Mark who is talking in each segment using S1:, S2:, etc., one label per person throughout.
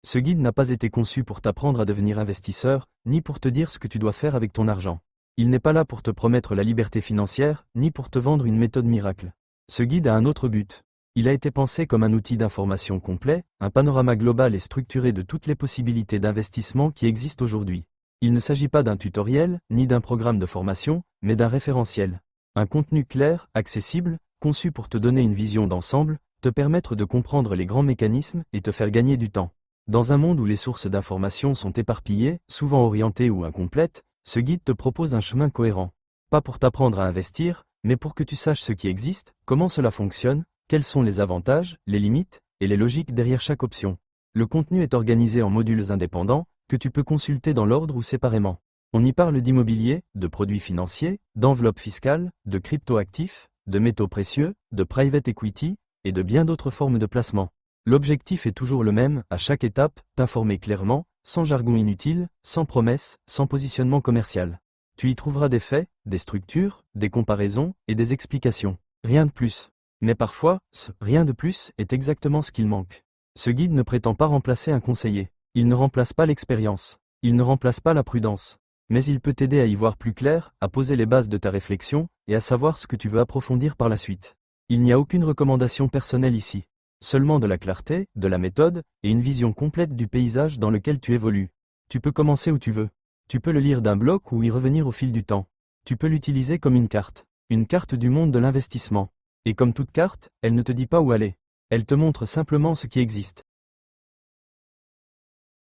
S1: Ce guide n'a pas été conçu pour t'apprendre à devenir investisseur, ni pour te dire ce que tu dois faire avec ton argent. Il n'est pas là pour te promettre la liberté financière, ni pour te vendre une méthode miracle. Ce guide a un autre but. Il a été pensé comme un outil d'information complet, un panorama global et structuré de toutes les possibilités d'investissement qui existent aujourd'hui. Il ne s'agit pas d'un tutoriel, ni d'un programme de formation, mais d'un référentiel. Un contenu clair, accessible, conçu pour te donner une vision d'ensemble, te permettre de comprendre les grands mécanismes et te faire gagner du temps. Dans un monde où les sources d'informations sont éparpillées, souvent orientées ou incomplètes, ce guide te propose un chemin cohérent. Pas pour t'apprendre à investir, mais pour que tu saches ce qui existe, comment cela fonctionne, quels sont les avantages, les limites, et les logiques derrière chaque option. Le contenu est organisé en modules indépendants, que tu peux consulter dans l'ordre ou séparément. On y parle d'immobilier, de produits financiers, d'enveloppes fiscales, de crypto-actifs, de métaux précieux, de private equity, et de bien d'autres formes de placement. L'objectif est toujours le même, à chaque étape, t'informer clairement, sans jargon inutile, sans promesses, sans positionnement commercial. Tu y trouveras des faits, des structures, des comparaisons, et des explications. Rien de plus. Mais parfois, ce « rien de plus » est exactement ce qu'il manque. Ce guide ne prétend pas remplacer un conseiller. Il ne remplace pas l'expérience. Il ne remplace pas la prudence. Mais il peut t'aider à y voir plus clair, à poser les bases de ta réflexion, et à savoir ce que tu veux approfondir par la suite. Il n'y a aucune recommandation personnelle ici. Seulement de la clarté, de la méthode, et une vision complète du paysage dans lequel tu évolues. Tu peux commencer où tu veux. Tu peux le lire d'un bloc ou y revenir au fil du temps. Tu peux l'utiliser comme une carte du monde de l'investissement. Et comme toute carte, elle ne te dit pas où aller. Elle te montre simplement ce qui existe.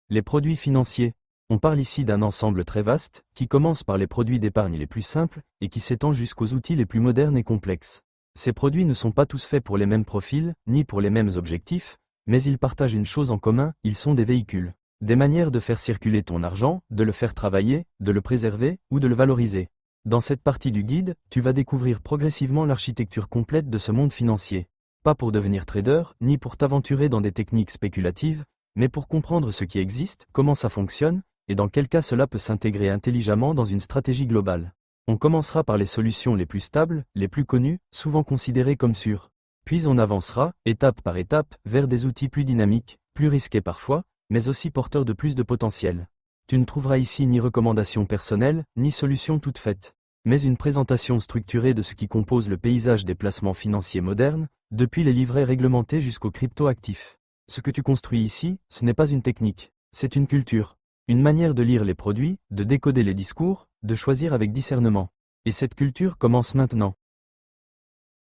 S1: Les produits financiers. On parle ici d'un ensemble très vaste, qui commence par les produits d'épargne les plus simples, et qui s'étend jusqu'aux outils les plus modernes et complexes. Ces produits ne sont pas tous faits pour les mêmes profils, ni pour les mêmes objectifs, mais ils partagent une chose en commun, ils sont des véhicules. Des manières de faire circuler ton argent, de le faire travailler, de le préserver, ou de le valoriser. Dans cette partie du guide, tu vas découvrir progressivement l'architecture complète de ce monde financier. Pas pour devenir trader, ni pour t'aventurer dans des techniques spéculatives, mais pour comprendre ce qui existe, comment ça fonctionne, et dans quel cas cela peut s'intégrer intelligemment dans une stratégie globale. On commencera par les solutions les plus stables, les plus connues, souvent considérées comme sûres. Puis on avancera, étape par étape, vers des outils plus dynamiques, plus risqués parfois, mais aussi porteurs de plus de potentiel. Tu ne trouveras ici ni recommandations personnelles, ni solutions toutes faites, mais une présentation structurée de ce qui compose le paysage des placements financiers modernes, depuis les livrets réglementés jusqu'aux crypto-actifs. Ce que tu construis ici, ce n'est pas une technique, c'est une culture. Une manière de lire les produits, de décoder les discours, de choisir avec discernement. Et cette culture commence maintenant.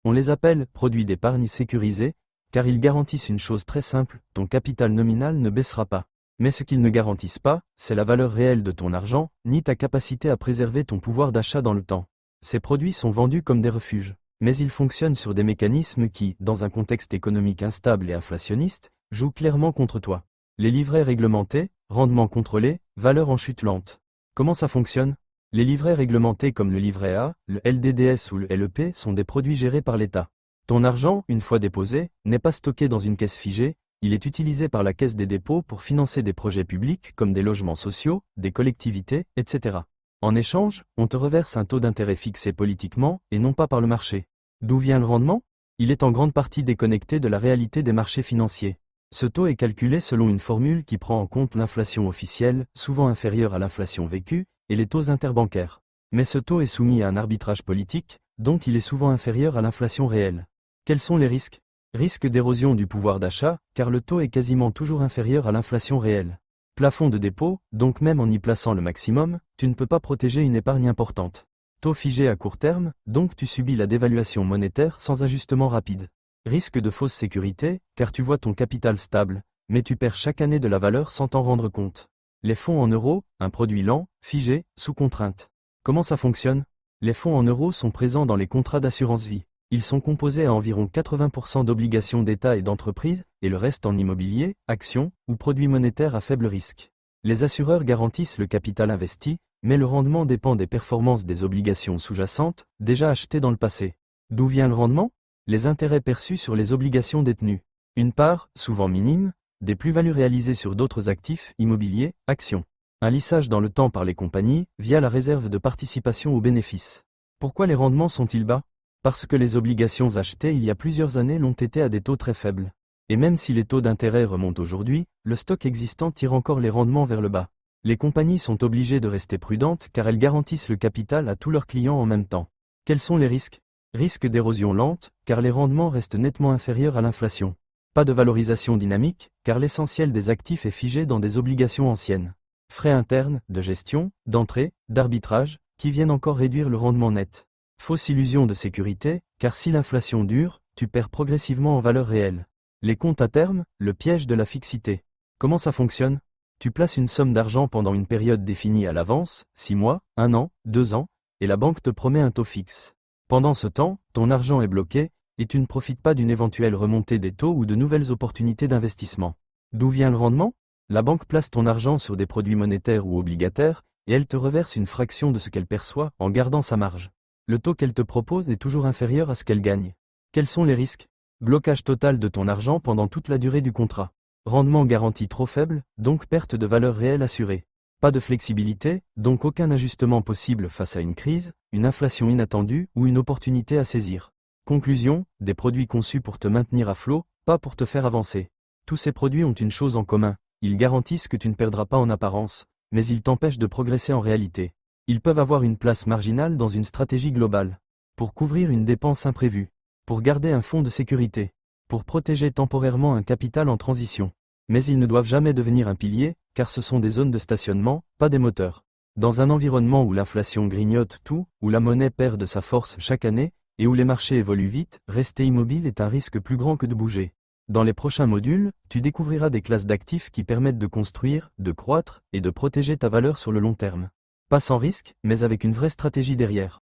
S1: On les appelle « produits d'épargne sécurisés », car ils garantissent une chose très simple, ton capital nominal ne baissera pas. Mais ce qu'ils ne garantissent pas, c'est la valeur réelle de ton argent, ni ta capacité à préserver ton pouvoir d'achat dans le temps. Ces produits sont vendus comme des refuges, mais ils fonctionnent sur des mécanismes qui, dans un contexte économique instable et inflationniste, jouent clairement contre toi. Les livrets réglementés, rendement contrôlé, valeur en chute lente. Comment ça fonctionne? Les livrets réglementés comme le livret A, le LDDS ou le LEP sont des produits gérés par l'État. Ton argent, une fois déposé, n'est pas stocké dans une caisse figée, il est utilisé par la Caisse des dépôts pour financer des projets publics comme des logements sociaux, des collectivités, etc. En échange, on te reverse un taux d'intérêt fixé politiquement et non pas par le marché. D'où vient le rendement? Il est en grande partie déconnecté de la réalité des marchés financiers. Ce taux est calculé selon une formule qui prend en compte l'inflation officielle, souvent inférieure à l'inflation vécue, et les taux interbancaires. Mais ce taux est soumis à un arbitrage politique, donc il est souvent inférieur à l'inflation réelle. Quels sont les risques? Risque d'érosion du pouvoir d'achat, car le taux est quasiment toujours inférieur à l'inflation réelle. Plafond de dépôt, donc même en y plaçant le maximum, tu ne peux pas protéger une épargne importante. Taux figé à court terme, donc tu subis la dévaluation monétaire sans ajustement rapide. Risque de fausse sécurité, car tu vois ton capital stable, mais tu perds chaque année de la valeur sans t'en rendre compte. Les fonds en euros, un produit lent, figé, sous contrainte. Comment ça fonctionne? Les fonds en euros sont présents dans les contrats d'assurance vie. Ils sont composés à environ 80% d'obligations d'État et d'entreprises, et le reste en immobilier, actions, ou produits monétaires à faible risque. Les assureurs garantissent le capital investi, mais le rendement dépend des performances des obligations sous-jacentes, déjà achetées dans le passé. D'où vient le rendement? Les intérêts perçus sur les obligations détenues. Une part, souvent minime, des plus-values réalisées sur d'autres actifs, immobiliers, actions. Un lissage dans le temps par les compagnies, via la réserve de participation aux bénéfices. Pourquoi les rendements sont-ils bas? Parce que les obligations achetées il y a plusieurs années l'ont été à des taux très faibles. Et même si les taux d'intérêt remontent aujourd'hui, le stock existant tire encore les rendements vers le bas. Les compagnies sont obligées de rester prudentes car elles garantissent le capital à tous leurs clients en même temps. Quels sont les risques? Risque d'érosion lente, car les rendements restent nettement inférieurs à l'inflation. Pas de valorisation dynamique, car l'essentiel des actifs est figé dans des obligations anciennes. Frais internes, de gestion, d'entrée, d'arbitrage, qui viennent encore réduire le rendement net. Fausse illusion de sécurité, car si l'inflation dure, tu perds progressivement en valeur réelle. Les comptes à terme, le piège de la fixité. Comment ça fonctionne? Tu places une somme d'argent pendant une période définie à l'avance, 6 mois, 1 an, 2 ans, et la banque te promet un taux fixe. Pendant ce temps, ton argent est bloqué, et tu ne profites pas d'une éventuelle remontée des taux ou de nouvelles opportunités d'investissement. D'où vient le rendement? La banque place ton argent sur des produits monétaires ou obligataires, et elle te reverse une fraction de ce qu'elle perçoit en gardant sa marge. Le taux qu'elle te propose est toujours inférieur à ce qu'elle gagne. Quels sont les risques? Blocage total de ton argent pendant toute la durée du contrat. Rendement garanti trop faible, donc perte de valeur réelle assurée. Pas de flexibilité, donc aucun ajustement possible face à une crise, une inflation inattendue ou une opportunité à saisir. Conclusion, des produits conçus pour te maintenir à flot, pas pour te faire avancer. Tous ces produits ont une chose en commun, ils garantissent que tu ne perdras pas en apparence, mais ils t'empêchent de progresser en réalité. Ils peuvent avoir une place marginale dans une stratégie globale. Pour couvrir une dépense imprévue. Pour garder un fonds de sécurité. Pour protéger temporairement un capital en transition. Mais ils ne doivent jamais devenir un pilier, car ce sont des zones de stationnement, pas des moteurs. Dans un environnement où l'inflation grignote tout, où la monnaie perd de sa force chaque année, et où les marchés évoluent vite, rester immobile est un risque plus grand que de bouger. Dans les prochains modules, tu découvriras des classes d'actifs qui permettent de construire, de croître, et de protéger ta valeur sur le long terme. Pas sans risque, mais avec une vraie stratégie derrière.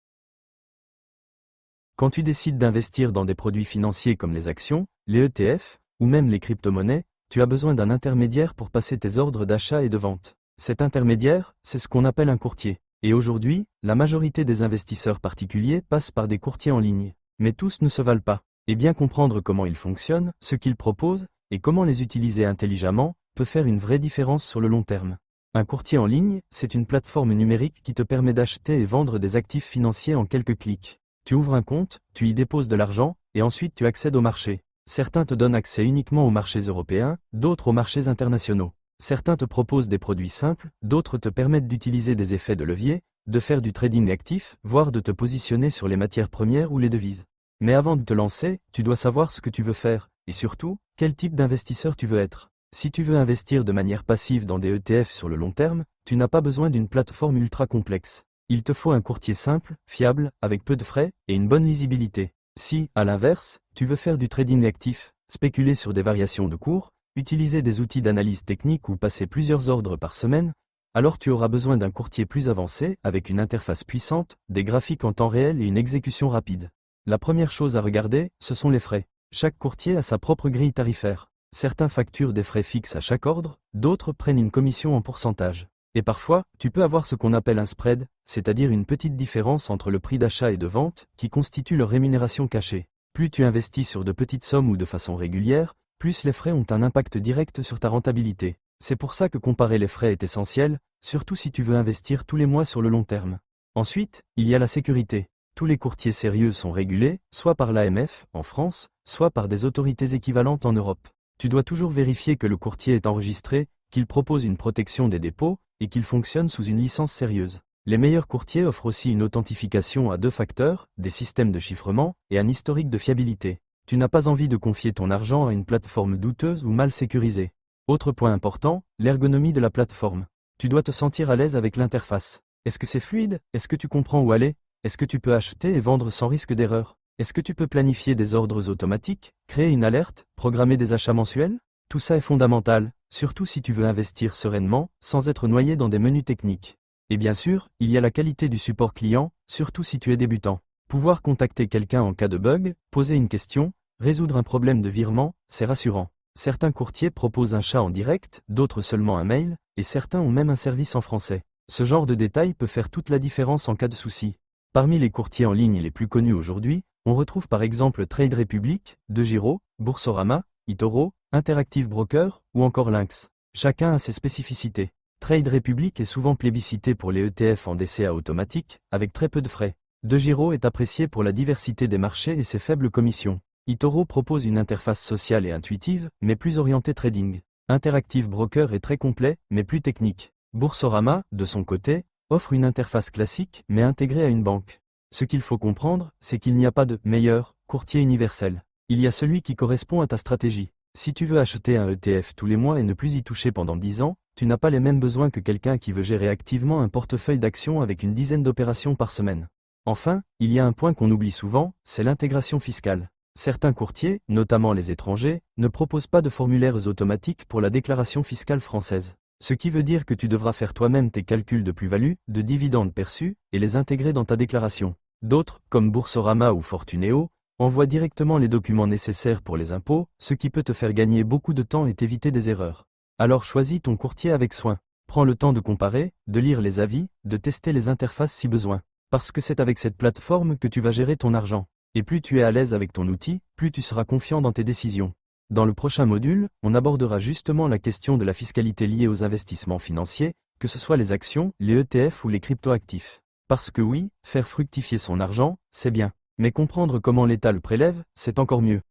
S1: Quand tu décides d'investir dans des produits financiers comme les actions, les ETF, ou même les crypto-monnaies, tu as besoin d'un intermédiaire pour passer tes ordres d'achat et de vente. Cet intermédiaire, c'est ce qu'on appelle un courtier. Et aujourd'hui, la majorité des investisseurs particuliers passent par des courtiers en ligne. Mais tous ne se valent pas. Et bien comprendre comment ils fonctionnent, ce qu'ils proposent, et comment les utiliser intelligemment, peut faire une vraie différence sur le long terme. Un courtier en ligne, c'est une plateforme numérique qui te permet d'acheter et vendre des actifs financiers en quelques clics. Tu ouvres un compte, tu y déposes de l'argent, et ensuite tu accèdes au marché. Certains te donnent accès uniquement aux marchés européens, d'autres aux marchés internationaux. Certains te proposent des produits simples, d'autres te permettent d'utiliser des effets de levier, de faire du trading actif, voire de te positionner sur les matières premières ou les devises. Mais avant de te lancer, tu dois savoir ce que tu veux faire, et surtout, quel type d'investisseur tu veux être. Si tu veux investir de manière passive dans des ETF sur le long terme, tu n'as pas besoin d'une plateforme ultra complexe. Il te faut un courtier simple, fiable, avec peu de frais, et une bonne lisibilité. Si, à l'inverse, tu veux faire du trading actif, spéculer sur des variations de cours, utiliser des outils d'analyse technique ou passer plusieurs ordres par semaine, alors tu auras besoin d'un courtier plus avancé, avec une interface puissante, des graphiques en temps réel et une exécution rapide. La première chose à regarder, ce sont les frais. Chaque courtier a sa propre grille tarifaire. Certains facturent des frais fixes à chaque ordre, d'autres prennent une commission en pourcentage. Et parfois, tu peux avoir ce qu'on appelle un spread, c'est-à-dire une petite différence entre le prix d'achat et de vente, qui constitue leur rémunération cachée. Plus tu investis sur de petites sommes ou de façon régulière, plus les frais ont un impact direct sur ta rentabilité. C'est pour ça que comparer les frais est essentiel, surtout si tu veux investir tous les mois sur le long terme. Ensuite, il y a la sécurité. Tous les courtiers sérieux sont régulés, soit par l'AMF, en France, soit par des autorités équivalentes en Europe. Tu dois toujours vérifier que le courtier est enregistré, qu'il propose une protection des dépôts, et qu'il fonctionne sous une licence sérieuse. Les meilleurs courtiers offrent aussi une authentification à 2 facteurs, des systèmes de chiffrement, et un historique de fiabilité. Tu n'as pas envie de confier ton argent à une plateforme douteuse ou mal sécurisée. Autre point important, l'ergonomie de la plateforme. Tu dois te sentir à l'aise avec l'interface. Est-ce que c'est fluide? Est-ce que tu comprends où aller? Est-ce que tu peux acheter et vendre sans risque d'erreur? Est-ce que tu peux planifier des ordres automatiques, créer une alerte, programmer des achats mensuels? Tout ça est fondamental, surtout si tu veux investir sereinement, sans être noyé dans des menus techniques. Et bien sûr, il y a la qualité du support client, surtout si tu es débutant. Pouvoir contacter quelqu'un en cas de bug, poser une question, résoudre un problème de virement, c'est rassurant. Certains courtiers proposent un chat en direct, d'autres seulement un mail, et certains ont même un service en français. Ce genre de détail peut faire toute la différence en cas de souci. Parmi les courtiers en ligne les plus connus aujourd'hui, on retrouve par exemple Trade Republic, DeGiro, Boursorama, eToro, Interactive Broker ou encore Lynx. Chacun a ses spécificités. Trade Republic est souvent plébiscité pour les ETF en DCA automatique, avec très peu de frais. DeGiro est apprécié pour la diversité des marchés et ses faibles commissions. eToro propose une interface sociale et intuitive, mais plus orientée trading. Interactive Broker est très complet, mais plus technique. Boursorama, de son côté, offre une interface classique, mais intégrée à une banque. Ce qu'il faut comprendre, c'est qu'il n'y a pas de « meilleur » courtier universel. Il y a celui qui correspond à ta stratégie. Si tu veux acheter un ETF tous les mois et ne plus y toucher pendant 10 ans, tu n'as pas les mêmes besoins que quelqu'un qui veut gérer activement un portefeuille d'actions avec une dizaine d'opérations par semaine. Enfin, il y a un point qu'on oublie souvent, c'est l'intégration fiscale. Certains courtiers, notamment les étrangers, ne proposent pas de formulaires automatiques pour la déclaration fiscale française. Ce qui veut dire que tu devras faire toi-même tes calculs de plus-value, de dividendes perçus, et les intégrer dans ta déclaration. D'autres, comme Boursorama ou Fortuneo, envoient directement les documents nécessaires pour les impôts, ce qui peut te faire gagner beaucoup de temps et t'éviter des erreurs. Alors choisis ton courtier avec soin. Prends le temps de comparer, de lire les avis, de tester les interfaces si besoin. Parce que c'est avec cette plateforme que tu vas gérer ton argent. Et plus tu es à l'aise avec ton outil, plus tu seras confiant dans tes décisions. Dans le prochain module, on abordera justement la question de la fiscalité liée aux investissements financiers, que ce soit les actions, les ETF ou les cryptoactifs. Parce que oui, faire fructifier son argent, c'est bien. Mais comprendre comment l'État le prélève, c'est encore mieux.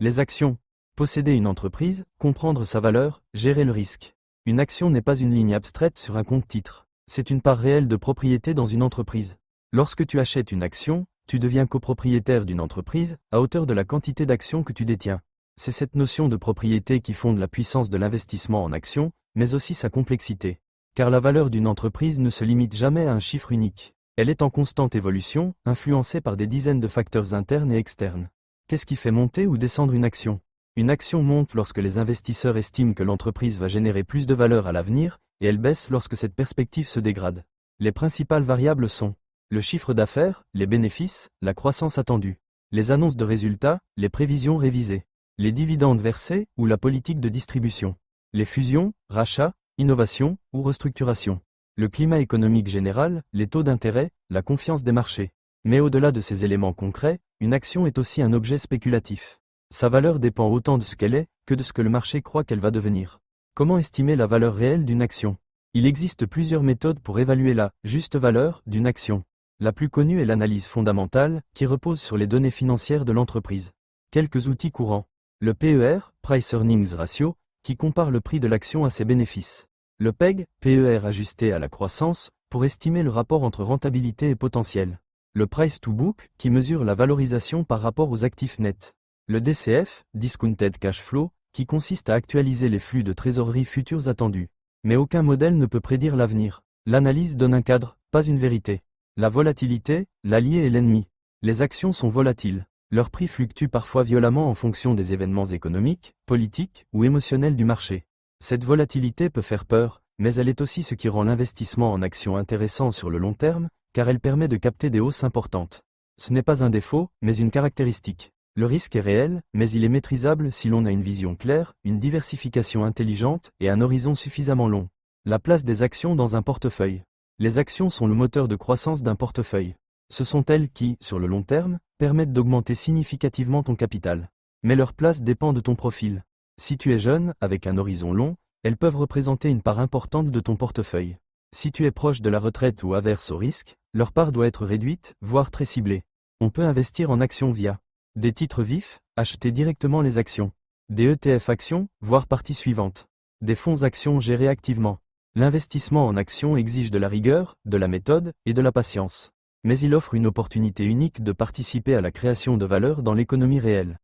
S1: Les actions. Posséder une entreprise, comprendre sa valeur, gérer le risque. Une action n'est pas une ligne abstraite sur un compte-titre. C'est une part réelle de propriété dans une entreprise. Lorsque tu achètes une action, tu deviens copropriétaire d'une entreprise, à hauteur de la quantité d'actions que tu détiens. C'est cette notion de propriété qui fonde la puissance de l'investissement en actions, mais aussi sa complexité. Car la valeur d'une entreprise ne se limite jamais à un chiffre unique. Elle est en constante évolution, influencée par des dizaines de facteurs internes et externes. Qu'est-ce qui fait monter ou descendre une action ? Une action monte lorsque les investisseurs estiment que l'entreprise va générer plus de valeur à l'avenir, et elle baisse lorsque cette perspective se dégrade. Les principales variables sont le chiffre d'affaires, les bénéfices, la croissance attendue, les annonces de résultats, les prévisions révisées, les dividendes versés ou la politique de distribution, les fusions, rachats, innovations ou restructurations, le climat économique général, les taux d'intérêt, la confiance des marchés. Mais au-delà de ces éléments concrets, une action est aussi un objet spéculatif. Sa valeur dépend autant de ce qu'elle est que de ce que le marché croit qu'elle va devenir. Comment estimer la valeur réelle d'une action ? Il existe plusieurs méthodes pour évaluer la juste valeur d'une action. La plus connue est l'analyse fondamentale, qui repose sur les données financières de l'entreprise. Quelques outils courants. Le PER, Price Earnings Ratio, qui compare le prix de l'action à ses bénéfices. Le PEG, PER ajusté à la croissance, pour estimer le rapport entre rentabilité et potentiel. Le Price to Book, qui mesure la valorisation par rapport aux actifs nets. Le DCF, Discounted Cash Flow, qui consiste à actualiser les flux de trésorerie futurs attendus. Mais aucun modèle ne peut prédire l'avenir. L'analyse donne un cadre, pas une vérité. La volatilité, l'allié et l'ennemi. Les actions sont volatiles. Leur prix fluctue parfois violemment en fonction des événements économiques, politiques ou émotionnels du marché. Cette volatilité peut faire peur, mais elle est aussi ce qui rend l'investissement en actions intéressant sur le long terme, car elle permet de capter des hausses importantes. Ce n'est pas un défaut, mais une caractéristique. Le risque est réel, mais il est maîtrisable si l'on a une vision claire, une diversification intelligente et un horizon suffisamment long. La place des actions dans un portefeuille. Les actions sont le moteur de croissance d'un portefeuille. Ce sont elles qui, sur le long terme, permettent d'augmenter significativement ton capital. Mais leur place dépend de ton profil. Si tu es jeune, avec un horizon long, elles peuvent représenter une part importante de ton portefeuille. Si tu es proche de la retraite ou averse au risque, leur part doit être réduite, voire très ciblée. On peut investir en actions via des titres vifs, acheter directement les actions, des ETF actions, voire partie suivante, des fonds actions gérés activement. L'investissement en actions exige de la rigueur, de la méthode et de la patience. Mais il offre une opportunité unique de participer à la création de valeur dans l'économie réelle.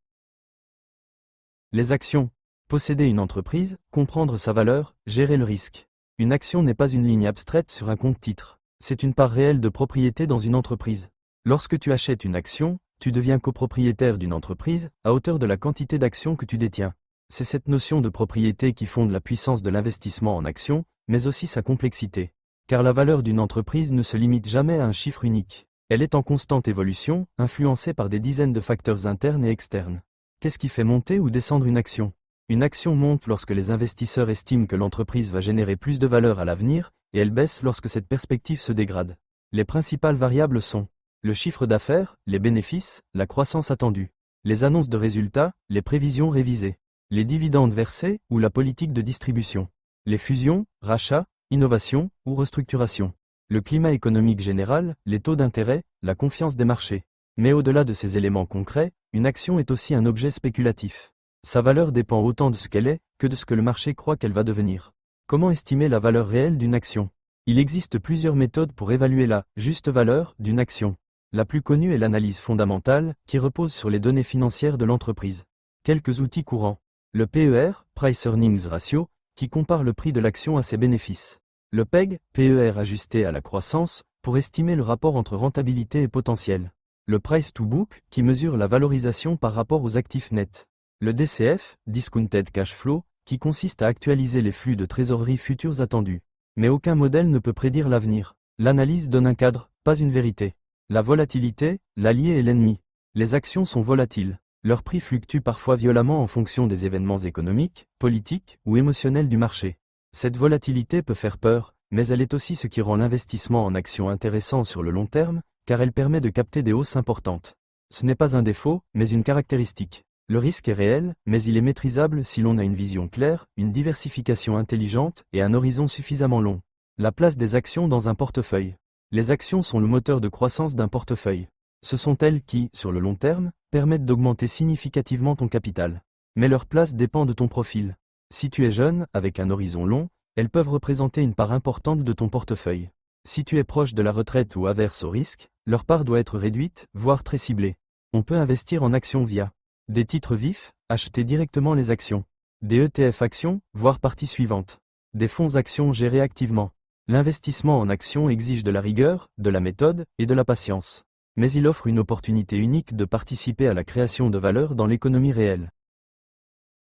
S1: Les actions. Posséder une entreprise, comprendre sa valeur, gérer le risque. Une action n'est pas une ligne abstraite sur un compte-titre. C'est une part réelle de propriété dans une entreprise. Lorsque tu achètes une action, tu deviens copropriétaire d'une entreprise, à hauteur de la quantité d'actions que tu détiens. C'est cette notion de propriété qui fonde la puissance de l'investissement en actions, mais aussi sa complexité. Car la valeur d'une entreprise ne se limite jamais à un chiffre unique. Elle est en constante évolution, influencée par des dizaines de facteurs internes et externes. Qu'est-ce qui fait monter ou descendre une action ? Une action monte lorsque les investisseurs estiment que l'entreprise va générer plus de valeur à l'avenir, et elle baisse lorsque cette perspective se dégrade. Les principales variables sont le chiffre d'affaires, les bénéfices, la croissance attendue, les annonces de résultats, les prévisions révisées, les dividendes versés ou la politique de distribution, les fusions, rachats, innovations ou restructurations, le climat économique général, les taux d'intérêt, la confiance des marchés. Mais au-delà de ces éléments concrets, Une action est aussi un objet spéculatif. Sa valeur dépend autant de ce qu'elle est, que de ce que le marché croit qu'elle va devenir. Comment estimer la valeur réelle d'une action? Il existe plusieurs méthodes pour évaluer la juste valeur d'une action. La plus connue est l'analyse fondamentale, qui repose sur les données financières de l'entreprise. Quelques outils courants. Le PER, Price Earnings Ratio, qui compare le prix de l'action à ses bénéfices. Le PEG, PER ajusté à la croissance, pour estimer le rapport entre rentabilité et potentiel. Le Price to Book, qui mesure la valorisation par rapport aux actifs nets. Le DCF, Discounted Cash Flow, qui consiste à actualiser les flux de trésorerie futurs attendus. Mais aucun modèle ne peut prédire l'avenir. L'analyse donne un cadre, pas une vérité. La volatilité, l'allié et l'ennemi. Les actions sont volatiles. Leur prix fluctue parfois violemment en fonction des événements économiques, politiques ou émotionnels du marché. Cette volatilité peut faire peur, mais elle est aussi ce qui rend l'investissement en actions intéressant sur le long terme, car elle permet de capter des hausses importantes. Ce n'est pas un défaut, mais une caractéristique. Le risque est réel, mais il est maîtrisable si l'on a une vision claire, une diversification intelligente et un horizon suffisamment long. La place des actions dans un portefeuille. Les actions sont le moteur de croissance d'un portefeuille. Ce sont elles qui, sur le long terme, permettent d'augmenter significativement ton capital. Mais leur place dépend de ton profil. Si tu es jeune, avec un horizon long, elles peuvent représenter une part importante de ton portefeuille. Si tu es proche de la retraite ou averse au risque, leur part doit être réduite, voire très ciblée. On peut investir en actions via des titres vifs, acheter directement les actions. Des ETF actions, voire partie suivante. Des fonds actions gérés activement. L'investissement en actions exige de la rigueur, de la méthode et de la patience. Mais il offre une opportunité unique de participer à la création de valeur dans l'économie réelle.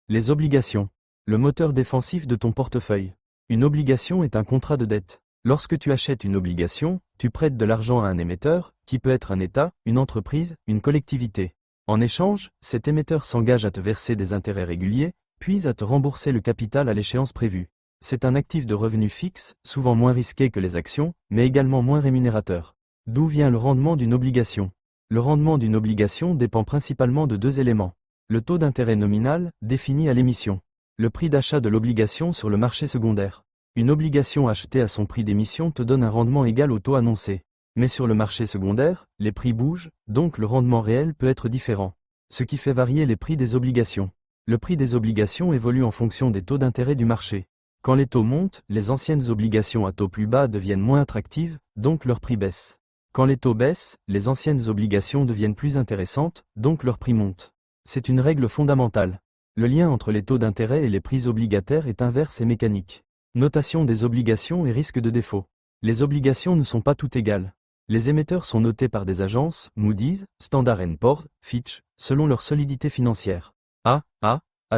S1: Les obligations. Le moteur défensif de ton portefeuille. Une obligation est un contrat de dette. Lorsque tu achètes une obligation, tu prêtes de l'argent à un émetteur, qui peut être un État, une entreprise, une collectivité. En échange, cet émetteur s'engage à te verser des intérêts réguliers, puis à te rembourser le capital à l'échéance prévue. C'est un actif de revenu fixe, souvent moins risqué que les actions, mais également moins rémunérateur. D'où vient le rendement d'une obligation? Le rendement d'une obligation dépend principalement de deux éléments. Le taux d'intérêt nominal, défini à l'émission. Le prix d'achat de l'obligation sur le marché secondaire. Une obligation achetée à son prix d'émission te donne un rendement égal au taux annoncé. Mais sur le marché secondaire, les prix bougent, donc le rendement réel peut être différent. Ce qui fait varier les prix des obligations. Le prix des obligations évolue en fonction des taux d'intérêt du marché. Quand les taux montent, les anciennes obligations à taux plus bas deviennent moins attractives, donc leur prix baisse. Quand les taux baissent, les anciennes obligations deviennent plus intéressantes, donc leur prix monte. C'est une règle fondamentale. Le lien entre les taux d'intérêt et les prix obligataires est inverse et mécanique. Notation des obligations et risque de défaut. Les obligations ne sont pas toutes égales. Les émetteurs sont notés par des agences, Moody's, Standard & Poor's, Fitch, selon leur solidité financière. A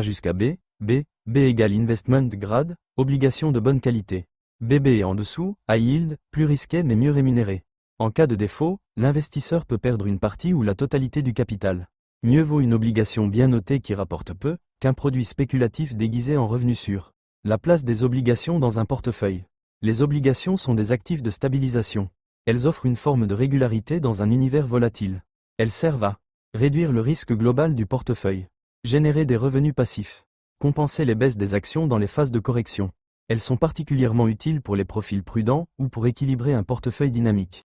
S1: jusqu'à B égale Investment Grade, obligation de bonne qualité. BB est en dessous, High Yield, plus risqué mais mieux rémunéré. En cas de défaut, l'investisseur peut perdre une partie ou la totalité du capital. Mieux vaut une obligation bien notée qui rapporte peu, qu'un produit spéculatif déguisé en revenu sûr. La place des obligations dans un portefeuille. Les obligations sont des actifs de stabilisation. Elles offrent une forme de régularité dans un univers volatile. Elles servent à réduire le risque global du portefeuille, générer des revenus passifs, compenser les baisses des actions dans les phases de correction. Elles sont particulièrement utiles pour les profils prudents ou pour équilibrer un portefeuille dynamique.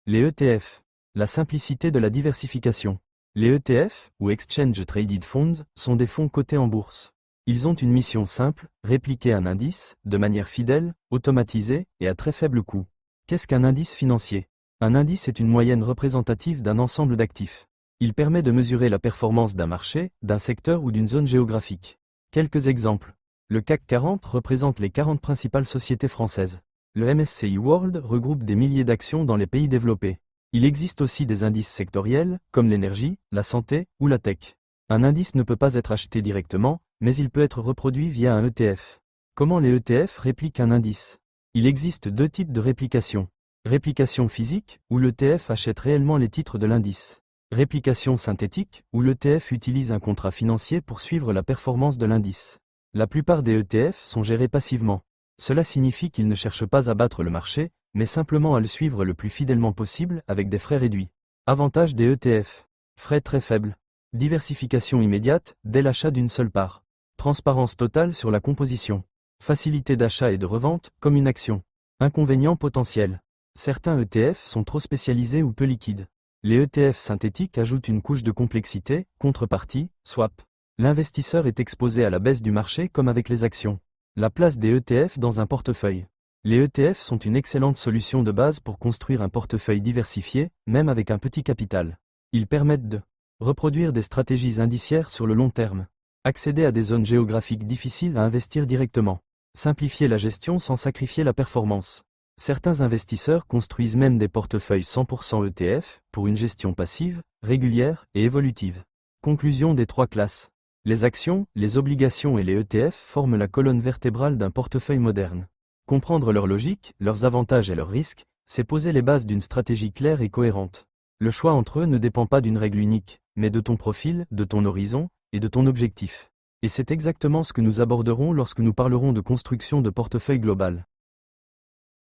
S1: Les ETF. La simplicité de la diversification. Les ETF, ou Exchange Traded Funds, sont des fonds cotés en bourse. Ils ont une mission simple, répliquer un indice, de manière fidèle, automatisée et à très faible coût. Qu'est-ce qu'un indice financier? Un indice est une moyenne représentative d'un ensemble d'actifs. Il permet de mesurer la performance d'un marché, d'un secteur ou d'une zone géographique. Quelques exemples. Le CAC 40 représente les 40 principales sociétés françaises. Le MSCI World regroupe des milliers d'actions dans les pays développés. Il existe aussi des indices sectoriels, comme l'énergie, la santé ou la tech. Un indice ne peut pas être acheté directement, mais il peut être reproduit via un ETF. Comment les ETF répliquent un indice? Il existe deux types de réplication. Réplication physique, où l'ETF achète réellement les titres de l'indice. Réplication synthétique, où l'ETF utilise un contrat financier pour suivre la performance de l'indice. La plupart des ETF sont gérés passivement. Cela signifie qu'ils ne cherchent pas à battre le marché, mais simplement à le suivre le plus fidèlement possible avec des frais réduits. Avantage des ETF. Frais très faibles. Diversification immédiate, dès l'achat d'une seule part. Transparence totale sur la composition. Facilité d'achat et de revente, comme une action. Inconvénients potentiels. Certains ETF sont trop spécialisés ou peu liquides. Les ETF synthétiques ajoutent une couche de complexité, contrepartie, swap. L'investisseur est exposé à la baisse du marché comme avec les actions. La place des ETF dans un portefeuille. Les ETF sont une excellente solution de base pour construire un portefeuille diversifié, même avec un petit capital. Ils permettent de reproduire des stratégies indiciaires sur le long terme, accéder à des zones géographiques difficiles à investir directement, simplifier la gestion sans sacrifier la performance. Certains investisseurs construisent même des portefeuilles 100% ETF pour une gestion passive, régulière et évolutive. Conclusion des trois classes. Les actions, les obligations et les ETF forment la colonne vertébrale d'un portefeuille moderne. Comprendre leur logique, leurs avantages et leurs risques, c'est poser les bases d'une stratégie claire et cohérente. Le choix entre eux ne dépend pas d'une règle unique, mais de ton profil, de ton horizon et de ton objectif. Et c'est exactement ce que nous aborderons lorsque nous parlerons de construction de portefeuille global.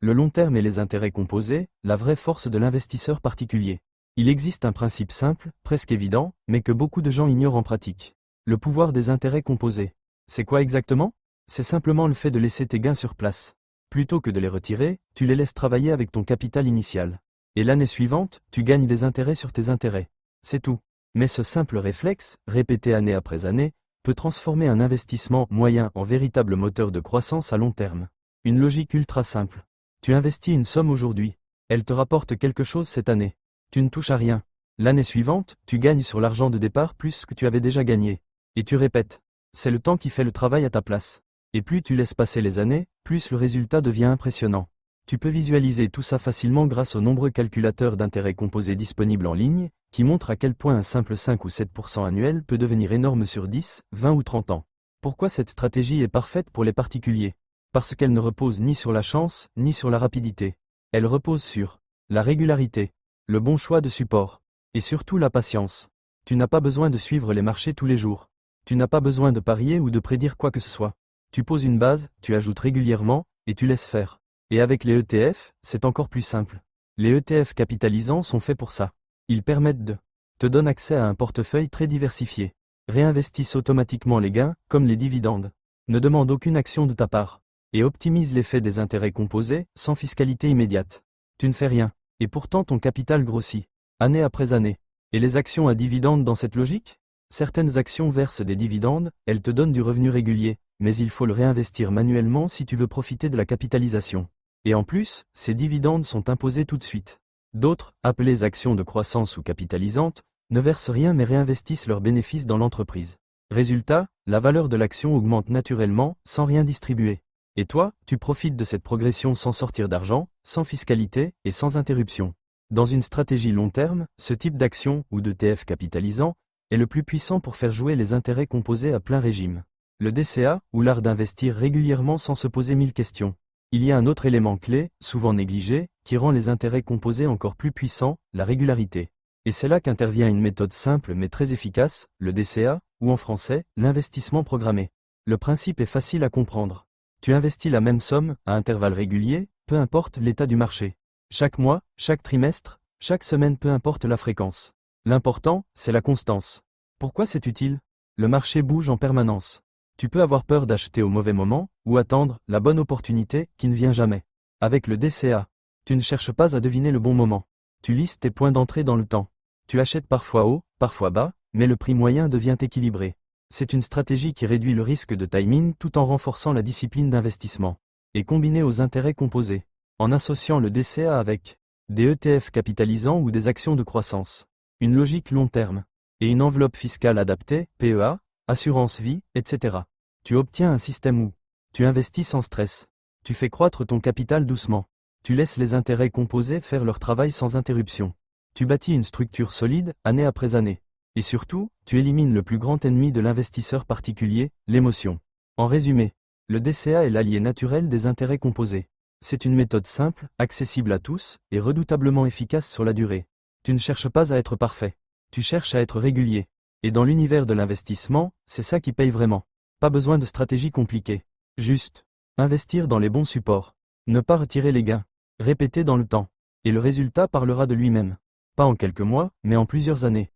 S1: Le long terme et les intérêts composés, la vraie force de l'investisseur particulier. Il existe un principe simple, presque évident, mais que beaucoup de gens ignorent en pratique. Le pouvoir des intérêts composés. C'est quoi exactement? C'est simplement le fait de laisser tes gains sur place. Plutôt que de les retirer, tu les laisses travailler avec ton capital initial. Et l'année suivante, tu gagnes des intérêts sur tes intérêts. C'est tout. Mais ce simple réflexe, répété année après année, peut transformer un investissement moyen en véritable moteur de croissance à long terme. Une logique ultra simple. Tu investis une somme aujourd'hui. Elle te rapporte quelque chose cette année. Tu ne touches à rien. L'année suivante, tu gagnes sur l'argent de départ plus que tu avais déjà gagné. Et tu répètes. C'est le temps qui fait le travail à ta place. Et plus tu laisses passer les années, plus le résultat devient impressionnant. Tu peux visualiser tout ça facilement grâce aux nombreux calculateurs d'intérêts composés disponibles en ligne, qui montrent à quel point un simple 5 ou 7% annuel peut devenir énorme sur 10, 20 ou 30 ans. Pourquoi cette stratégie est parfaite pour les particuliers? Parce qu'elle ne repose ni sur la chance, ni sur la rapidité. Elle repose sur la régularité, le bon choix de support, et surtout la patience. Tu n'as pas besoin de suivre les marchés tous les jours. Tu n'as pas besoin de parier ou de prédire quoi que ce soit. Tu poses une base, tu ajoutes régulièrement, et tu laisses faire. Et avec les ETF, c'est encore plus simple. Les ETF capitalisants sont faits pour ça. Ils permettent de te donner accès à un portefeuille très diversifié. Réinvestissent automatiquement les gains, comme les dividendes. Ne demandent aucune action de ta part. Et optimisent l'effet des intérêts composés, sans fiscalité immédiate. Tu ne fais rien. Et pourtant ton capital grossit. Année après année. Et les actions à dividendes dans cette logique? Certaines actions versent des dividendes, elles te donnent du revenu régulier, mais il faut le réinvestir manuellement si tu veux profiter de la capitalisation. Et en plus, ces dividendes sont imposés tout de suite. D'autres, appelées actions de croissance ou capitalisantes, ne versent rien mais réinvestissent leurs bénéfices dans l'entreprise. Résultat, la valeur de l'action augmente naturellement, sans rien distribuer. Et toi, tu profites de cette progression sans sortir d'argent, sans fiscalité et sans interruption. Dans une stratégie long terme, ce type d'action ou d'ETF capitalisant est le plus puissant pour faire jouer les intérêts composés à plein régime. Le DCA, ou l'art d'investir régulièrement sans se poser 1000 questions. Il y a un autre élément clé, souvent négligé, qui rend les intérêts composés encore plus puissants, la régularité. Et c'est là qu'intervient une méthode simple mais très efficace, le DCA, ou en français, l'investissement programmé. Le principe est facile à comprendre. Tu investis la même somme, à intervalles réguliers, peu importe l'état du marché. Chaque mois, chaque trimestre, chaque semaine, peu importe la fréquence. L'important, c'est la constance. Pourquoi c'est utile? Le marché bouge en permanence. Tu peux avoir peur d'acheter au mauvais moment, ou attendre la bonne opportunité qui ne vient jamais. Avec le DCA, tu ne cherches pas à deviner le bon moment. Tu listes tes points d'entrée dans le temps. Tu achètes parfois haut, parfois bas, mais le prix moyen devient équilibré. C'est une stratégie qui réduit le risque de timing tout en renforçant la discipline d'investissement. Et combinée aux intérêts composés, en associant le DCA avec des ETF capitalisants ou des actions de croissance, une logique long terme, et une enveloppe fiscale adaptée, PEA, assurance vie, etc. Tu obtiens un système où tu investis sans stress. Tu fais croître ton capital doucement. Tu laisses les intérêts composés faire leur travail sans interruption. Tu bâtis une structure solide, année après année. Et surtout, tu élimines le plus grand ennemi de l'investisseur particulier, l'émotion. En résumé, le DCA est l'allié naturel des intérêts composés. C'est une méthode simple, accessible à tous, et redoutablement efficace sur la durée. Tu ne cherches pas à être parfait. Tu cherches à être régulier. Et dans l'univers de l'investissement, c'est ça qui paye vraiment. Pas besoin de stratégie compliquée. Juste investir dans les bons supports. Ne pas retirer les gains. Répéter dans le temps. Et le résultat parlera de lui-même. Pas en quelques mois, mais en plusieurs années.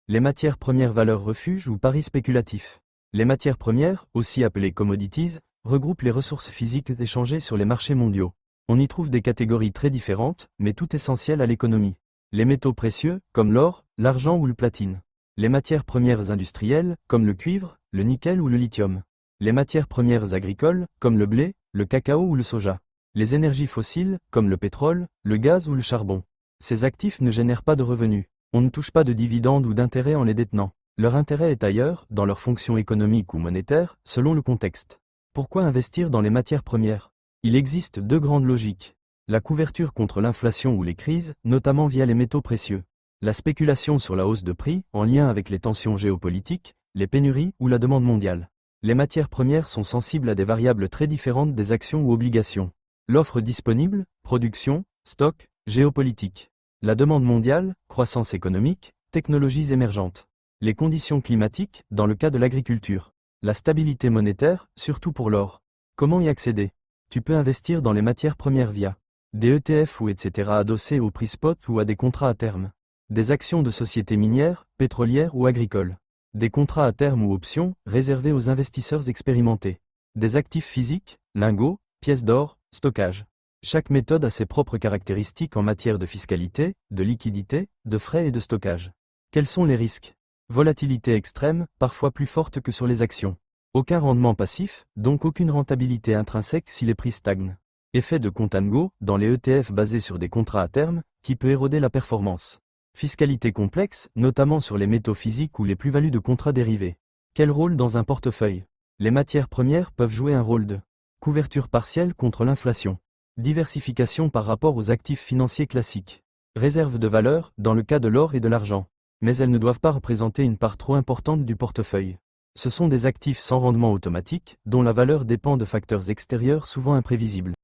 S1: Les matières premières valeurs refuge ou paris spéculatifs. Les matières premières, aussi appelées commodities, regroupent les ressources physiques échangées sur les marchés mondiaux. On y trouve des catégories très différentes, mais toutes essentielles à l'économie. Les métaux précieux, comme l'or, l'argent ou le platine. Les matières premières industrielles, comme le cuivre, le nickel ou le lithium. Les matières premières agricoles, comme le blé, le cacao ou le soja. Les énergies fossiles, comme le pétrole, le gaz ou le charbon. Ces actifs ne génèrent pas de revenus. On ne touche pas de dividendes ou d'intérêts en les détenant. Leur intérêt est ailleurs, dans leur fonction économique ou monétaire, selon le contexte. Pourquoi investir dans les matières premières? Il existe deux grandes logiques. La couverture contre l'inflation ou les crises, notamment via les métaux précieux. La spéculation sur la hausse de prix, en lien avec les tensions géopolitiques, les pénuries ou la demande mondiale. Les matières premières sont sensibles à des variables très différentes des actions ou obligations. L'offre disponible, production, stock, géopolitique. La demande mondiale, croissance économique, technologies émergentes. Les conditions climatiques, dans le cas de l'agriculture. La stabilité monétaire, surtout pour l'or. Comment y accéder? Tu peux investir dans les matières premières via des ETF ou etc. adossés au prix spot ou à des contrats à terme. Des actions de sociétés minières, pétrolières ou agricoles. Des contrats à terme ou options, réservés aux investisseurs expérimentés. Des actifs physiques, lingots, pièces d'or, stockage. Chaque méthode a ses propres caractéristiques en matière de fiscalité, de liquidité, de frais et de stockage. Quels sont les risques? Volatilité extrême, parfois plus forte que sur les actions. Aucun rendement passif, donc aucune rentabilité intrinsèque si les prix stagnent. Effet de contango, dans les ETF basés sur des contrats à terme, qui peut éroder la performance. Fiscalité complexe, notamment sur les métaux physiques ou les plus-values de contrats dérivés. Quel rôle dans un portefeuille? Les matières premières peuvent jouer un rôle de couverture partielle contre l'inflation. Diversification par rapport aux actifs financiers classiques. Réserve de valeur, dans le cas de l'or et de l'argent. Mais elles ne doivent pas représenter une part trop importante du portefeuille. Ce sont des actifs sans rendement automatique, dont la valeur dépend de facteurs extérieurs souvent imprévisibles.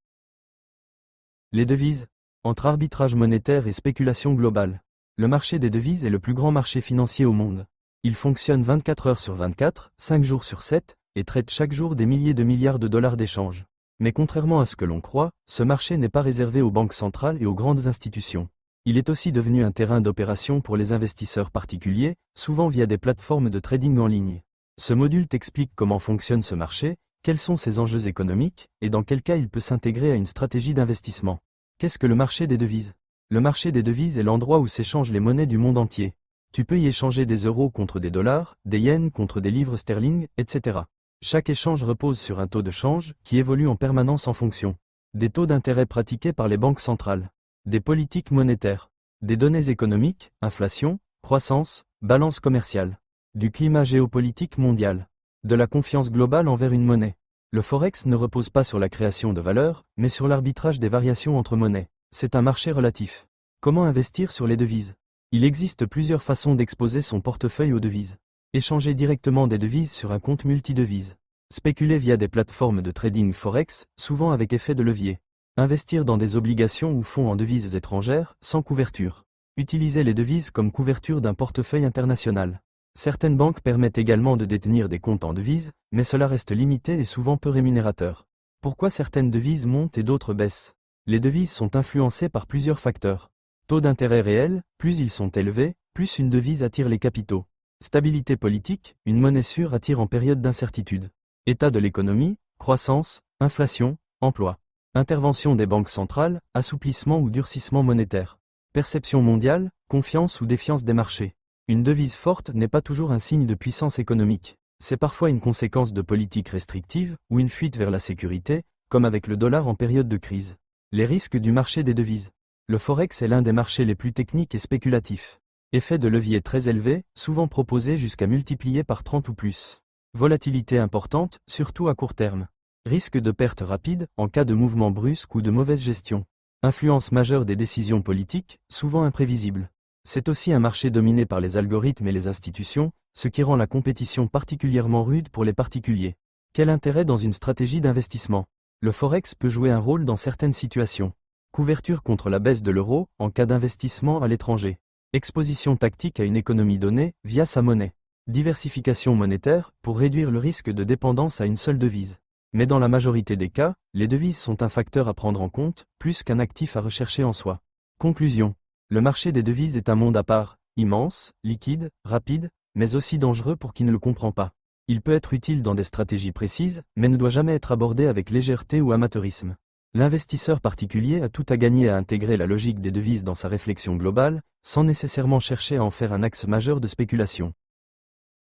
S1: Les devises. Entre arbitrage monétaire et spéculation globale. Le marché des devises est le plus grand marché financier au monde. Il fonctionne 24 heures sur 24, 5 jours sur 7, et traite chaque jour des milliers de milliards de dollars d'échanges. Mais contrairement à ce que l'on croit, ce marché n'est pas réservé aux banques centrales et aux grandes institutions. Il est aussi devenu un terrain d'opération pour les investisseurs particuliers, souvent via des plateformes de trading en ligne. Ce module t'explique comment fonctionne ce marché, quels sont ses enjeux économiques, et dans quel cas il peut s'intégrer à une stratégie d'investissement. Qu'est-ce que le marché des devises? Le marché des devises est l'endroit où s'échangent les monnaies du monde entier. Tu peux y échanger des euros contre des dollars, des yens contre des livres sterling, etc. Chaque échange repose sur un taux de change qui évolue en permanence en fonction des taux d'intérêt pratiqués par les banques centrales, des politiques monétaires, des données économiques, inflation, croissance, balance commerciale, du climat géopolitique mondial, de la confiance globale envers une monnaie. Le forex ne repose pas sur la création de valeur, mais sur l'arbitrage des variations entre monnaies. C'est un marché relatif. Comment investir sur les devises? Il existe plusieurs façons d'exposer son portefeuille aux devises. Échanger directement des devises sur un compte multidevises. Spéculer via des plateformes de trading forex, souvent avec effet de levier. Investir dans des obligations ou fonds en devises étrangères, sans couverture. Utiliser les devises comme couverture d'un portefeuille international. Certaines banques permettent également de détenir des comptes en devises, mais cela reste limité et souvent peu rémunérateur. Pourquoi certaines devises montent et d'autres baissent? Les devises sont influencées par plusieurs facteurs. Taux d'intérêt réel, plus ils sont élevés, plus une devise attire les capitaux. Stabilité politique, une monnaie sûre attire en période d'incertitude. État de l'économie, croissance, inflation, emploi. Intervention des banques centrales, assouplissement ou durcissement monétaire. Perception mondiale, confiance ou défiance des marchés. Une devise forte n'est pas toujours un signe de puissance économique. C'est parfois une conséquence de politiques restrictives ou une fuite vers la sécurité, comme avec le dollar en période de crise. Les risques du marché des devises. Le forex est l'un des marchés les plus techniques et spéculatifs. Effet de levier très élevé, souvent proposé jusqu'à multiplier par 30 ou plus. Volatilité importante, surtout à court terme. Risque de perte rapide, en cas de mouvement brusque ou de mauvaise gestion. Influence majeure des décisions politiques, souvent imprévisibles. C'est aussi un marché dominé par les algorithmes et les institutions, ce qui rend la compétition particulièrement rude pour les particuliers. Quel intérêt dans une stratégie d'investissement? Le forex peut jouer un rôle dans certaines situations. Couverture contre la baisse de l'euro, en cas d'investissement à l'étranger. Exposition tactique à une économie donnée, via sa monnaie. Diversification monétaire, pour réduire le risque de dépendance à une seule devise. Mais dans la majorité des cas, les devises sont un facteur à prendre en compte, plus qu'un actif à rechercher en soi. Conclusion. Le marché des devises est un monde à part, immense, liquide, rapide, mais aussi dangereux pour qui ne le comprend pas. Il peut être utile dans des stratégies précises, mais ne doit jamais être abordé avec légèreté ou amateurisme. L'investisseur particulier a tout à gagner à intégrer la logique des devises dans sa réflexion globale, sans nécessairement chercher à en faire un axe majeur de spéculation.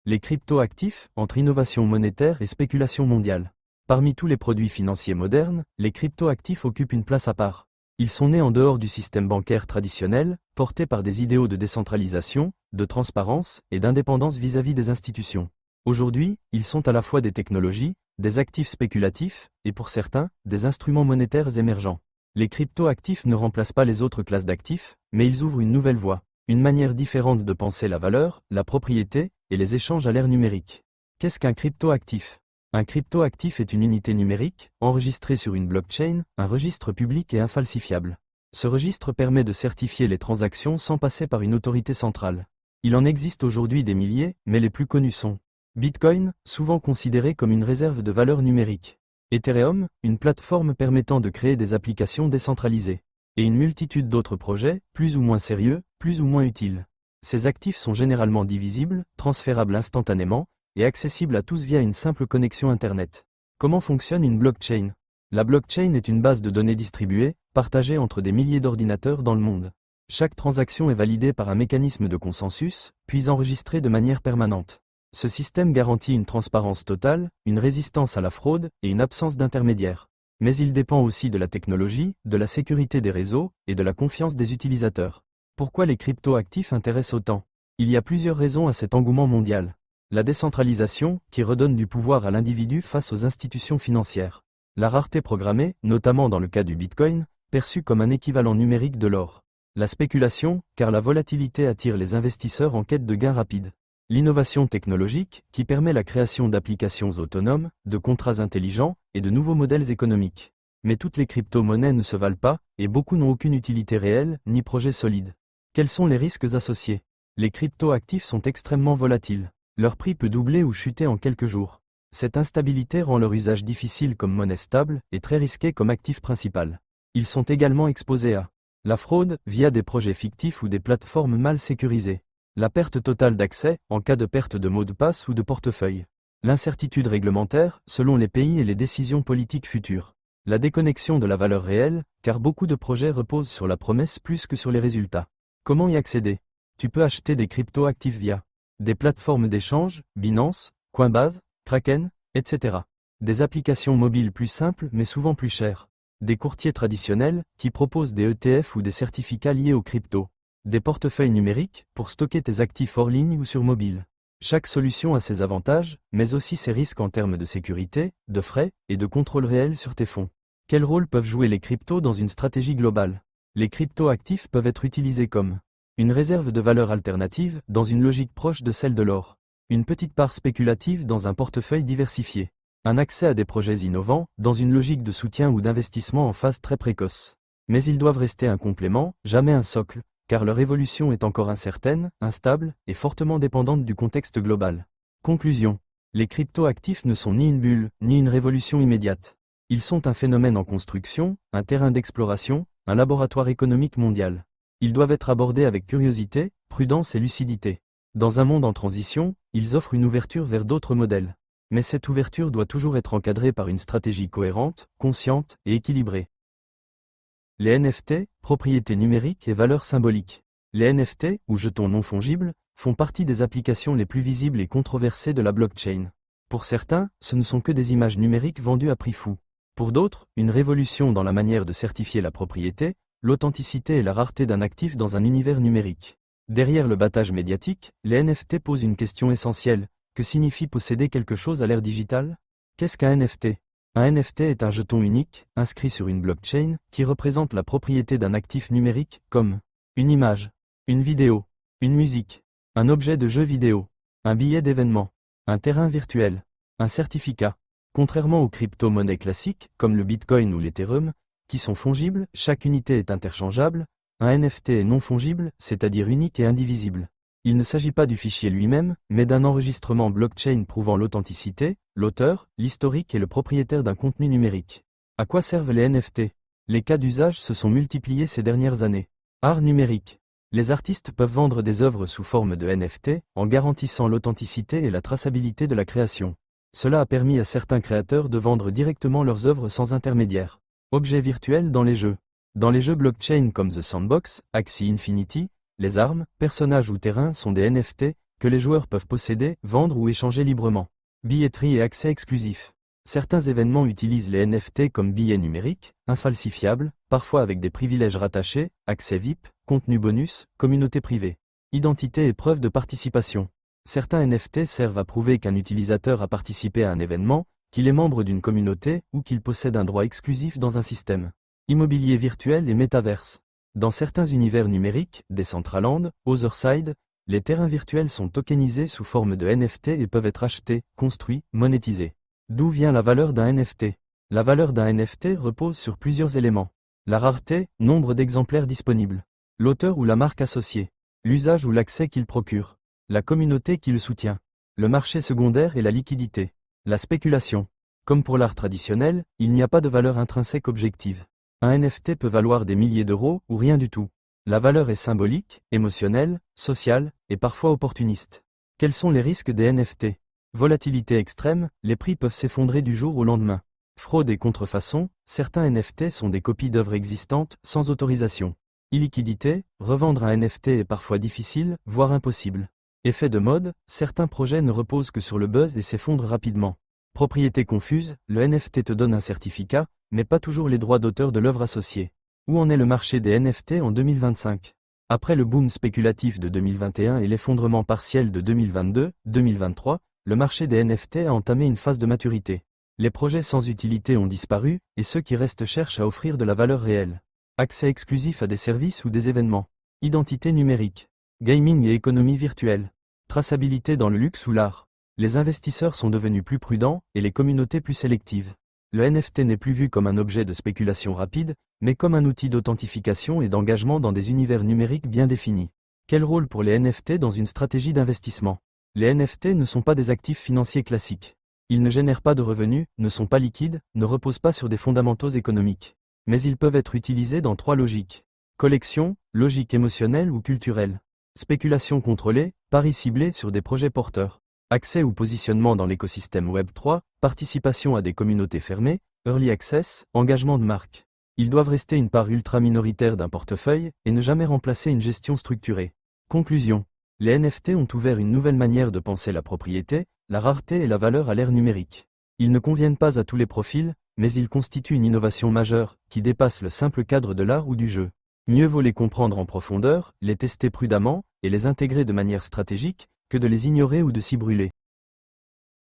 S1: Les crypto-actifs, entre innovation monétaire et spéculation mondiale. Parmi tous les produits financiers modernes, les crypto-actifs occupent une place à part. Ils sont nés en dehors du système bancaire traditionnel, portés par des idéaux de décentralisation, de transparence et d'indépendance vis-à-vis des institutions. Aujourd'hui, ils sont à la fois des technologies, des actifs spéculatifs, et pour certains, des instruments monétaires émergents. Les crypto-actifs ne remplacent pas les autres classes d'actifs, mais ils ouvrent une nouvelle voie, une manière différente de penser la valeur, la propriété, et les échanges à l'ère numérique. Qu'est-ce qu'un crypto-actif ? Un crypto-actif est une unité numérique, enregistrée sur une blockchain, un registre public et infalsifiable. Ce registre permet de certifier les transactions sans passer par une autorité centrale. Il en existe aujourd'hui des milliers, mais les plus connus sont Bitcoin, souvent considéré comme une réserve de valeur numérique. Ethereum, une plateforme permettant de créer des applications décentralisées. Et une multitude d'autres projets, plus ou moins sérieux, plus ou moins utiles. Ces actifs sont généralement divisibles, transférables instantanément, et accessible à tous via une simple connexion Internet. Comment fonctionne une blockchain ? La blockchain est une base de données distribuée, partagée entre des milliers d'ordinateurs dans le monde. Chaque transaction est validée par un mécanisme de consensus, puis enregistrée de manière permanente. Ce système garantit une transparence totale, une résistance à la fraude et une absence d'intermédiaires. Mais il dépend aussi de la technologie, de la sécurité des réseaux et de la confiance des utilisateurs. Pourquoi les crypto-actifs intéressent autant ? Il y a plusieurs raisons à cet engouement mondial. La décentralisation, qui redonne du pouvoir à l'individu face aux institutions financières. La rareté programmée, notamment dans le cas du Bitcoin, perçue comme un équivalent numérique de l'or. La spéculation, car la volatilité attire les investisseurs en quête de gains rapides. L'innovation technologique, qui permet la création d'applications autonomes, de contrats intelligents et de nouveaux modèles économiques. Mais toutes les crypto-monnaies ne se valent pas, et beaucoup n'ont aucune utilité réelle, ni projet solide. Quels sont les risques associés ? Les crypto-actifs sont extrêmement volatiles. Leur prix peut doubler ou chuter en quelques jours. Cette instabilité rend leur usage difficile comme monnaie stable et très risqué comme actif principal. Ils sont également exposés à la fraude, via des projets fictifs ou des plateformes mal sécurisées. La perte totale d'accès, en cas de perte de mot de passe ou de portefeuille. L'incertitude réglementaire, selon les pays et les décisions politiques futures. La déconnexion de la valeur réelle, car beaucoup de projets reposent sur la promesse plus que sur les résultats. Comment y accéder ? Tu peux acheter des crypto-actifs via des plateformes d'échange, Binance, Coinbase, Kraken, etc. Des applications mobiles plus simples mais souvent plus chères. Des courtiers traditionnels, qui proposent des ETF ou des certificats liés aux cryptos. Des portefeuilles numériques, pour stocker tes actifs hors ligne ou sur mobile. Chaque solution a ses avantages, mais aussi ses risques en termes de sécurité, de frais, et de contrôle réel sur tes fonds. Quel rôle peuvent jouer les cryptos dans une stratégie globale ? Les crypto-actifs peuvent être utilisés comme une réserve de valeur alternative, dans une logique proche de celle de l'or. Une petite part spéculative dans un portefeuille diversifié. Un accès à des projets innovants, dans une logique de soutien ou d'investissement en phase très précoce. Mais ils doivent rester un complément, jamais un socle, car leur évolution est encore incertaine, instable, et fortement dépendante du contexte global. Conclusion. Les crypto-actifs ne sont ni une bulle, ni une révolution immédiate. Ils sont un phénomène en construction, un terrain d'exploration, un laboratoire économique mondial. Ils doivent être abordés avec curiosité, prudence et lucidité. Dans un monde en transition, ils offrent une ouverture vers d'autres modèles. Mais cette ouverture doit toujours être encadrée par une stratégie cohérente, consciente et équilibrée. Les NFT, propriétés numériques et valeurs symboliques. Les NFT, ou jetons non fongibles, font partie des applications les plus visibles et controversées de la blockchain. Pour certains, ce ne sont que des images numériques vendues à prix fou. Pour d'autres, une révolution dans la manière de certifier la propriété, l'authenticité et la rareté d'un actif dans un univers numérique. Derrière le battage médiatique, les NFT posent une question essentielle. Que signifie posséder quelque chose à l'ère digitale ? Qu'est-ce qu'un NFT ? Un NFT est un jeton unique, inscrit sur une blockchain, qui représente la propriété d'un actif numérique, comme une image, une vidéo, une musique, un objet de jeu vidéo, un billet d'événement, un terrain virtuel, un certificat. Contrairement aux crypto-monnaies classiques, comme le Bitcoin ou l'Ethereum, qui sont fongibles, chaque unité est interchangeable, un NFT est non fongible, c'est-à-dire unique et indivisible. Il ne s'agit pas du fichier lui-même, mais d'un enregistrement blockchain prouvant l'authenticité, l'auteur, l'historique et le propriétaire d'un contenu numérique. À quoi servent les NFT ? Les cas d'usage se sont multipliés ces dernières années. Art numérique. Les artistes peuvent vendre des œuvres sous forme de NFT, en garantissant l'authenticité et la traçabilité de la création. Cela a permis à certains créateurs de vendre directement leurs œuvres sans intermédiaire. Objets virtuels dans les jeux. Dans les jeux blockchain comme The Sandbox, Axie Infinity, les armes, personnages ou terrains sont des NFT que les joueurs peuvent posséder, vendre ou échanger librement. Billetterie et accès exclusif. Certains événements utilisent les NFT comme billets numériques, infalsifiables, parfois avec des privilèges rattachés, accès VIP, contenu bonus, communauté privée. Identité et preuve de participation. Certains NFT servent à prouver qu'un utilisateur a participé à un événement, qu'il est membre d'une communauté ou qu'il possède un droit exclusif dans un système. Immobilier virtuel et métaverse. Dans certains univers numériques, Decentraland, Otherside, les terrains virtuels sont tokenisés sous forme de NFT et peuvent être achetés, construits, monétisés. D'où vient la valeur d'un NFT? La valeur d'un NFT repose sur plusieurs éléments. La rareté, nombre d'exemplaires disponibles. L'auteur ou la marque associée. L'usage ou l'accès qu'il procure. La communauté qui le soutient. Le marché secondaire et la liquidité. La spéculation. Comme pour l'art traditionnel, il n'y a pas de valeur intrinsèque objective. Un NFT peut valoir des milliers d'euros ou rien du tout. La valeur est symbolique, émotionnelle, sociale et parfois opportuniste. Quels sont les risques des NFT? Volatilité extrême, les prix peuvent s'effondrer du jour au lendemain. Fraude et contrefaçon, certains NFT sont des copies d'œuvres existantes, sans autorisation. Illiquidité, revendre un NFT est parfois difficile, voire impossible. Effet de mode, certains projets ne reposent que sur le buzz et s'effondrent rapidement. Propriété confuse, le NFT te donne un certificat, mais pas toujours les droits d'auteur de l'œuvre associée. Où en est le marché des NFT en 2025? Après le boom spéculatif de 2021 et l'effondrement partiel de 2022-2023, le marché des NFT a entamé une phase de maturité. Les projets sans utilité ont disparu, et ceux qui restent cherchent à offrir de la valeur réelle. Accès exclusif à des services ou des événements. Identité numérique. Gaming et économie virtuelle. Traçabilité dans le luxe ou l'art. Les investisseurs sont devenus plus prudents, et les communautés plus sélectives. Le NFT n'est plus vu comme un objet de spéculation rapide, mais comme un outil d'authentification et d'engagement dans des univers numériques bien définis. Quel rôle pour les NFT dans une stratégie d'investissement? Les NFT ne sont pas des actifs financiers classiques. Ils ne génèrent pas de revenus, ne sont pas liquides, ne reposent pas sur des fondamentaux économiques. Mais ils peuvent être utilisés dans trois logiques. Collection, logique émotionnelle ou culturelle. Spéculation contrôlée, paris ciblés sur des projets porteurs. Accès ou positionnement dans l'écosystème Web3, participation à des communautés fermées, early access, engagement de marque. Ils doivent rester une part ultra minoritaire d'un portefeuille et ne jamais remplacer une gestion structurée. Conclusion. Les NFT ont ouvert une nouvelle manière de penser la propriété, la rareté et la valeur à l'ère numérique. Ils ne conviennent pas à tous les profils, mais ils constituent une innovation majeure, qui dépasse le simple cadre de l'art ou du jeu. Mieux vaut les comprendre en profondeur, les tester prudemment, et les intégrer de manière stratégique, que de les ignorer ou de s'y brûler.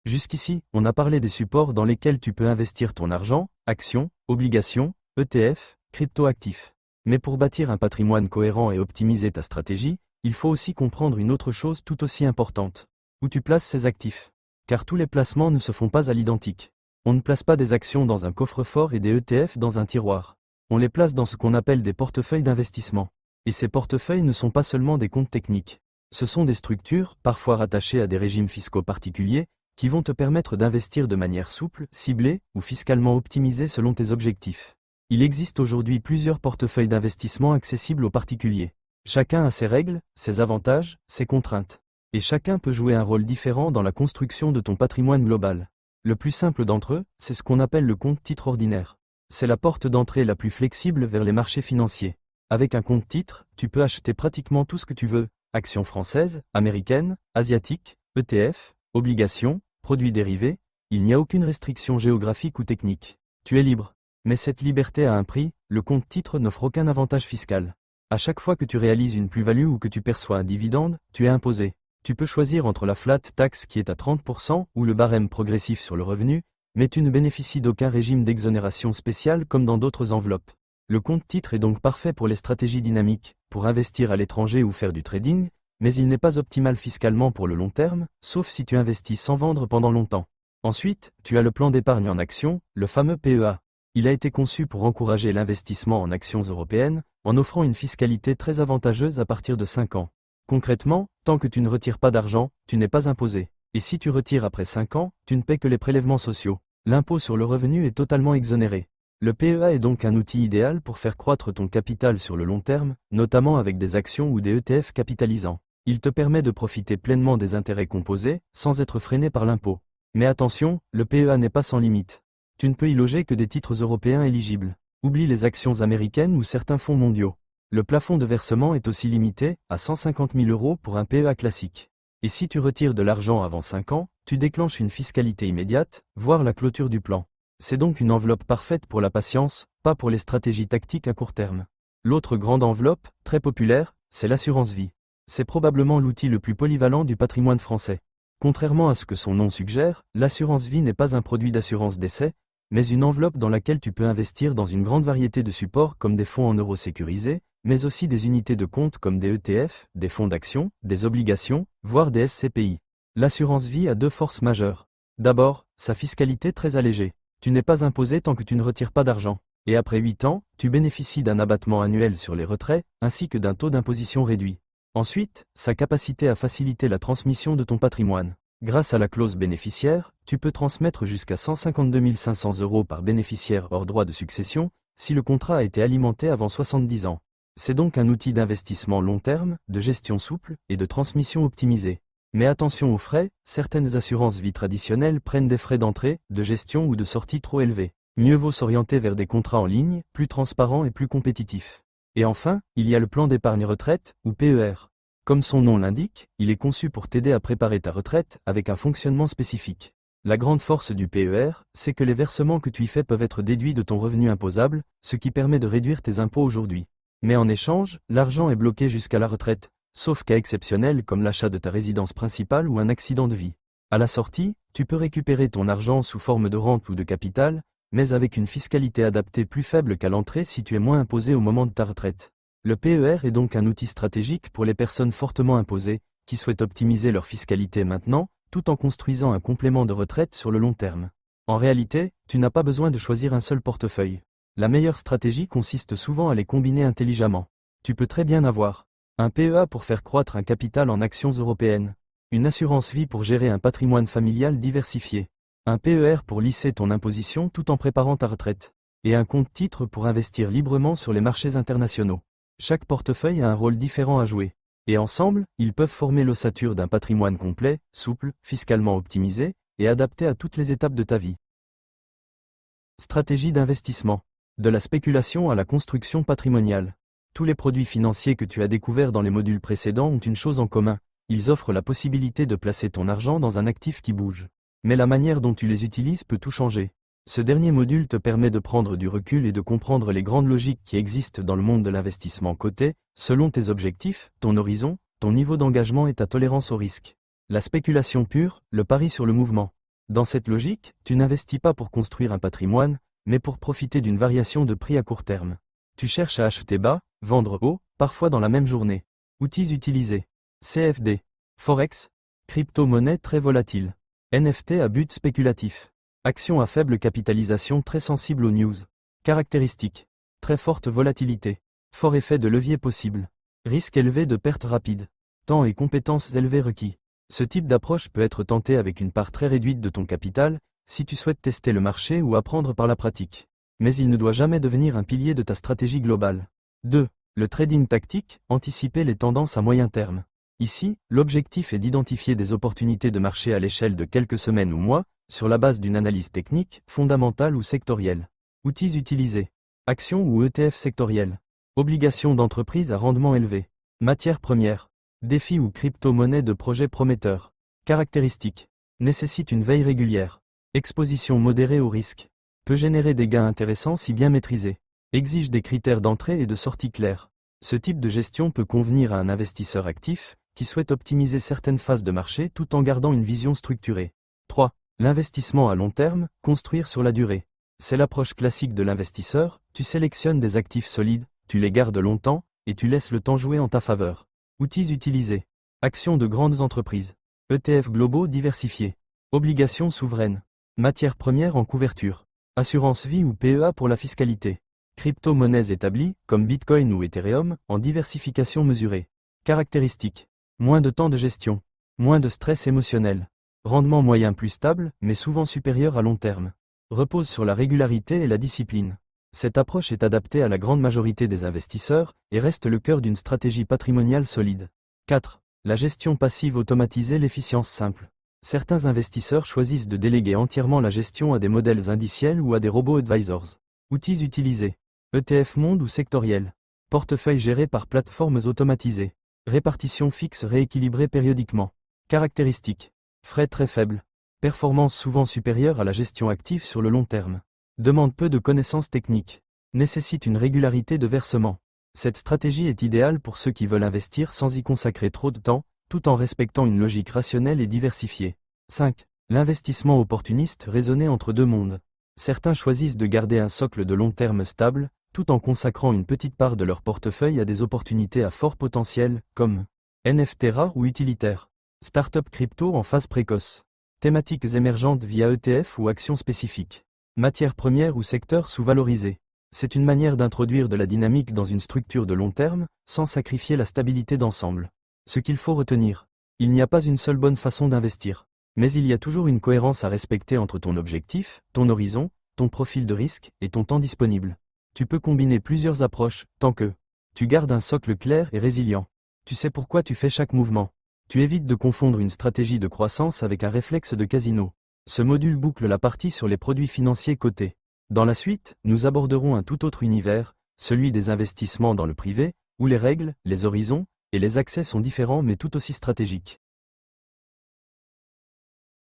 S1: Jusqu'ici, on a parlé des supports dans lesquels tu peux investir ton argent, actions, obligations, ETF, crypto-actifs. Mais pour bâtir un patrimoine cohérent et optimiser ta stratégie, il faut aussi comprendre une autre chose tout aussi importante. Où tu places ces actifs. Car tous les placements ne se font pas à l'identique. On ne place pas des actions dans un coffre-fort et des ETF dans un tiroir. On les place dans ce qu'on appelle des portefeuilles d'investissement. Et ces portefeuilles ne sont pas seulement des comptes techniques. Ce sont des structures, parfois rattachées à des régimes fiscaux particuliers, qui vont te permettre d'investir de manière souple, ciblée ou fiscalement optimisée selon tes objectifs. Il existe aujourd'hui plusieurs portefeuilles d'investissement accessibles aux particuliers. Chacun a ses règles, ses avantages, ses contraintes. Et chacun peut jouer un rôle différent dans la construction de ton patrimoine global. Le plus simple d'entre eux, c'est ce qu'on appelle le compte titre ordinaire. C'est la porte d'entrée la plus flexible vers les marchés financiers. Avec un compte titre, tu peux acheter pratiquement tout ce que tu veux. Actions françaises, américaines, asiatiques, ETF, obligations, produits dérivés, il n'y a aucune restriction géographique ou technique. Tu es libre. Mais cette liberté a un prix, le compte titre n'offre aucun avantage fiscal. À chaque fois que tu réalises une plus-value ou que tu perçois un dividende, tu es imposé. Tu peux choisir entre la flat tax qui est à 30% ou le barème progressif sur le revenu, mais tu ne bénéficies d'aucun régime d'exonération spécial comme dans d'autres enveloppes. Le compte titre est donc parfait pour les stratégies dynamiques, pour investir à l'étranger ou faire du trading, mais il n'est pas optimal fiscalement pour le long terme, sauf si tu investis sans vendre pendant longtemps. Ensuite, tu as le plan d'épargne en actions, le fameux PEA. Il a été conçu pour encourager l'investissement en actions européennes, en offrant une fiscalité très avantageuse à partir de 5 ans. Concrètement, tant que tu ne retires pas d'argent, tu n'es pas imposé. Et si tu retires après 5 ans, tu ne paies que les prélèvements sociaux. L'impôt sur le revenu est totalement exonéré. Le PEA est donc un outil idéal pour faire croître ton capital sur le long terme, notamment avec des actions ou des ETF capitalisants. Il te permet de profiter pleinement des intérêts composés, sans être freiné par l'impôt. Mais attention, le PEA n'est pas sans limite. Tu ne peux y loger que des titres européens éligibles. Oublie les actions américaines ou certains fonds mondiaux. Le plafond de versement est aussi limité, à 150 000 € pour un PEA classique. Et si tu retires de l'argent avant 5 ans, tu déclenches une fiscalité immédiate, voire la clôture du plan. C'est donc une enveloppe parfaite pour la patience, pas pour les stratégies tactiques à court terme. L'autre grande enveloppe, très populaire, c'est l'assurance vie. C'est probablement l'outil le plus polyvalent du patrimoine français. Contrairement à ce que son nom suggère, l'assurance vie n'est pas un produit d'assurance décès, mais une enveloppe dans laquelle tu peux investir dans une grande variété de supports comme des fonds en euros sécurisés, mais aussi des unités de compte comme des ETF, des fonds d'action, des obligations, voire des SCPI. L'assurance vie a deux forces majeures. D'abord, sa fiscalité très allégée. Tu n'es pas imposé tant que tu ne retires pas d'argent. Et après 8 ans, tu bénéficies d'un abattement annuel sur les retraits, ainsi que d'un taux d'imposition réduit. Ensuite, sa capacité à faciliter la transmission de ton patrimoine. Grâce à la clause bénéficiaire, tu peux transmettre jusqu'à 152 500 € par bénéficiaire hors droit de succession, si le contrat a été alimenté avant 70 ans. C'est donc un outil d'investissement long terme, de gestion souple et de transmission optimisée. Mais attention aux frais, certaines assurances vie traditionnelles prennent des frais d'entrée, de gestion ou de sortie trop élevés. Mieux vaut s'orienter vers des contrats en ligne, plus transparents et plus compétitifs. Et enfin, il y a le plan d'épargne retraite, ou PER. Comme son nom l'indique, il est conçu pour t'aider à préparer ta retraite, avec un fonctionnement spécifique. La grande force du PER, c'est que les versements que tu y fais peuvent être déduits de ton revenu imposable, ce qui permet de réduire tes impôts aujourd'hui. Mais en échange, l'argent est bloqué jusqu'à la retraite, sauf cas exceptionnels comme l'achat de ta résidence principale ou un accident de vie. À la sortie, tu peux récupérer ton argent sous forme de rente ou de capital, mais avec une fiscalité adaptée plus faible qu'à l'entrée si tu es moins imposé au moment de ta retraite. Le PER est donc un outil stratégique pour les personnes fortement imposées, qui souhaitent optimiser leur fiscalité maintenant, tout en construisant un complément de retraite sur le long terme. En réalité, tu n'as pas besoin de choisir un seul portefeuille. La meilleure stratégie consiste souvent à les combiner intelligemment. Tu peux très bien avoir un PEA pour faire croître un capital en actions européennes, une assurance vie pour gérer un patrimoine familial diversifié, un PER pour lisser ton imposition tout en préparant ta retraite, et un compte titre pour investir librement sur les marchés internationaux. Chaque portefeuille a un rôle différent à jouer, et ensemble, ils peuvent former l'ossature d'un patrimoine complet, souple, fiscalement optimisé, et adapté à toutes les étapes de ta vie. Stratégie d'investissement. De la spéculation à la construction patrimoniale. Tous les produits financiers que tu as découverts dans les modules précédents ont une chose en commun, ils offrent la possibilité de placer ton argent dans un actif qui bouge. Mais la manière dont tu les utilises peut tout changer. Ce dernier module te permet de prendre du recul et de comprendre les grandes logiques qui existent dans le monde de l'investissement coté, selon tes objectifs, ton horizon, ton niveau d'engagement et ta tolérance au risque. La spéculation pure, le pari sur le mouvement. Dans cette logique, tu n'investis pas pour construire un patrimoine, mais pour profiter d'une variation de prix à court terme. Tu cherches à acheter bas, vendre haut, parfois dans la même journée. Outils utilisés. CFD. Forex. Crypto-monnaie très volatile. NFT à but spéculatif. Action à faible capitalisation très sensible aux news. Caractéristiques. Très forte volatilité. Fort effet de levier possible. Risque élevé de perte rapide. Temps et compétences élevés requis. Ce type d'approche peut être tenté avec une part très réduite de ton capital, si tu souhaites tester le marché ou apprendre par la pratique. Mais il ne doit jamais devenir un pilier de ta stratégie globale. 2. Le trading tactique, anticiper les tendances à moyen terme. Ici, l'objectif est d'identifier des opportunités de marché à l'échelle de quelques semaines ou mois, sur la base d'une analyse technique, fondamentale ou sectorielle. Outils utilisés. Actions ou ETF sectoriels. Obligations d'entreprise à rendement élevé. Matières premières. Défis ou crypto-monnaie de projets prometteurs. Caractéristiques. Nécessite une veille régulière. Exposition modérée au risque. Peut générer des gains intéressants si bien maîtrisés. Exige des critères d'entrée et de sortie clairs. Ce type de gestion peut convenir à un investisseur actif, qui souhaite optimiser certaines phases de marché tout en gardant une vision structurée. 3. L'investissement à long terme, construire sur la durée. C'est l'approche classique de l'investisseur, tu sélectionnes des actifs solides, tu les gardes longtemps, et tu laisses le temps jouer en ta faveur. Outils utilisés. Actions de grandes entreprises. ETF globaux diversifiés. Obligations souveraines. Matières premières en couverture. Assurance vie ou PEA pour la fiscalité. Crypto-monnaies établies, comme Bitcoin ou Ethereum, en diversification mesurée. Caractéristiques. Moins de temps de gestion. Moins de stress émotionnel. Rendement moyen plus stable, mais souvent supérieur à long terme. Repose sur la régularité et la discipline. Cette approche est adaptée à la grande majorité des investisseurs, et reste le cœur d'une stratégie patrimoniale solide. 4. La gestion passive automatisée, l'efficience simple. Certains investisseurs choisissent de déléguer entièrement la gestion à des modèles indiciels ou à des robots advisors. Outils utilisés. ETF monde ou sectoriel. Portefeuille géré par plateformes automatisées. Répartition fixe rééquilibrée périodiquement. Caractéristiques. Frais très faibles. Performance souvent supérieure à la gestion active sur le long terme. Demande peu de connaissances techniques. Nécessite une régularité de versement. Cette stratégie est idéale pour ceux qui veulent investir sans y consacrer trop de temps, tout en respectant une logique rationnelle et diversifiée. 5. L'investissement opportuniste raisonné entre deux mondes. Certains choisissent de garder un socle de long terme stable, tout en consacrant une petite part de leur portefeuille à des opportunités à fort potentiel, comme NFT rares ou utilitaires. Start-up crypto en phase précoce. Thématiques émergentes via ETF ou actions spécifiques. Matières premières ou secteurs sous-valorisés. C'est une manière d'introduire de la dynamique dans une structure de long terme, sans sacrifier la stabilité d'ensemble. Ce qu'il faut retenir. Il n'y a pas une seule bonne façon d'investir. Mais il y a toujours une cohérence à respecter entre ton objectif, ton horizon, ton profil de risque et ton temps disponible. Tu peux combiner plusieurs approches, tant que tu gardes un socle clair et résilient. Tu sais pourquoi tu fais chaque mouvement. Tu évites de confondre une stratégie de croissance avec un réflexe de casino. Ce module boucle la partie sur les produits financiers cotés. Dans la suite, nous aborderons un tout autre univers, celui des investissements dans le privé, où les règles, les horizons et les accès sont différents mais tout aussi stratégiques.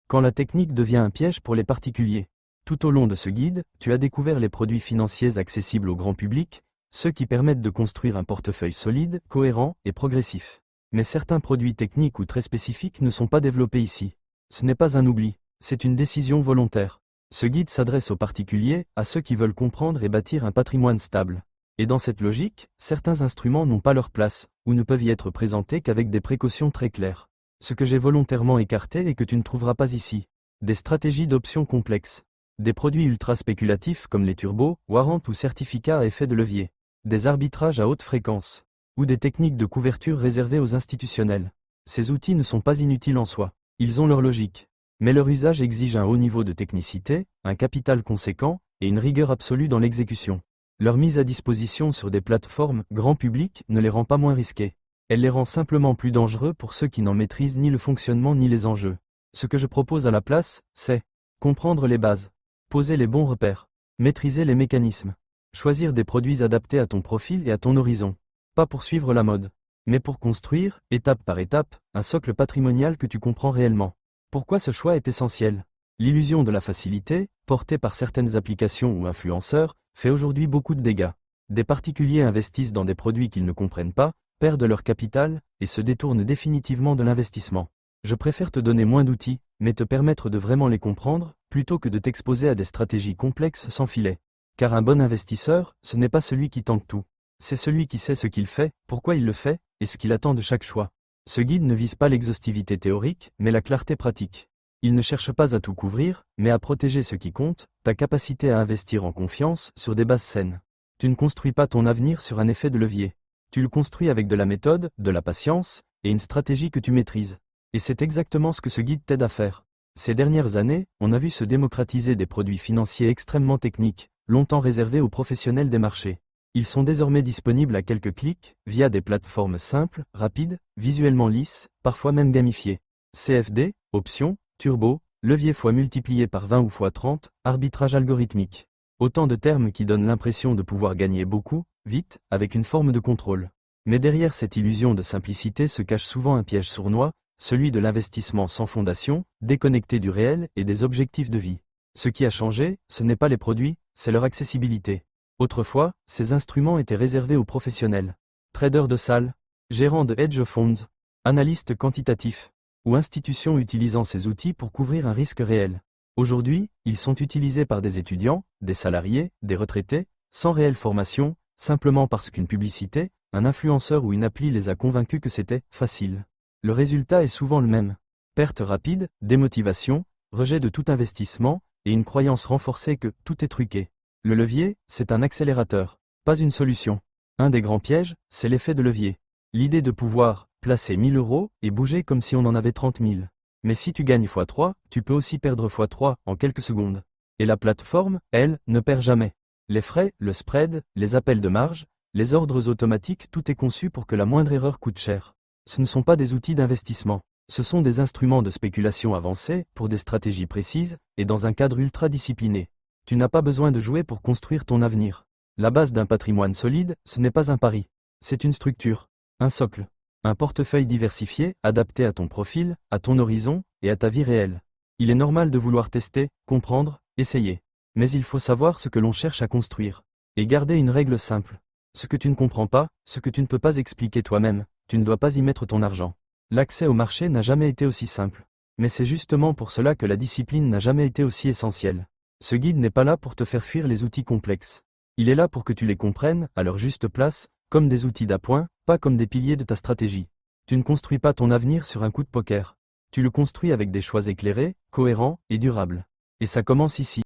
S1: Quand la technique devient un piège pour les particuliers. Tout au long de ce guide, tu as découvert les produits financiers accessibles au grand public, ceux qui permettent de construire un portefeuille solide, cohérent et progressif. Mais certains produits techniques ou très spécifiques ne sont pas développés ici. Ce n'est pas un oubli, c'est une décision volontaire. Ce guide s'adresse aux particuliers, à ceux qui veulent comprendre et bâtir un patrimoine stable. Et dans cette logique, certains instruments n'ont pas leur place, ou ne peuvent y être présentés qu'avec des précautions très claires. Ce que j'ai volontairement écarté et que tu ne trouveras pas ici. Des stratégies d'options complexes. Des produits ultra spéculatifs comme les turbos, warrants ou certificats à effet de levier. Des arbitrages à haute fréquence. Ou des techniques de couverture réservées aux institutionnels. Ces outils ne sont pas inutiles en soi. Ils ont leur logique. Mais leur usage exige un haut niveau de technicité, un capital conséquent, et une rigueur absolue dans l'exécution. Leur mise à disposition sur des plateformes grand public ne les rend pas moins risqués. Elle les rend simplement plus dangereux pour ceux qui n'en maîtrisent ni le fonctionnement ni les enjeux. Ce que je propose à la place, c'est comprendre les bases, poser les bons repères, maîtriser les mécanismes, choisir des produits adaptés à ton profil et à ton horizon. Pas pour suivre la mode, mais pour construire, étape par étape, un socle patrimonial que tu comprends réellement. Pourquoi ce choix est essentiel? L'illusion de la facilité, portée par certaines applications ou influenceurs, fait aujourd'hui beaucoup de dégâts. Des particuliers investissent dans des produits qu'ils ne comprennent pas, perdent leur capital, et se détournent définitivement de l'investissement. Je préfère te donner moins d'outils, mais te permettre de vraiment les comprendre, plutôt que de t'exposer à des stratégies complexes sans filet. Car un bon investisseur, ce n'est pas celui qui tente tout. C'est celui qui sait ce qu'il fait, pourquoi il le fait, et ce qu'il attend de chaque choix. Ce guide ne vise pas l'exhaustivité théorique, mais la clarté pratique. Il ne cherche pas à tout couvrir, mais à protéger ce qui compte, ta capacité à investir en confiance, sur des bases saines. Tu ne construis pas ton avenir sur un effet de levier. Tu le construis avec de la méthode, de la patience, et une stratégie que tu maîtrises. Et c'est exactement ce que ce guide t'aide à faire. Ces dernières années, on a vu se démocratiser des produits financiers extrêmement techniques, longtemps réservés aux professionnels des marchés. Ils sont désormais disponibles à quelques clics, via des plateformes simples, rapides, visuellement lisses, parfois même gamifiées. CFD, options, turbo, levier fois multiplié par 20 ou fois 30, arbitrage algorithmique. Autant de termes qui donnent l'impression de pouvoir gagner beaucoup, vite, avec une forme de contrôle. Mais derrière cette illusion de simplicité se cache souvent un piège sournois, celui de l'investissement sans fondation, déconnecté du réel et des objectifs de vie. Ce qui a changé, ce n'est pas les produits, c'est leur accessibilité. Autrefois, ces instruments étaient réservés aux professionnels. Traders de salle, gérants de hedge funds, analystes quantitatifs, ou institutions utilisant ces outils pour couvrir un risque réel. Aujourd'hui, ils sont utilisés par des étudiants, des salariés, des retraités, sans réelle formation, simplement parce qu'une publicité, un influenceur ou une appli les a convaincus que c'était facile. Le résultat est souvent le même. Perte rapide, démotivation, rejet de tout investissement, et une croyance renforcée que tout est truqué. Le levier, c'est un accélérateur, pas une solution. Un des grands pièges, c'est l'effet de levier. L'idée de pouvoir placer 1000 € et bouger comme si on en avait 30 000. Mais si tu gagnes x3, tu peux aussi perdre x3 en quelques secondes. Et la plateforme, elle, ne perd jamais. Les frais, le spread, les appels de marge, les ordres automatiques, tout est conçu pour que la moindre erreur coûte cher. Ce ne sont pas des outils d'investissement. Ce sont des instruments de spéculation avancés, pour des stratégies précises, et dans un cadre ultra discipliné. Tu n'as pas besoin de jouer pour construire ton avenir. La base d'un patrimoine solide, ce n'est pas un pari. C'est une structure, un socle, un portefeuille diversifié, adapté à ton profil, à ton horizon et à ta vie réelle. Il est normal de vouloir tester, comprendre, essayer. Mais il faut savoir ce que l'on cherche à construire. Et garder une règle simple. Ce que tu ne comprends pas, ce que tu ne peux pas expliquer toi-même, tu ne dois pas y mettre ton argent. L'accès au marché n'a jamais été aussi simple. Mais c'est justement pour cela que la discipline n'a jamais été aussi essentielle. Ce guide n'est pas là pour te faire fuir les outils complexes. Il est là pour que tu les comprennes, à leur juste place, comme des outils d'appoint, pas comme des piliers de ta stratégie. Tu ne construis pas ton avenir sur un coup de poker. Tu le construis avec des choix éclairés, cohérents et durables. Et ça commence ici.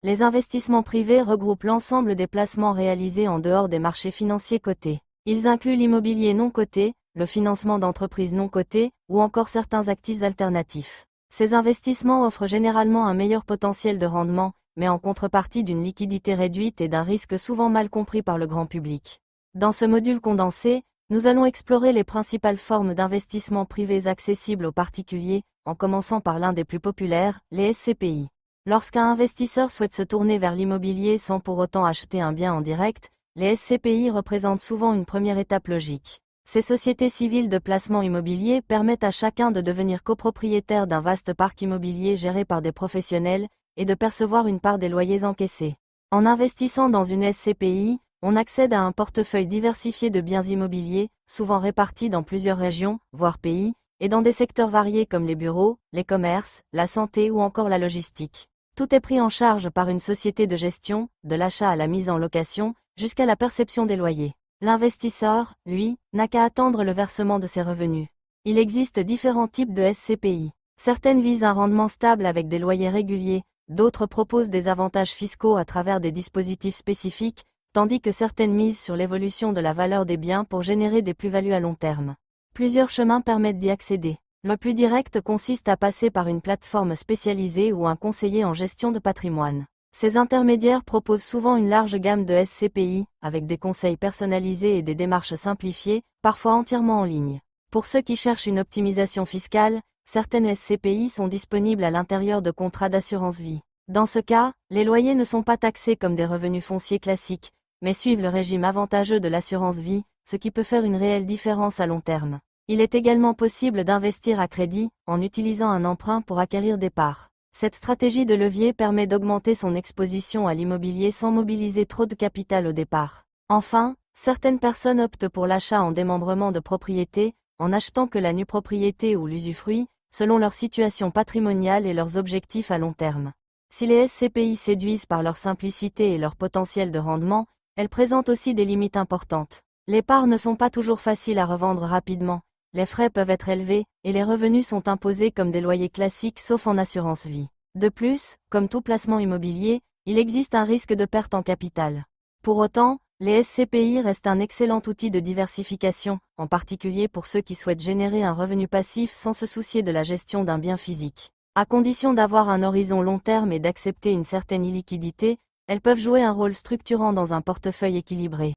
S2: Les investissements privés regroupent l'ensemble des placements réalisés en dehors des marchés financiers cotés. Ils incluent l'immobilier non coté, le financement d'entreprises non cotées, ou encore certains actifs alternatifs. Ces investissements offrent généralement un meilleur potentiel de rendement, mais en contrepartie d'une liquidité réduite et d'un risque souvent mal compris par le grand public. Dans ce module condensé, nous allons explorer les principales formes d'investissement privés accessibles aux particuliers, en commençant par l'un des plus populaires, les SCPI. Lorsqu'un investisseur souhaite se tourner vers l'immobilier sans pour autant acheter un bien en direct, les SCPI représentent souvent une première étape logique. Ces sociétés civiles de placement immobilier permettent à chacun de devenir copropriétaire d'un vaste parc immobilier géré par des professionnels, et de percevoir une part des loyers encaissés. En investissant dans une SCPI, on accède à un portefeuille diversifié de biens immobiliers, souvent répartis dans plusieurs régions, voire pays, et dans des secteurs variés comme les bureaux, les commerces, la santé ou encore la logistique. Tout est pris en charge par une société de gestion, de l'achat à la mise en location, jusqu'à la perception des loyers. L'investisseur, lui, n'a qu'à attendre le versement de ses revenus. Il existe différents types de SCPI. Certaines visent un rendement stable avec des loyers réguliers, d'autres proposent des avantages fiscaux à travers des dispositifs spécifiques, tandis que certaines misent sur l'évolution de la valeur des biens pour générer des plus-values à long terme. Plusieurs chemins permettent d'y accéder. Le plus direct consiste à passer par une plateforme spécialisée ou un conseiller en gestion de patrimoine. Ces intermédiaires proposent souvent une large gamme de SCPI, avec des conseils personnalisés et des démarches simplifiées, parfois entièrement en ligne. Pour ceux qui cherchent une optimisation fiscale, certaines SCPI sont disponibles à l'intérieur de contrats d'assurance vie. Dans ce cas, les loyers ne sont pas taxés comme des revenus fonciers classiques, mais suivent le régime avantageux de l'assurance vie, ce qui peut faire une réelle différence à long terme. Il est également possible d'investir à crédit, en utilisant un emprunt pour acquérir des parts. Cette stratégie de levier permet d'augmenter son exposition à l'immobilier sans mobiliser trop de capital au départ. Enfin, certaines personnes optent pour l'achat en démembrement de propriété, en achetant que la nue propriété ou l'usufruit, selon leur situation patrimoniale et leurs objectifs à long terme. Si les SCPI séduisent par leur simplicité et leur potentiel de rendement, elles présentent aussi des limites importantes. Les parts ne sont pas toujours faciles à revendre rapidement. Les frais peuvent être élevés, et les revenus sont imposés comme des loyers classiques sauf en assurance vie. De plus, comme tout placement immobilier, il existe un risque de perte en capital. Pour autant, les SCPI restent un excellent outil de diversification, en particulier pour ceux qui souhaitent générer un revenu passif sans se soucier de la gestion d'un bien physique. À condition d'avoir un horizon long terme et d'accepter une certaine illiquidité, elles peuvent jouer un rôle structurant dans un portefeuille équilibré.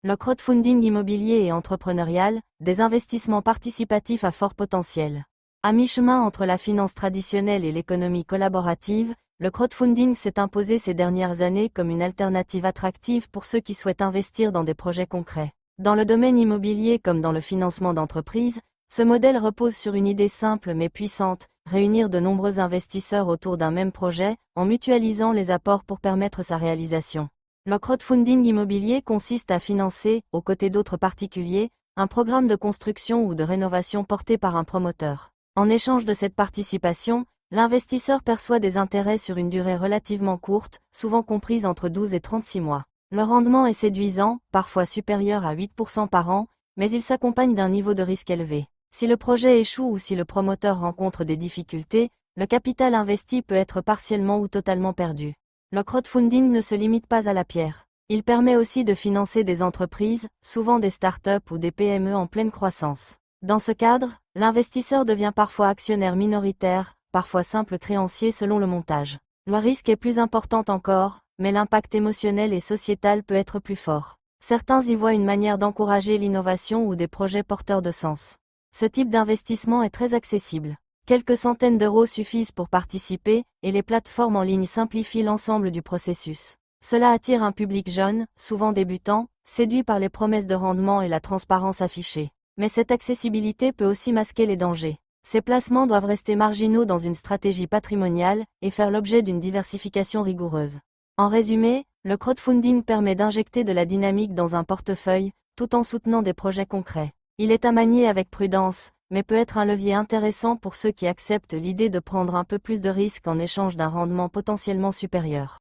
S2: Le crowdfunding immobilier et entrepreneurial, des investissements participatifs à fort potentiel. À mi-chemin entre la finance traditionnelle et l'économie collaborative, le crowdfunding s'est imposé ces dernières années comme une alternative attractive pour ceux qui souhaitent investir dans des projets concrets. Dans le domaine immobilier comme dans le financement d'entreprises, ce modèle repose sur une idée simple mais puissante, réunir de nombreux investisseurs autour d'un même projet, en mutualisant les apports pour permettre sa réalisation. Le crowdfunding immobilier consiste à financer, aux côtés d'autres particuliers, un programme de construction ou de rénovation porté par un promoteur. En échange de cette participation, l'investisseur perçoit des intérêts sur une durée relativement courte, souvent comprise entre 12 et 36 mois. Le rendement est séduisant, parfois supérieur à 8% par an, mais il s'accompagne d'un niveau de risque élevé. Si le projet échoue ou si le promoteur rencontre des difficultés, le capital investi peut être partiellement ou totalement perdu. Le crowdfunding ne se limite pas à la pierre. Il permet aussi de financer des entreprises, souvent des startups ou des PME en pleine croissance. Dans ce cadre, l'investisseur devient parfois actionnaire minoritaire, parfois simple créancier selon le montage. Le risque est plus important encore, mais l'impact émotionnel et sociétal peut être plus fort. Certains y voient une manière d'encourager l'innovation ou des projets porteurs de sens. Ce type d'investissement est très accessible. Quelques centaines d'euros suffisent pour participer, et les plateformes en ligne simplifient l'ensemble du processus. Cela attire un public jeune, souvent débutant, séduit par les promesses de rendement et la transparence affichée. Mais cette accessibilité peut aussi masquer les dangers. Ces placements doivent rester marginaux dans une stratégie patrimoniale et faire l'objet d'une diversification rigoureuse. En résumé, le crowdfunding permet d'injecter de la dynamique dans un portefeuille, tout en soutenant des projets concrets. Il est à manier avec prudence, mais peut être un levier intéressant pour ceux qui acceptent l'idée de prendre un peu plus de risques en échange d'un rendement potentiellement supérieur.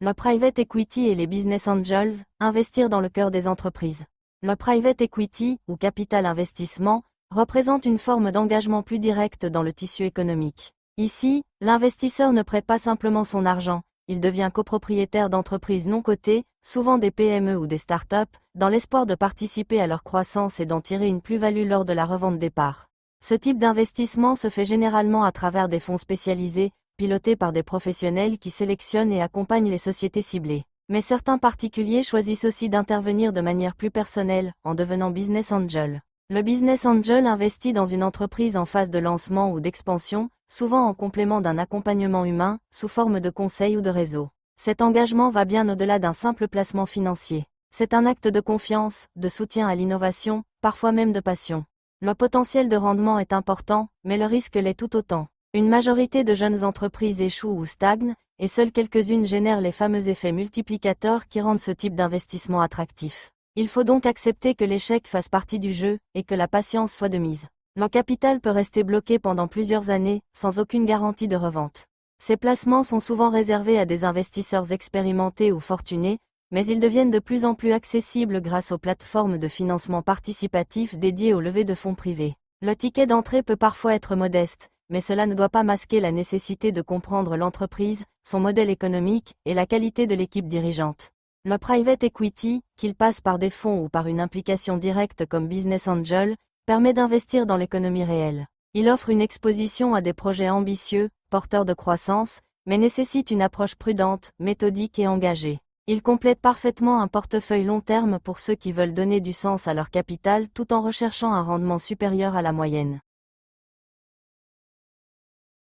S2: Le private equity et les business angels, investir dans le cœur des entreprises. Le private equity, ou capital investissement, représente une forme d'engagement plus direct dans le tissu économique. Ici, l'investisseur ne prête pas simplement son argent, il devient copropriétaire d'entreprises non cotées, souvent des PME ou des startups, dans l'espoir de participer à leur croissance et d'en tirer une plus-value lors de la revente des parts. Ce type d'investissement se fait généralement à travers des fonds spécialisés, pilotés par des professionnels qui sélectionnent et accompagnent les sociétés ciblées. Mais certains particuliers choisissent aussi d'intervenir de manière plus personnelle, en devenant business angel. Le business angel investit dans une entreprise en phase de lancement ou d'expansion, souvent en complément d'un accompagnement humain, sous forme de conseil ou de réseau. Cet engagement va bien au-delà d'un simple placement financier. C'est un acte de confiance, de soutien à l'innovation, parfois même de passion. Le potentiel de rendement est important, mais le risque l'est tout autant. Une majorité de jeunes entreprises échouent ou stagnent, et seules quelques-unes génèrent les fameux effets multiplicateurs qui rendent ce type d'investissement attractif. Il faut donc accepter que l'échec fasse partie du jeu, et que la patience soit de mise. Le capital peut rester bloqué pendant plusieurs années, sans aucune garantie de revente. Ces placements sont souvent réservés à des investisseurs expérimentés ou fortunés, mais ils deviennent de plus en plus accessibles grâce aux plateformes de financement participatif dédiées aux levées de fonds privés. Le ticket d'entrée peut parfois être modeste, mais cela ne doit pas masquer la nécessité de comprendre l'entreprise, son modèle économique et la qualité de l'équipe dirigeante. Le private equity, qu'il passe par des fonds ou par une implication directe comme business angel, permet d'investir dans l'économie réelle. Il offre une exposition à des projets ambitieux, porteurs de croissance, mais nécessite une approche prudente, méthodique et engagée. Il complète parfaitement un portefeuille long terme pour ceux qui veulent donner du sens à leur capital tout en recherchant un rendement supérieur à la moyenne.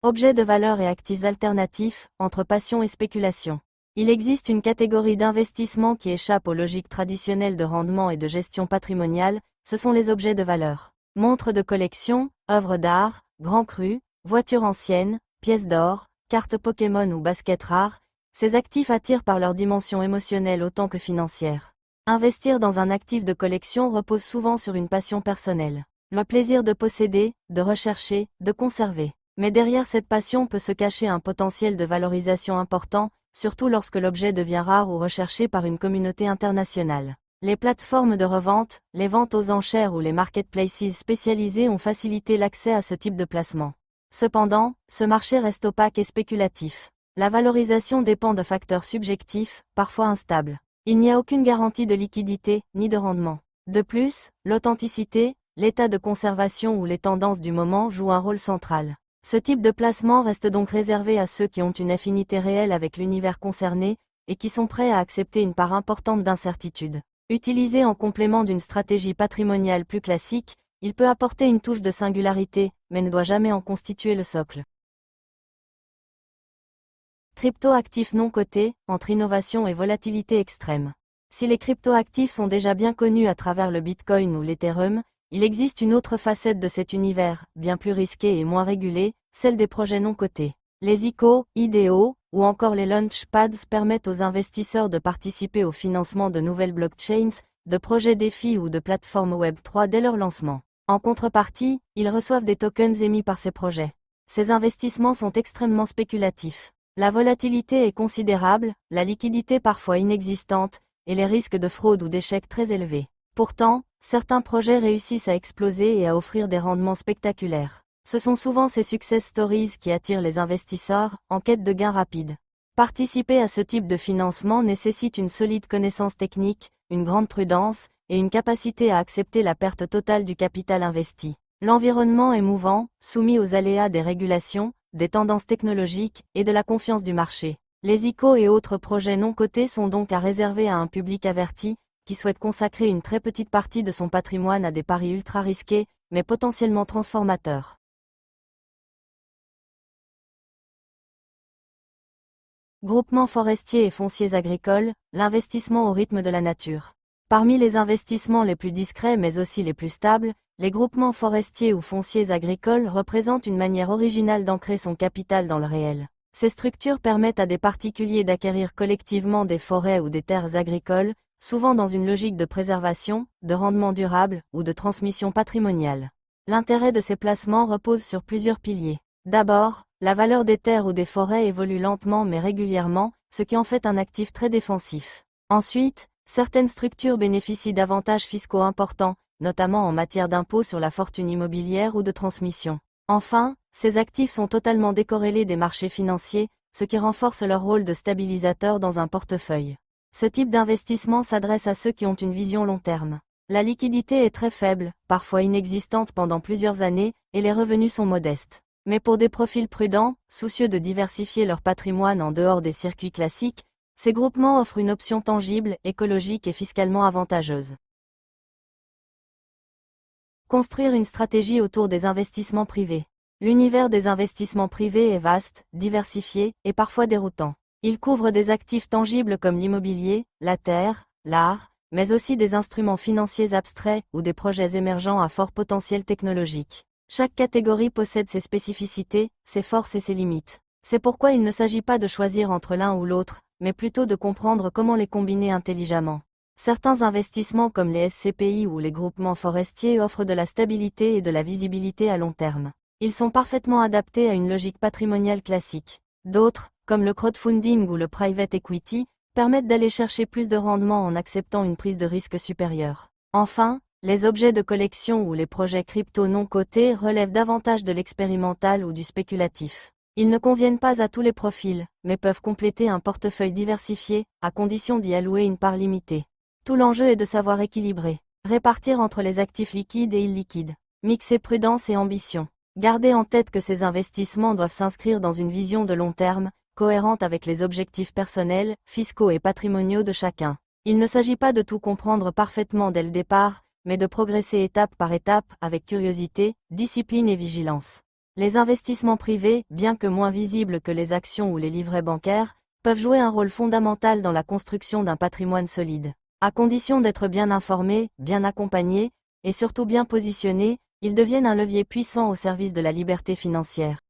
S2: Objets de valeur et actifs alternatifs, entre passion et spéculation. Il existe une catégorie d'investissement qui échappe aux logiques traditionnelles de rendement et de gestion patrimoniale, ce sont les objets de valeur. Montres de collection, œuvres d'art, grands crus, voitures anciennes, pièces d'or, cartes Pokémon ou baskets rares, ces actifs attirent par leur dimension émotionnelle autant que financière. Investir dans un actif de collection repose souvent sur une passion personnelle. Le plaisir de posséder, de rechercher, de conserver. Mais derrière cette passion peut se cacher un potentiel de valorisation important, surtout lorsque l'objet devient rare ou recherché par une communauté internationale. Les plateformes de revente, les ventes aux enchères ou les marketplaces spécialisés ont facilité l'accès à ce type de placement. Cependant, ce marché reste opaque et spéculatif. La valorisation dépend de facteurs subjectifs, parfois instables. Il n'y a aucune garantie de liquidité, ni de rendement. De plus, l'authenticité, l'état de conservation ou les tendances du moment jouent un rôle central. Ce type de placement reste donc réservé à ceux qui ont une affinité réelle avec l'univers concerné, et qui sont prêts à accepter une part importante d'incertitude. Utilisé en complément d'une stratégie patrimoniale plus classique, il peut apporter une touche de singularité, mais ne doit jamais en constituer le socle. Crypto-actifs non cotés, entre innovation et volatilité extrême. Si les crypto-actifs sont déjà bien connus à travers le Bitcoin ou l'Ethereum, il existe une autre facette de cet univers, bien plus risquée et moins régulée, celle des projets non cotés. Les ICO, IDO, ou encore les launchpads permettent aux investisseurs de participer au financement de nouvelles blockchains, de projets défis ou de plateformes Web3 dès leur lancement. En contrepartie, ils reçoivent des tokens émis par ces projets. Ces investissements sont extrêmement spéculatifs. La volatilité est considérable, la liquidité parfois inexistante, et les risques de fraude ou d'échec très élevés. Pourtant, certains projets réussissent à exploser et à offrir des rendements spectaculaires. Ce sont souvent ces success stories qui attirent les investisseurs, en quête de gains rapides. Participer à ce type de financement nécessite une solide connaissance technique, une grande prudence, et une capacité à accepter la perte totale du capital investi. L'environnement est mouvant, soumis aux aléas des régulations, des tendances technologiques, et de la confiance du marché. Les ICO et autres projets non cotés sont donc à réserver à un public averti, qui souhaite consacrer une très petite partie de son patrimoine à des paris ultra risqués, mais potentiellement transformateur. Groupements forestiers et fonciers agricoles, l'investissement au rythme de la nature. Parmi les investissements les plus discrets mais aussi les plus stables, les groupements forestiers ou fonciers agricoles représentent une manière originale d'ancrer son capital dans le réel. Ces structures permettent à des particuliers d'acquérir collectivement des forêts ou des terres agricoles, souvent dans une logique de préservation, de rendement durable ou de transmission patrimoniale. L'intérêt de ces placements repose sur plusieurs piliers. D'abord, la valeur des terres ou des forêts évolue lentement mais régulièrement, ce qui en fait un actif très défensif. Ensuite, certaines structures bénéficient d'avantages fiscaux importants, notamment en matière d'impôts sur la fortune immobilière ou de transmission. Enfin, ces actifs sont totalement décorrélés des marchés financiers, ce qui renforce leur rôle de stabilisateur dans un portefeuille. Ce type d'investissement s'adresse à ceux qui ont une vision long terme. La liquidité est très faible, parfois inexistante pendant plusieurs années, et les revenus sont modestes. Mais pour des profils prudents, soucieux de diversifier leur patrimoine en dehors des circuits classiques, ces groupements offrent une option tangible, écologique et fiscalement avantageuse. Construire une stratégie autour des investissements privés. L'univers des investissements privés est vaste, diversifié, et parfois déroutant. Il couvre des actifs tangibles comme l'immobilier, la terre, l'art, mais aussi des instruments financiers abstraits ou des projets émergents à fort potentiel technologique. Chaque catégorie possède ses spécificités, ses forces et ses limites. C'est pourquoi il ne s'agit pas de choisir entre l'un ou l'autre, mais plutôt de comprendre comment les combiner intelligemment. Certains investissements comme les SCPI ou les groupements forestiers offrent de la stabilité et de la visibilité à long terme. Ils sont parfaitement adaptés à une logique patrimoniale classique. D'autres, comme le crowdfunding ou le private equity, permettent d'aller chercher plus de rendement en acceptant une prise de risque supérieure. Enfin, les objets de collection ou les projets crypto non cotés relèvent davantage de l'expérimental ou du spéculatif. Ils ne conviennent pas à tous les profils, mais peuvent compléter un portefeuille diversifié, à condition d'y allouer une part limitée. Tout l'enjeu est de savoir équilibrer, répartir entre les actifs liquides et illiquides, mixer prudence et ambition. Gardez en tête que ces investissements doivent s'inscrire dans une vision de long terme, cohérente avec les objectifs personnels, fiscaux et patrimoniaux de chacun. Il ne s'agit pas de tout comprendre parfaitement dès le départ, mais de progresser étape par étape avec curiosité, discipline et vigilance. Les investissements privés, bien que moins visibles que les actions ou les livrets bancaires, peuvent jouer un rôle fondamental dans la construction d'un patrimoine solide. À condition d'être bien informés, bien accompagnés, et surtout bien positionnés, ils deviennent un levier puissant au service de la liberté financière.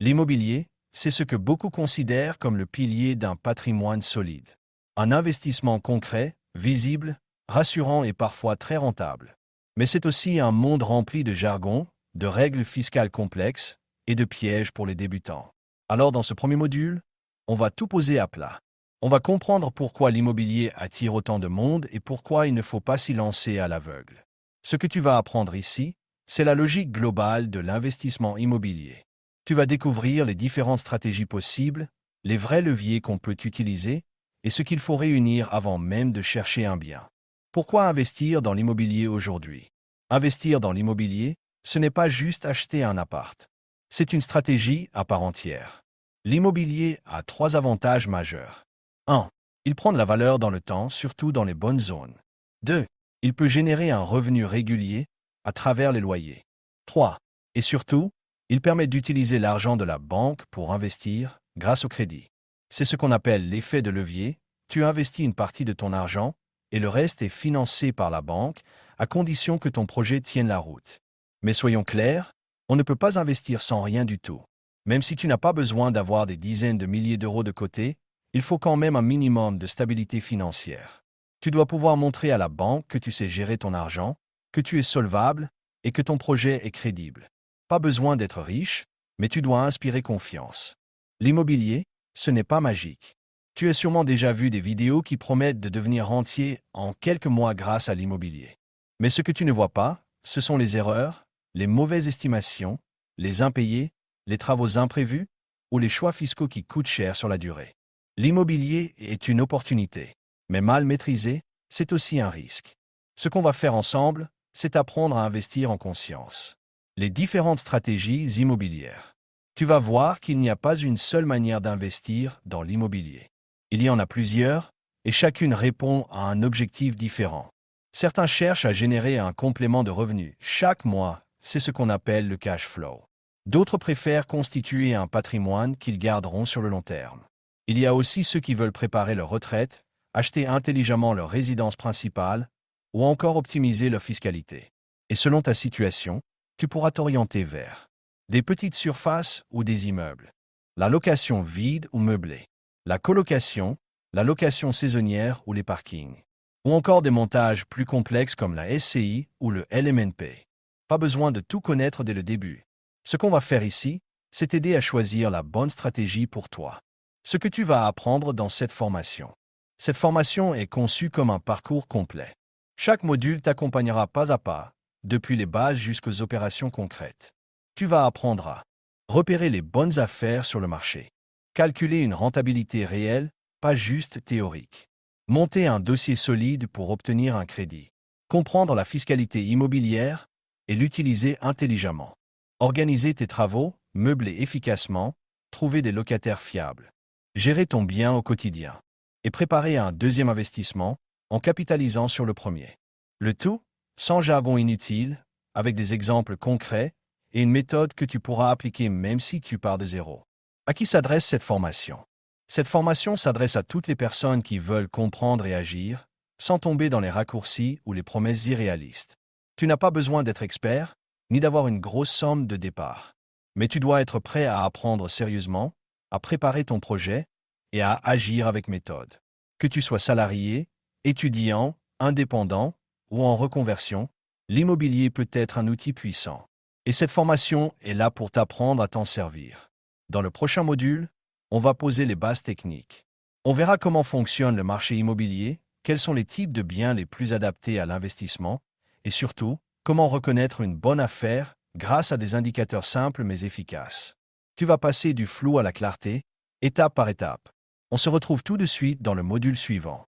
S3: L'immobilier, c'est ce que beaucoup considèrent comme le pilier d'un patrimoine solide. Un investissement concret, visible, rassurant et parfois très rentable. Mais c'est aussi un monde rempli de jargon, de règles fiscales complexes et de pièges pour les débutants. Alors dans ce premier module, on va tout poser à plat. On va comprendre pourquoi l'immobilier attire autant de monde et pourquoi il ne faut pas s'y lancer à l'aveugle. Ce que tu vas apprendre ici, c'est la logique globale de l'investissement immobilier. Tu vas découvrir les différentes stratégies possibles, les vrais leviers qu'on peut utiliser et ce qu'il faut réunir avant même de chercher un bien. Pourquoi investir dans l'immobilier aujourd'hui? Investir dans l'immobilier, ce n'est pas juste acheter un appart. C'est une stratégie à part entière. L'immobilier a 3 avantages majeurs. 1. Il prend de la valeur dans le temps, surtout dans les bonnes zones. 2. Il peut générer un revenu régulier à travers les loyers. 3. Et surtout, il permet d'utiliser l'argent de la banque pour investir grâce au crédit. C'est ce qu'on appelle l'effet de levier. Tu investis une partie de ton argent et le reste est financé par la banque à condition que ton projet tienne la route. Mais soyons clairs, on ne peut pas investir sans rien du tout. Même si tu n'as pas besoin d'avoir des dizaines de milliers d'euros de côté, il faut quand même un minimum de stabilité financière. Tu dois pouvoir montrer à la banque que tu sais gérer ton argent, que tu es solvable et que ton projet est crédible. Pas besoin d'être riche, mais tu dois inspirer confiance. L'immobilier, ce n'est pas magique. Tu as sûrement déjà vu des vidéos qui promettent de devenir rentier en quelques mois grâce à l'immobilier. Mais ce que tu ne vois pas, ce sont les erreurs, les mauvaises estimations, les impayés, les travaux imprévus ou les choix fiscaux qui coûtent cher sur la durée. L'immobilier est une opportunité, mais mal maîtrisé, c'est aussi un risque. Ce qu'on va faire ensemble, c'est apprendre à investir en conscience. Les différentes stratégies immobilières. Tu vas voir qu'il n'y a pas une seule manière d'investir dans l'immobilier. Il y en a plusieurs, et chacune répond à un objectif différent. Certains cherchent à générer un complément de revenus chaque mois, c'est ce qu'on appelle le cash flow. D'autres préfèrent constituer un patrimoine qu'ils garderont sur le long terme. Il y a aussi ceux qui veulent préparer leur retraite, acheter intelligemment leur résidence principale ou encore optimiser leur fiscalité. Et selon ta situation, tu pourras t'orienter vers des petites surfaces ou des immeubles, la location vide ou meublée, la colocation, la location saisonnière ou les parkings, ou encore des montages plus complexes comme la SCI ou le LMNP. Pas besoin de tout connaître dès le début. Ce qu'on va faire ici, c'est t'aider à choisir la bonne stratégie pour toi. Ce que tu vas apprendre dans cette formation. Cette formation est conçue comme un parcours complet. Chaque module t'accompagnera pas à pas, depuis les bases jusqu'aux opérations concrètes. Tu vas apprendre à repérer les bonnes affaires sur le marché, calculer une rentabilité réelle, pas juste théorique, monter un dossier solide pour obtenir un crédit, comprendre la fiscalité immobilière et l'utiliser intelligemment, organiser tes travaux, meubler efficacement, trouver des locataires fiables, gérer ton bien au quotidien et préparer un deuxième investissement en capitalisant sur le premier. Le tout, sans jargon inutile, avec des exemples concrets et une méthode que tu pourras appliquer même si tu pars de zéro. À qui s'adresse cette formation? Cette formation s'adresse à toutes les personnes qui veulent comprendre et agir, sans tomber dans les raccourcis ou les promesses irréalistes. Tu n'as pas besoin d'être expert, ni d'avoir une grosse somme de départ. Mais tu dois être prêt à apprendre sérieusement, à préparer ton projet et à agir avec méthode. Que tu sois salarié, étudiant, indépendant ou en reconversion, l'immobilier peut être un outil puissant. Et cette formation est là pour t'apprendre à t'en servir. Dans le prochain module, on va poser les bases techniques. On verra comment fonctionne le marché immobilier, quels sont les types de biens les plus adaptés à l'investissement, et surtout, comment reconnaître une bonne affaire grâce à des indicateurs simples mais efficaces. Tu vas passer du flou à la clarté, étape par étape. On se retrouve tout de suite dans le module suivant.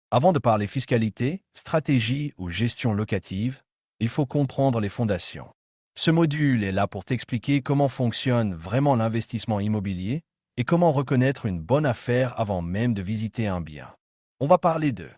S3: Avant de parler fiscalité, stratégie ou gestion locative, il faut comprendre les fondations. Ce module est là pour t'expliquer comment fonctionne vraiment l'investissement immobilier et comment reconnaître une bonne affaire avant même de visiter un bien. On va parler de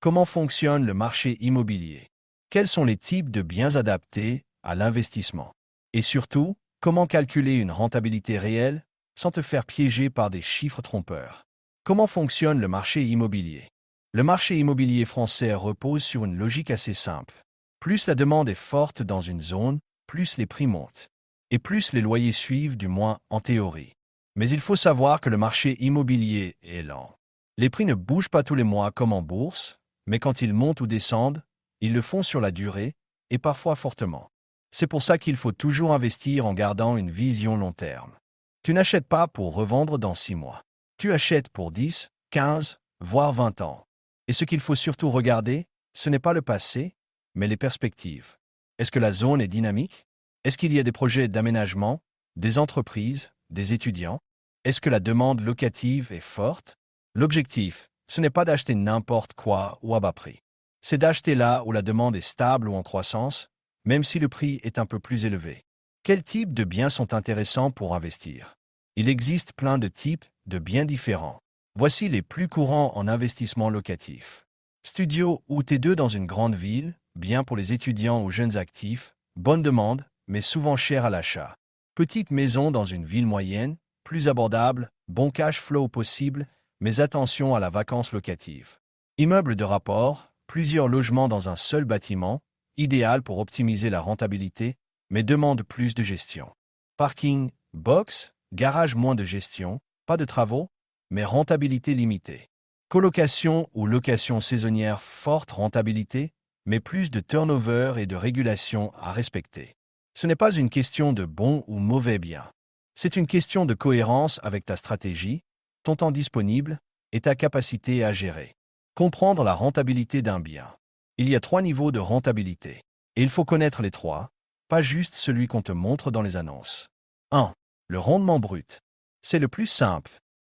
S3: comment fonctionne le marché immobilier, quels sont les types de biens adaptés à l'investissement et surtout, comment calculer une rentabilité réelle sans te faire piéger par des chiffres trompeurs. Comment fonctionne le marché immobilier? Le marché immobilier français repose sur une logique assez simple. Plus la demande est forte dans une zone, plus les prix montent. Et plus les loyers suivent, du moins en théorie. Mais il faut savoir que le marché immobilier est lent. Les prix ne bougent pas tous les mois comme en bourse, mais quand ils montent ou descendent, ils le font sur la durée, et parfois fortement. C'est pour ça qu'il faut toujours investir en gardant une vision long terme. Tu n'achètes pas pour revendre dans 6 mois. Tu achètes pour 10, 15, voire 20 ans. Et ce qu'il faut surtout regarder, ce n'est pas le passé, mais les perspectives. Est-ce que la zone est dynamique? Est-ce qu'il y a des projets d'aménagement, des entreprises, des étudiants? Est-ce que la demande locative est forte? L'objectif, ce n'est pas d'acheter n'importe quoi ou à bas prix. C'est d'acheter là où la demande est stable ou en croissance, même si le prix est un peu plus élevé. Quels types de biens sont intéressants pour investir? Il existe plein de types de biens différents. Voici les plus courants en investissement locatif. Studio ou T2 dans une grande ville, bien pour les étudiants ou jeunes actifs, bonne demande, mais souvent cher à l'achat. Petite maison dans une ville moyenne, plus abordable, bon cash flow possible, mais attention à la vacance locative. Immeuble de rapport, plusieurs logements dans un seul bâtiment, idéal pour optimiser la rentabilité, mais demande plus de gestion. Parking, box, garage moins de gestion, pas de travaux, mais rentabilité limitée. Colocation ou location saisonnière, forte rentabilité, mais plus de turnover et de régulation à respecter. Ce n'est pas une question de bon ou mauvais bien. C'est une question de cohérence avec ta stratégie, ton temps disponible et ta capacité à gérer. Comprendre la rentabilité d'un bien. Il y a 3 niveaux de rentabilité. Et il faut connaître les 3, pas juste celui qu'on te montre dans les annonces. 1. Le rendement brut. C'est le plus simple.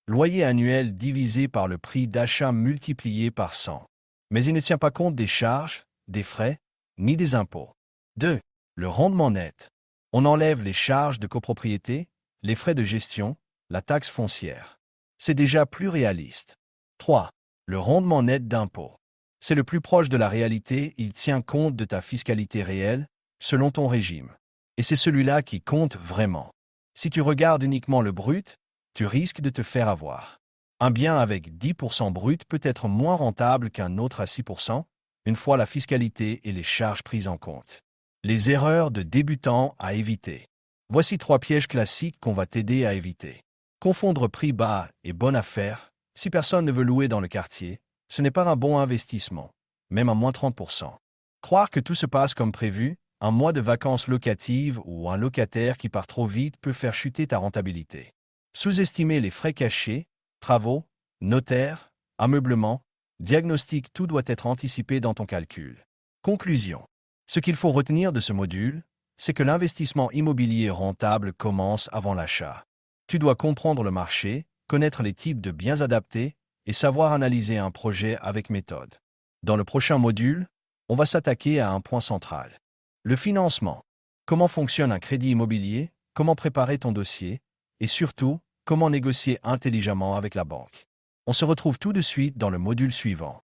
S3: Loyer annuel divisé par le prix d'achat multiplié par 100. Mais il ne tient pas compte des charges, des frais, ni des impôts. 2. Le rendement net. On enlève les charges de copropriété, les frais de gestion, la taxe foncière. C'est déjà plus réaliste. 3. Le rendement net d'impôt. C'est le plus proche de la réalité, il tient compte de ta fiscalité réelle, selon ton régime. Et c'est celui-là qui compte vraiment. Si tu regardes uniquement le brut, tu risques de te faire avoir. Un bien avec 10% brut peut être moins rentable qu'un autre à 6%, une fois la fiscalité et les charges prises en compte. Les erreurs de débutants à éviter. Voici 3 pièges classiques qu'on va t'aider à éviter. Confondre prix bas et bonne affaire. Si personne ne veut louer dans le quartier, ce n'est pas un bon investissement, même à moins 30%. Croire que tout se passe comme prévu, un mois de vacances locatives ou un locataire qui part trop vite peut faire chuter ta rentabilité. Sous-estimer les frais cachés, travaux, notaires, ameublement, diagnostic, tout doit être anticipé dans ton calcul. Conclusion. Ce qu'il faut retenir de ce module, c'est que l'investissement immobilier rentable commence avant l'achat. Tu dois comprendre le marché, connaître les types de biens adaptés et savoir analyser un projet avec méthode. Dans le prochain module, on va s'attaquer à un point central. Le financement. Comment fonctionne un crédit immobilier, comment préparer ton dossier, et surtout, comment négocier intelligemment avec la banque. On se retrouve tout de suite dans le module suivant.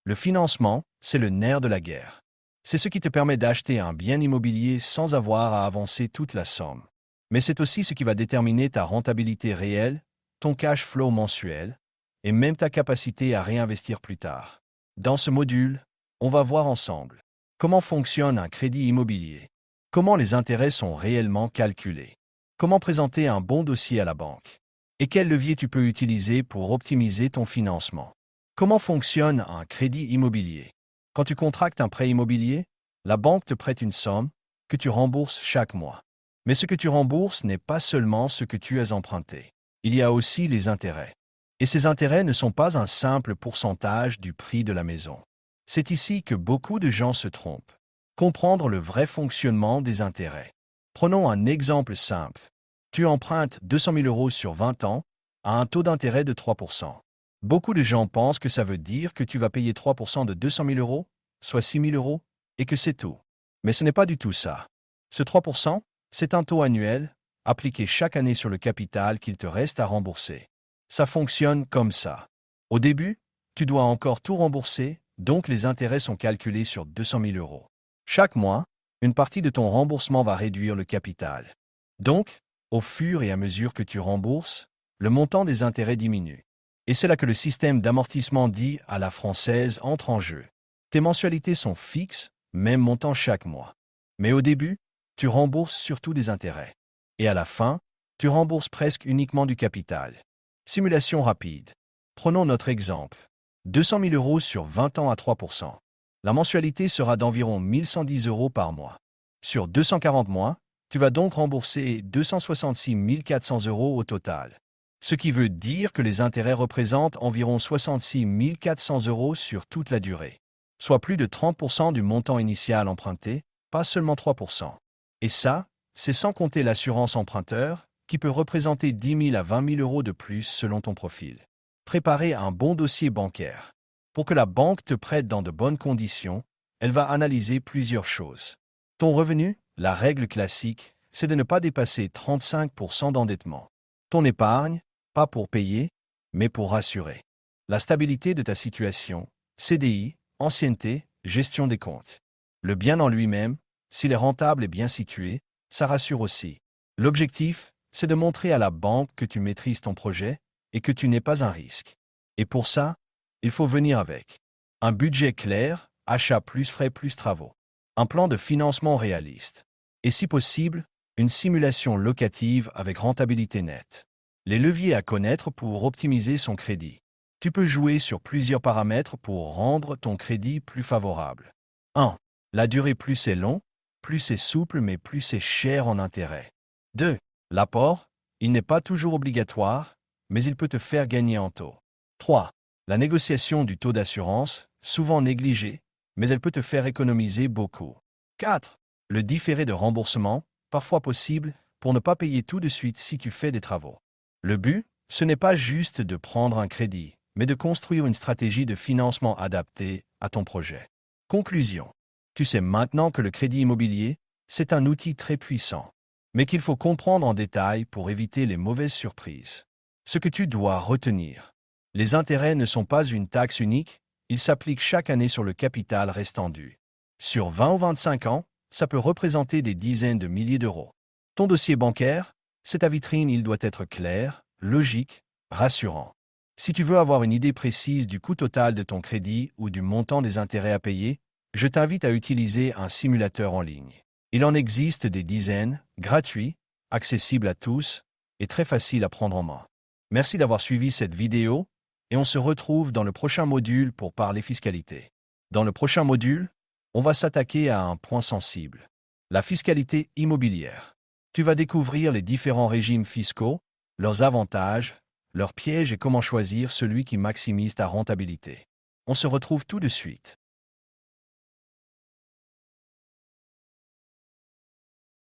S3: Le financement, c'est le nerf de la guerre. C'est ce qui te permet d'acheter un bien immobilier sans avoir à avancer toute la somme. Mais c'est aussi ce qui va déterminer ta rentabilité réelle, ton cash flow mensuel, et même ta capacité à réinvestir plus tard. Dans ce module, on va voir ensemble comment fonctionne un crédit immobilier, comment les intérêts sont réellement calculés, comment présenter un bon dossier à la banque, et quel levier tu peux utiliser pour optimiser ton financement. Comment fonctionne un crédit immobilier? Quand tu contractes un prêt immobilier, la banque te prête une somme que tu rembourses chaque mois. Mais ce que tu rembourses n'est pas seulement ce que tu as emprunté. Il y a aussi les intérêts. Et ces intérêts ne sont pas un simple pourcentage du prix de la maison. C'est ici que beaucoup de gens se trompent. Comprendre le vrai fonctionnement des intérêts. Prenons un exemple simple. Tu empruntes 200 000 € sur 20 ans à un taux d'intérêt de 3%. Beaucoup de gens pensent que ça veut dire que tu vas payer 3% de 200 000 €, soit 6 000 €, et que c'est tout. Mais ce n'est pas du tout ça. Ce 3%, c'est un taux annuel, appliqué chaque année sur le capital qu'il te reste à rembourser. Ça fonctionne comme ça. Au début, tu dois encore tout rembourser, donc les intérêts sont calculés sur 200 000 €. Chaque mois, une partie de ton remboursement va réduire le capital. Donc, au fur et à mesure que tu rembourses, le montant des intérêts diminue. Et c'est là que le système d'amortissement dit à la française entre en jeu. Tes mensualités sont fixes, même montant chaque mois. Mais au début, tu rembourses surtout des intérêts. Et à la fin, tu rembourses presque uniquement du capital. Simulation rapide. Prenons notre exemple. 200 000 € sur 20 ans à 3%. La mensualité sera d'environ 1 110 € par mois. Sur 240 mois, tu vas donc rembourser 266 400 € au total. Ce qui veut dire que les intérêts représentent environ 66 400 € sur toute la durée, soit plus de 30% du montant initial emprunté, pas seulement 3%. Et ça, c'est sans compter l'assurance emprunteur, qui peut représenter 10 000 à 20 000 € de plus selon ton profil. Préparer un bon dossier bancaire. Pour que la banque te prête dans de bonnes conditions, elle va analyser plusieurs choses. Ton revenu, la règle classique, c'est de ne pas dépasser 35% d'endettement. Ton épargne, pas pour payer, mais pour rassurer. La stabilité de ta situation, CDI, ancienneté, gestion des comptes. Le bien en lui-même, s'il est rentable et bien situé, ça rassure aussi. L'objectif, c'est de montrer à la banque que tu maîtrises ton projet et que tu n'es pas un risque. Et pour ça, il faut venir avec un budget clair, achat plus frais plus travaux, un plan de financement réaliste, et si possible, une simulation locative avec rentabilité nette. Les leviers à connaître pour optimiser son crédit. Tu peux jouer sur plusieurs paramètres pour rendre ton crédit plus favorable. 1. La durée, plus c'est long, plus c'est souple mais plus c'est cher en intérêt. 2. L'apport, il n'est pas toujours obligatoire, mais il peut te faire gagner en taux. 3. La négociation du taux d'assurance, souvent négligée, mais elle peut te faire économiser beaucoup. 4. Le différé de remboursement, parfois possible, pour ne pas payer tout de suite si tu fais des travaux. Le but, ce n'est pas juste de prendre un crédit, mais de construire une stratégie de financement adaptée à ton projet. Conclusion. Tu sais maintenant que le crédit immobilier, c'est un outil très puissant. mais qu'il faut comprendre en détail pour éviter les mauvaises surprises. Ce que tu dois retenir. Les intérêts ne sont pas une taxe unique, ils s'appliquent chaque année sur le capital restant dû. Sur 20 ou 25 ans, ça peut représenter des dizaines de milliers d'euros. Ton dossier bancaire, c'est ta vitrine, il doit être clair, logique, rassurant. Si tu veux avoir une idée précise du coût total de ton crédit ou du montant des intérêts à payer, je t'invite à utiliser un simulateur en ligne. Il en existe des dizaines, gratuits, accessibles à tous et très faciles à prendre en main. Merci d'avoir suivi cette vidéo et on se retrouve dans le prochain module pour parler fiscalité. Dans le prochain module, on va s'attaquer à un point sensible, la fiscalité immobilière. Tu vas découvrir les différents régimes fiscaux, leurs avantages, leurs pièges et comment choisir celui qui maximise ta rentabilité. On se retrouve tout de suite.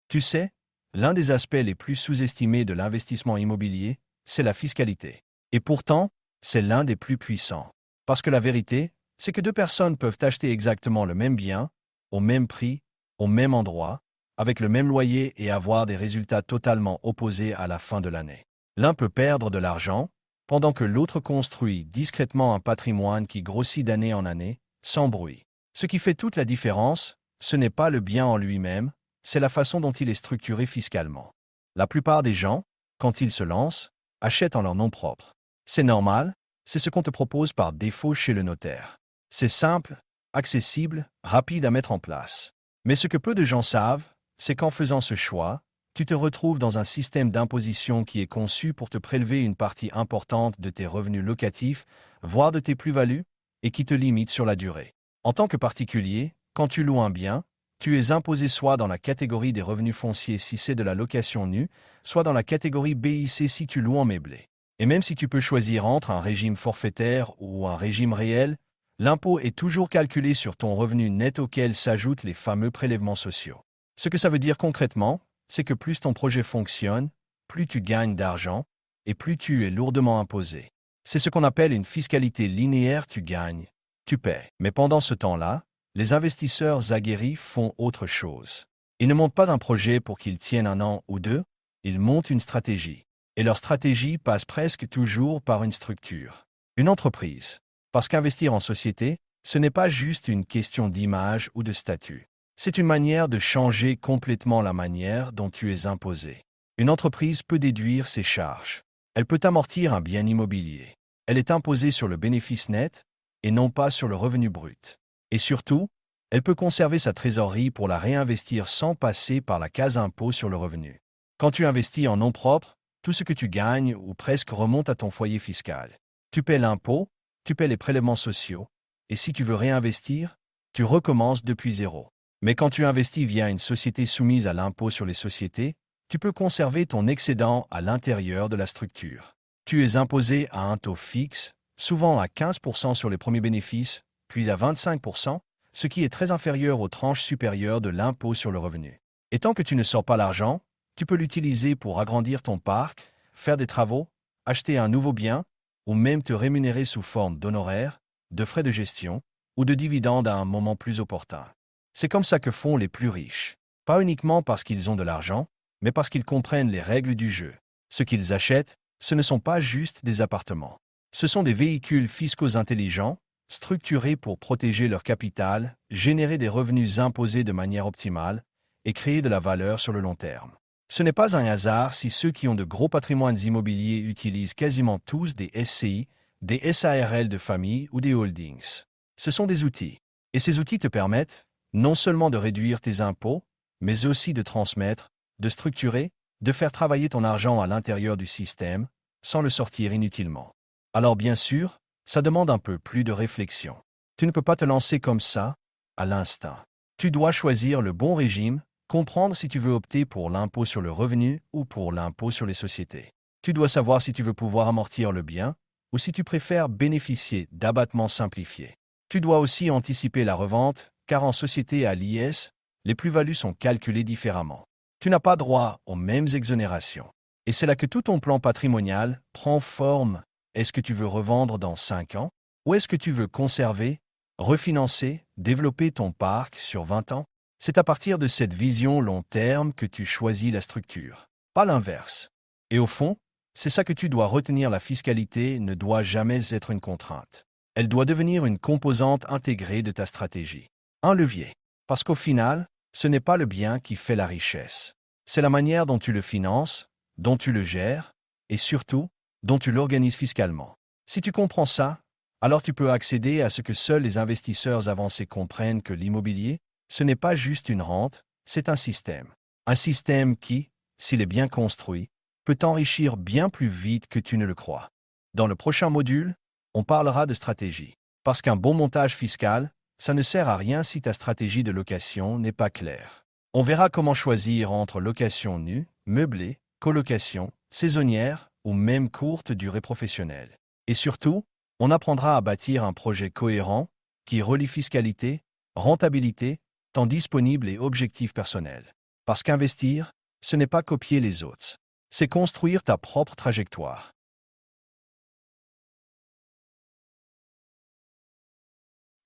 S3: Tu sais, l'un des aspects les plus sous-estimés de l'investissement immobilier, c'est la fiscalité. Et pourtant, c'est l'un des plus puissants. Parce que la vérité, c'est que deux personnes peuvent acheter exactement le même bien, au même prix, au même endroit, avec le même loyer et avoir des résultats totalement opposés à la fin de l'année. L'un peut perdre de l'argent, pendant que l'autre construit discrètement un patrimoine qui grossit d'année en année, sans bruit. Ce qui fait toute la différence, ce n'est pas le bien en lui-même, c'est la façon dont il est structuré fiscalement. La plupart des gens, quand ils se lancent, achètent en leur nom propre. C'est normal, c'est ce qu'on te propose par défaut chez le notaire. C'est simple, accessible, rapide à mettre en place. Mais ce que peu de gens savent, c'est qu'en faisant ce choix, tu te retrouves dans un système d'imposition qui est conçu pour te prélever une partie importante de tes revenus locatifs, voire de tes plus-values, et qui te limite sur la durée. En tant que particulier, quand tu loues un bien, tu es imposé soit dans la catégorie des revenus fonciers si c'est de la location nue, soit dans la catégorie BIC si tu loues en meublé. Et même si tu peux choisir entre un régime forfaitaire ou un régime réel, l'impôt est toujours calculé sur ton revenu net auquel s'ajoutent les fameux prélèvements sociaux. Ce que ça veut dire concrètement, c'est que plus ton projet fonctionne, plus tu gagnes d'argent et plus tu es lourdement imposé. C'est ce qu'on appelle une fiscalité linéaire, tu gagnes, tu paies. Mais pendant ce temps-là, les investisseurs aguerris font autre chose. Ils ne montent pas un projet pour qu'il tienne un an ou deux, ils montent une stratégie. Et leur stratégie passe presque toujours par une structure, une entreprise. Parce qu'investir en société, ce n'est pas juste une question d'image ou de statut. C'est une manière de changer complètement la manière dont tu es imposé. Une entreprise peut déduire ses charges. Elle peut amortir un bien immobilier. Elle est imposée sur le bénéfice net et non pas sur le revenu brut. Et surtout, elle peut conserver sa trésorerie pour la réinvestir sans passer par la case impôt sur le revenu. Quand tu investis en nom propre, tout ce que tu gagnes ou presque remonte à ton foyer fiscal. Tu paies l'impôt, tu paies les prélèvements sociaux, et si tu veux réinvestir, tu recommences depuis zéro. Mais quand tu investis via une société soumise à l'impôt sur les sociétés, tu peux conserver ton excédent à l'intérieur de la structure. Tu es imposé à un taux fixe, souvent à 15% sur les premiers bénéfices, puis à 25%, ce qui est très inférieur aux tranches supérieures de l'impôt sur le revenu. Et tant que tu ne sors pas l'argent, tu peux l'utiliser pour agrandir ton parc, faire des travaux, acheter un nouveau bien, ou même te rémunérer sous forme d'honoraires, de frais de gestion ou de dividendes à un moment plus opportun. C'est comme ça que font les plus riches. Pas uniquement parce qu'ils ont de l'argent, mais parce qu'ils comprennent les règles du jeu. Ce qu'ils achètent, ce ne sont pas juste des appartements. Ce sont des véhicules fiscaux intelligents, structurés pour protéger leur capital, générer des revenus imposés de manière optimale et créer de la valeur sur le long terme. Ce n'est pas un hasard si ceux qui ont de gros patrimoines immobiliers utilisent quasiment tous des SCI, des SARL de famille ou des holdings. Ce sont des outils. Et ces outils te permettent non seulement de réduire tes impôts, mais aussi de transmettre, de structurer, de faire travailler ton argent à l'intérieur du système, sans le sortir inutilement. Alors bien sûr, ça demande un peu plus de réflexion. Tu ne peux pas te lancer comme ça, à l'instinct. Tu dois choisir le bon régime, comprendre si tu veux opter pour l'impôt sur le revenu ou pour l'impôt sur les sociétés. Tu dois savoir si tu veux pouvoir amortir le bien ou si tu préfères bénéficier d'abattements simplifiés. Tu dois aussi anticiper la revente, car en société à l'IS, les plus-values sont calculées différemment. Tu n'as pas droit aux mêmes exonérations. Et c'est là que tout ton plan patrimonial prend forme. Est-ce que tu veux revendre dans 5 ans? Ou est-ce que tu veux conserver, refinancer, développer ton parc sur 20 ans? C'est à partir de cette vision long terme que tu choisis la structure, pas l'inverse. Et au fond, c'est ça que tu dois retenir, la fiscalité ne doit jamais être une contrainte. Elle doit devenir une composante intégrée de ta stratégie. Un levier. Parce qu'au final, ce n'est pas le bien qui fait la richesse. C'est la manière dont tu le finances, dont tu le gères, et surtout, dont tu l'organises fiscalement. Si tu comprends ça, alors tu peux accéder à ce que seuls les investisseurs avancés comprennent, que l'immobilier, ce n'est pas juste une rente, c'est un système. Un système qui, s'il est bien construit, peut t'enrichir bien plus vite que tu ne le crois. Dans le prochain module, on parlera de stratégie. Parce qu'un bon montage fiscal, ça ne sert à rien si ta stratégie de location n'est pas claire. On verra comment choisir entre location nue, meublée, colocation, saisonnière ou même courte durée professionnelle. Et surtout, on apprendra à bâtir un projet cohérent qui relie fiscalité, rentabilité, temps disponible et objectifs personnels. Parce qu'investir, ce n'est pas copier les autres, c'est construire ta propre trajectoire.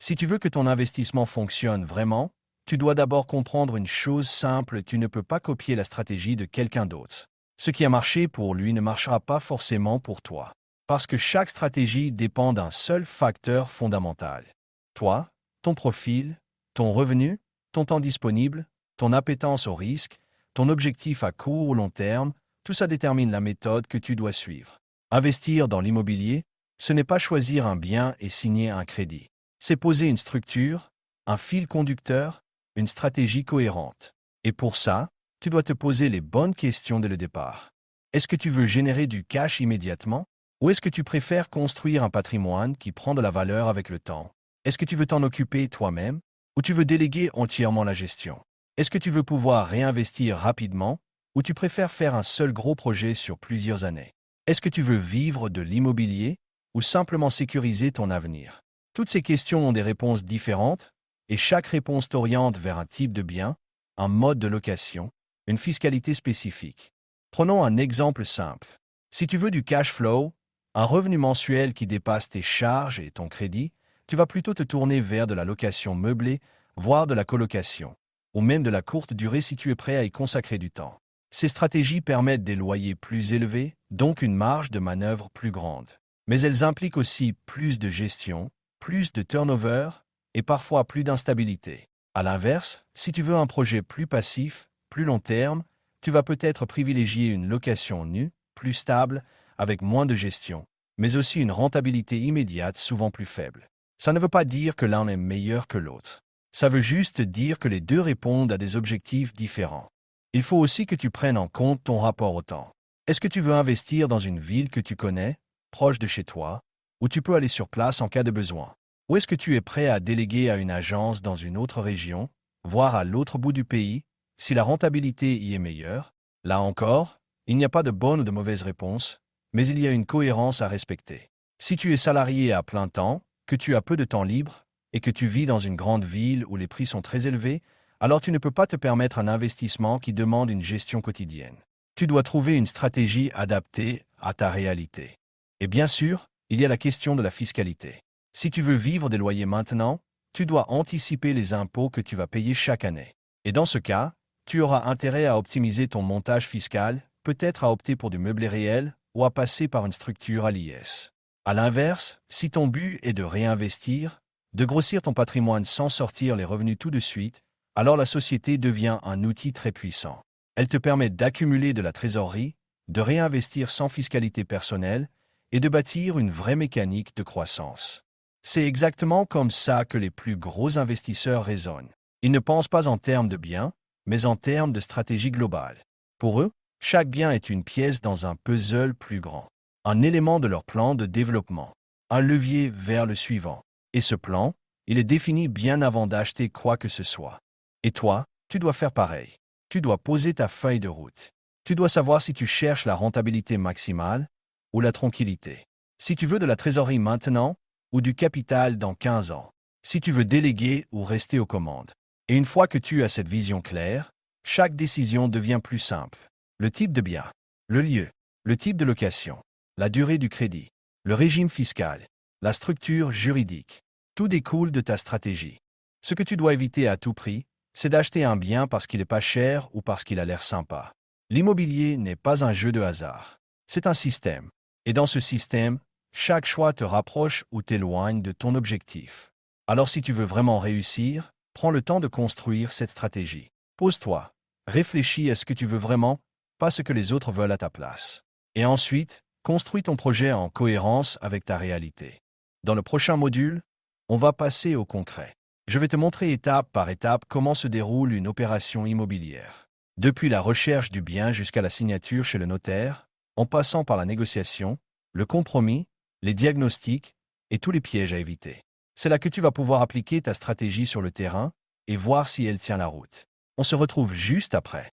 S3: Si tu veux que ton investissement fonctionne vraiment, tu dois d'abord comprendre une chose simple: tu ne peux pas copier la stratégie de quelqu'un d'autre. Ce qui a marché pour lui ne marchera pas forcément pour toi. Parce que chaque stratégie dépend d'un seul facteur fondamental. Toi, ton profil, ton revenu, ton temps disponible, ton appétence au risque, ton objectif à court ou long terme, tout ça détermine la méthode que tu dois suivre. Investir dans l'immobilier, ce n'est pas choisir un bien et signer un crédit. C'est poser une structure, un fil conducteur, une stratégie cohérente. Et pour ça, tu dois te poser les bonnes questions dès le départ. Est-ce que tu veux générer du cash immédiatement? Ou est-ce que tu préfères construire un patrimoine qui prend de la valeur avec le temps? Est-ce que tu veux t'en occuper toi-même? Ou tu veux déléguer entièrement la gestion? Est-ce que tu veux pouvoir réinvestir rapidement? Ou tu préfères faire un seul gros projet sur plusieurs années? Est-ce que tu veux vivre de l'immobilier? Ou simplement sécuriser ton avenir? Toutes ces questions ont des réponses différentes, et chaque réponse t'oriente vers un type de bien, un mode de location, une fiscalité spécifique. Prenons un exemple simple. Si tu veux du cash flow, un revenu mensuel qui dépasse tes charges et ton crédit, tu vas plutôt te tourner vers de la location meublée, voire de la colocation, ou même de la courte durée si tu es prêt à y consacrer du temps. Ces stratégies permettent des loyers plus élevés, donc une marge de manœuvre plus grande. Mais elles impliquent aussi plus de gestion, plus de turnover et parfois plus d'instabilité. À l'inverse, si tu veux un projet plus passif, plus long terme, tu vas peut-être privilégier une location nue, plus stable, avec moins de gestion, mais aussi une rentabilité immédiate souvent plus faible. Ça ne veut pas dire que l'un est meilleur que l'autre. Ça veut juste dire que les deux répondent à des objectifs différents. Il faut aussi que tu prennes en compte ton rapport au temps. Est-ce que tu veux investir dans une ville que tu connais, proche de chez toi, où tu peux aller sur place en cas de besoin? Ou est-ce que tu es prêt à déléguer à une agence dans une autre région, voire à l'autre bout du pays, si la rentabilité y est meilleure? Là encore, il n'y a pas de bonne ou de mauvaise réponse, mais il y a une cohérence à respecter. Si tu es salarié à plein temps, que tu as peu de temps libre, et que tu vis dans une grande ville où les prix sont très élevés, alors tu ne peux pas te permettre un investissement qui demande une gestion quotidienne. Tu dois trouver une stratégie adaptée à ta réalité. Et bien sûr, il y a la question de la fiscalité. Si tu veux vivre des loyers maintenant, tu dois anticiper les impôts que tu vas payer chaque année. Et dans ce cas, tu auras intérêt à optimiser ton montage fiscal, peut-être à opter pour du meublé réel ou à passer par une structure à l'IS. À l'inverse, si ton but est de réinvestir, de grossir ton patrimoine sans sortir les revenus tout de suite, alors la société devient un outil très puissant. Elle te permet d'accumuler de la trésorerie, de réinvestir sans fiscalité personnelle et de bâtir une vraie mécanique de croissance. C'est exactement comme ça que les plus gros investisseurs raisonnent. Ils ne pensent pas en termes de biens, mais en termes de stratégie globale. Pour eux, chaque bien est une pièce dans un puzzle plus grand, un élément de leur plan de développement, un levier vers le suivant. Et ce plan, il est défini bien avant d'acheter quoi que ce soit. Et toi, tu dois faire pareil. Tu dois poser ta feuille de route. Tu dois savoir si tu cherches la rentabilité maximale ou la tranquillité. Si tu veux de la trésorerie maintenant ou du capital dans 15 ans. Si tu veux déléguer ou rester aux commandes. Et une fois que tu as cette vision claire, chaque décision devient plus simple. Le type de bien, le lieu, le type de location, la durée du crédit, le régime fiscal, la structure juridique. Tout découle de ta stratégie. Ce que tu dois éviter à tout prix, c'est d'acheter un bien parce qu'il n'est pas cher ou parce qu'il a l'air sympa. L'immobilier n'est pas un jeu de hasard. C'est un système. Et dans ce système, chaque choix te rapproche ou t'éloigne de ton objectif. Alors si tu veux vraiment réussir, prends le temps de construire cette stratégie. Pose-toi, réfléchis à ce que tu veux vraiment, pas ce que les autres veulent à ta place. Et ensuite, construis ton projet en cohérence avec ta réalité. Dans le prochain module, on va passer au concret. Je vais te montrer étape par étape comment se déroule une opération immobilière. Depuis la recherche du bien jusqu'à la signature chez le notaire, en passant par la négociation, le compromis, les diagnostics et tous les pièges à éviter. C'est là que tu vas pouvoir appliquer ta stratégie sur le terrain et voir si elle tient la route. On se retrouve juste après.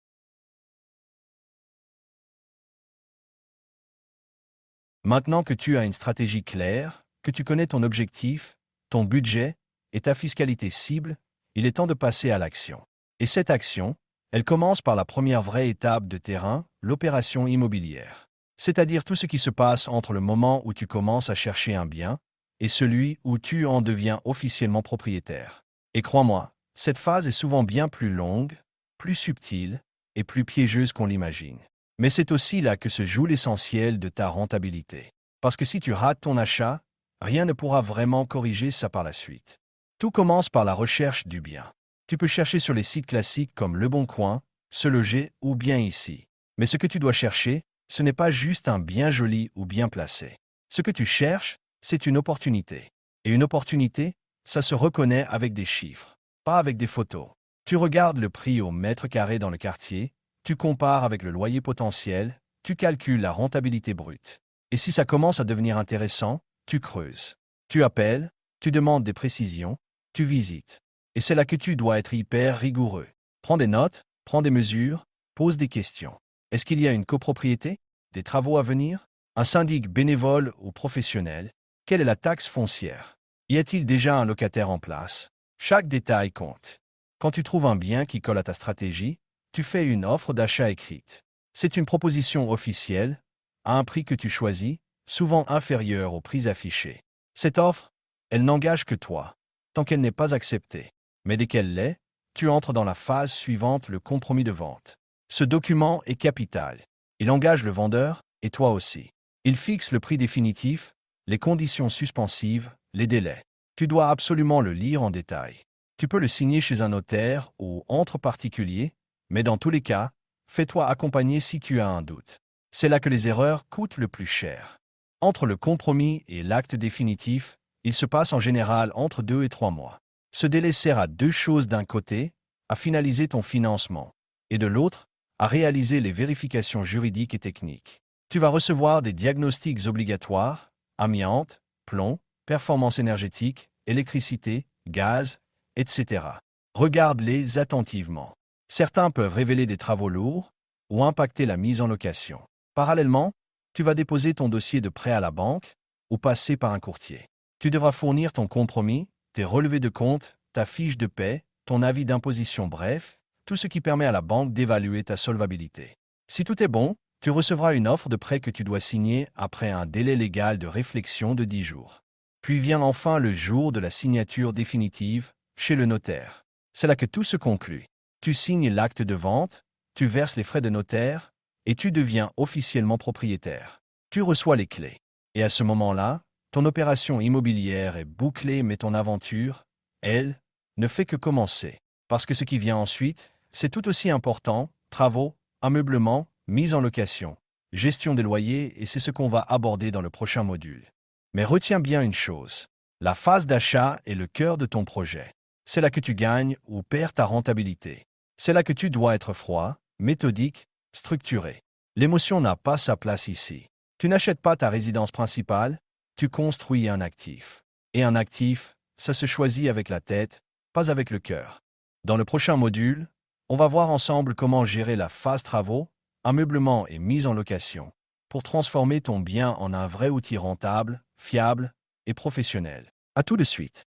S3: Maintenant que tu as une stratégie claire, que tu connais ton objectif, ton budget et ta fiscalité cible, il est temps de passer à l'action. Et cette action, elle commence par la première vraie étape de terrain, l'opération immobilière. C'est-à-dire tout ce qui se passe entre le moment où tu commences à chercher un bien et celui où tu en deviens officiellement propriétaire. Et crois-moi, cette phase est souvent bien plus longue, plus subtile et plus piégeuse qu'on l'imagine. Mais c'est aussi là que se joue l'essentiel de ta rentabilité. Parce que si tu rates ton achat, rien ne pourra vraiment corriger ça par la suite. Tout commence par la recherche du bien. Tu peux chercher sur les sites classiques comme Le Bon Coin, Se Loger ou Bien Ici. Mais ce que tu dois chercher, ce n'est pas juste un bien joli ou bien placé. Ce que tu cherches, c'est une opportunité. Et une opportunité, ça se reconnaît avec des chiffres, pas avec des photos. Tu regardes le prix au mètre carré dans le quartier, tu compares avec le loyer potentiel, tu calcules la rentabilité brute. Et si ça commence à devenir intéressant, tu creuses. Tu appelles, tu demandes des précisions, tu visites. Et c'est là que tu dois être hyper rigoureux. Prends des notes, prends des mesures, pose des questions. Est-ce qu'il y a une copropriété? Des travaux à venir? Un syndic bénévole ou professionnel? Quelle est la taxe foncière? Y a-t-il déjà un locataire en place? Chaque détail compte. Quand tu trouves un bien qui colle à ta stratégie, tu fais une offre d'achat écrite. C'est une proposition officielle, à un prix que tu choisis, souvent inférieur au prix affiché. Cette offre, elle n'engage que toi, tant qu'elle n'est pas acceptée. Mais dès qu'elle l'est, tu entres dans la phase suivante, le compromis de vente. Ce document est capital. Il engage le vendeur, et toi aussi. Il fixe le prix définitif, les conditions suspensives, les délais. Tu dois absolument le lire en détail. Tu peux le signer chez un notaire ou entre particuliers, mais dans tous les cas, fais-toi accompagner si tu as un doute. C'est là que les erreurs coûtent le plus cher. Entre le compromis et l'acte définitif, il se passe en général entre 2 et 3 mois. Ce délai sert à deux choses: d'un côté, à finaliser ton financement, et de l'autre, à réaliser les vérifications juridiques et techniques. Tu vas recevoir des diagnostics obligatoires, amiante, plomb, performance énergétique, électricité, gaz, etc. Regarde-les attentivement. Certains peuvent révéler des travaux lourds ou impacter la mise en location. Parallèlement, tu vas déposer ton dossier de prêt à la banque ou passer par un courtier. Tu devras fournir ton compromis, tes relevés de compte, ta fiche de paie, ton avis d'imposition, bref, tout ce qui permet à la banque d'évaluer ta solvabilité. Si tout est bon, tu recevras une offre de prêt que tu dois signer après un délai légal de réflexion de 10 jours. Puis vient enfin le jour de la signature définitive, chez le notaire. C'est là que tout se conclut. Tu signes l'acte de vente, tu verses les frais de notaire, et tu deviens officiellement propriétaire. Tu reçois les clés. Et à ce moment-là, ton opération immobilière est bouclée, mais ton aventure, elle, ne fait que commencer. Parce que ce qui vient ensuite, c'est tout aussi important: travaux, ameublement, mise en location, gestion des loyers, et c'est ce qu'on va aborder dans le prochain module. Mais retiens bien une chose: la phase d'achat est le cœur de ton projet. C'est là que tu gagnes ou perds ta rentabilité. C'est là que tu dois être froid, méthodique, structuré. L'émotion n'a pas sa place ici. Tu n'achètes pas ta résidence principale, tu construis un actif. Et un actif, ça se choisit avec la tête, pas avec le cœur. Dans le prochain module, on va voir ensemble comment gérer la phase travaux, ameublement et mise en location, pour transformer ton bien en un vrai outil rentable, fiable et professionnel. À tout de suite.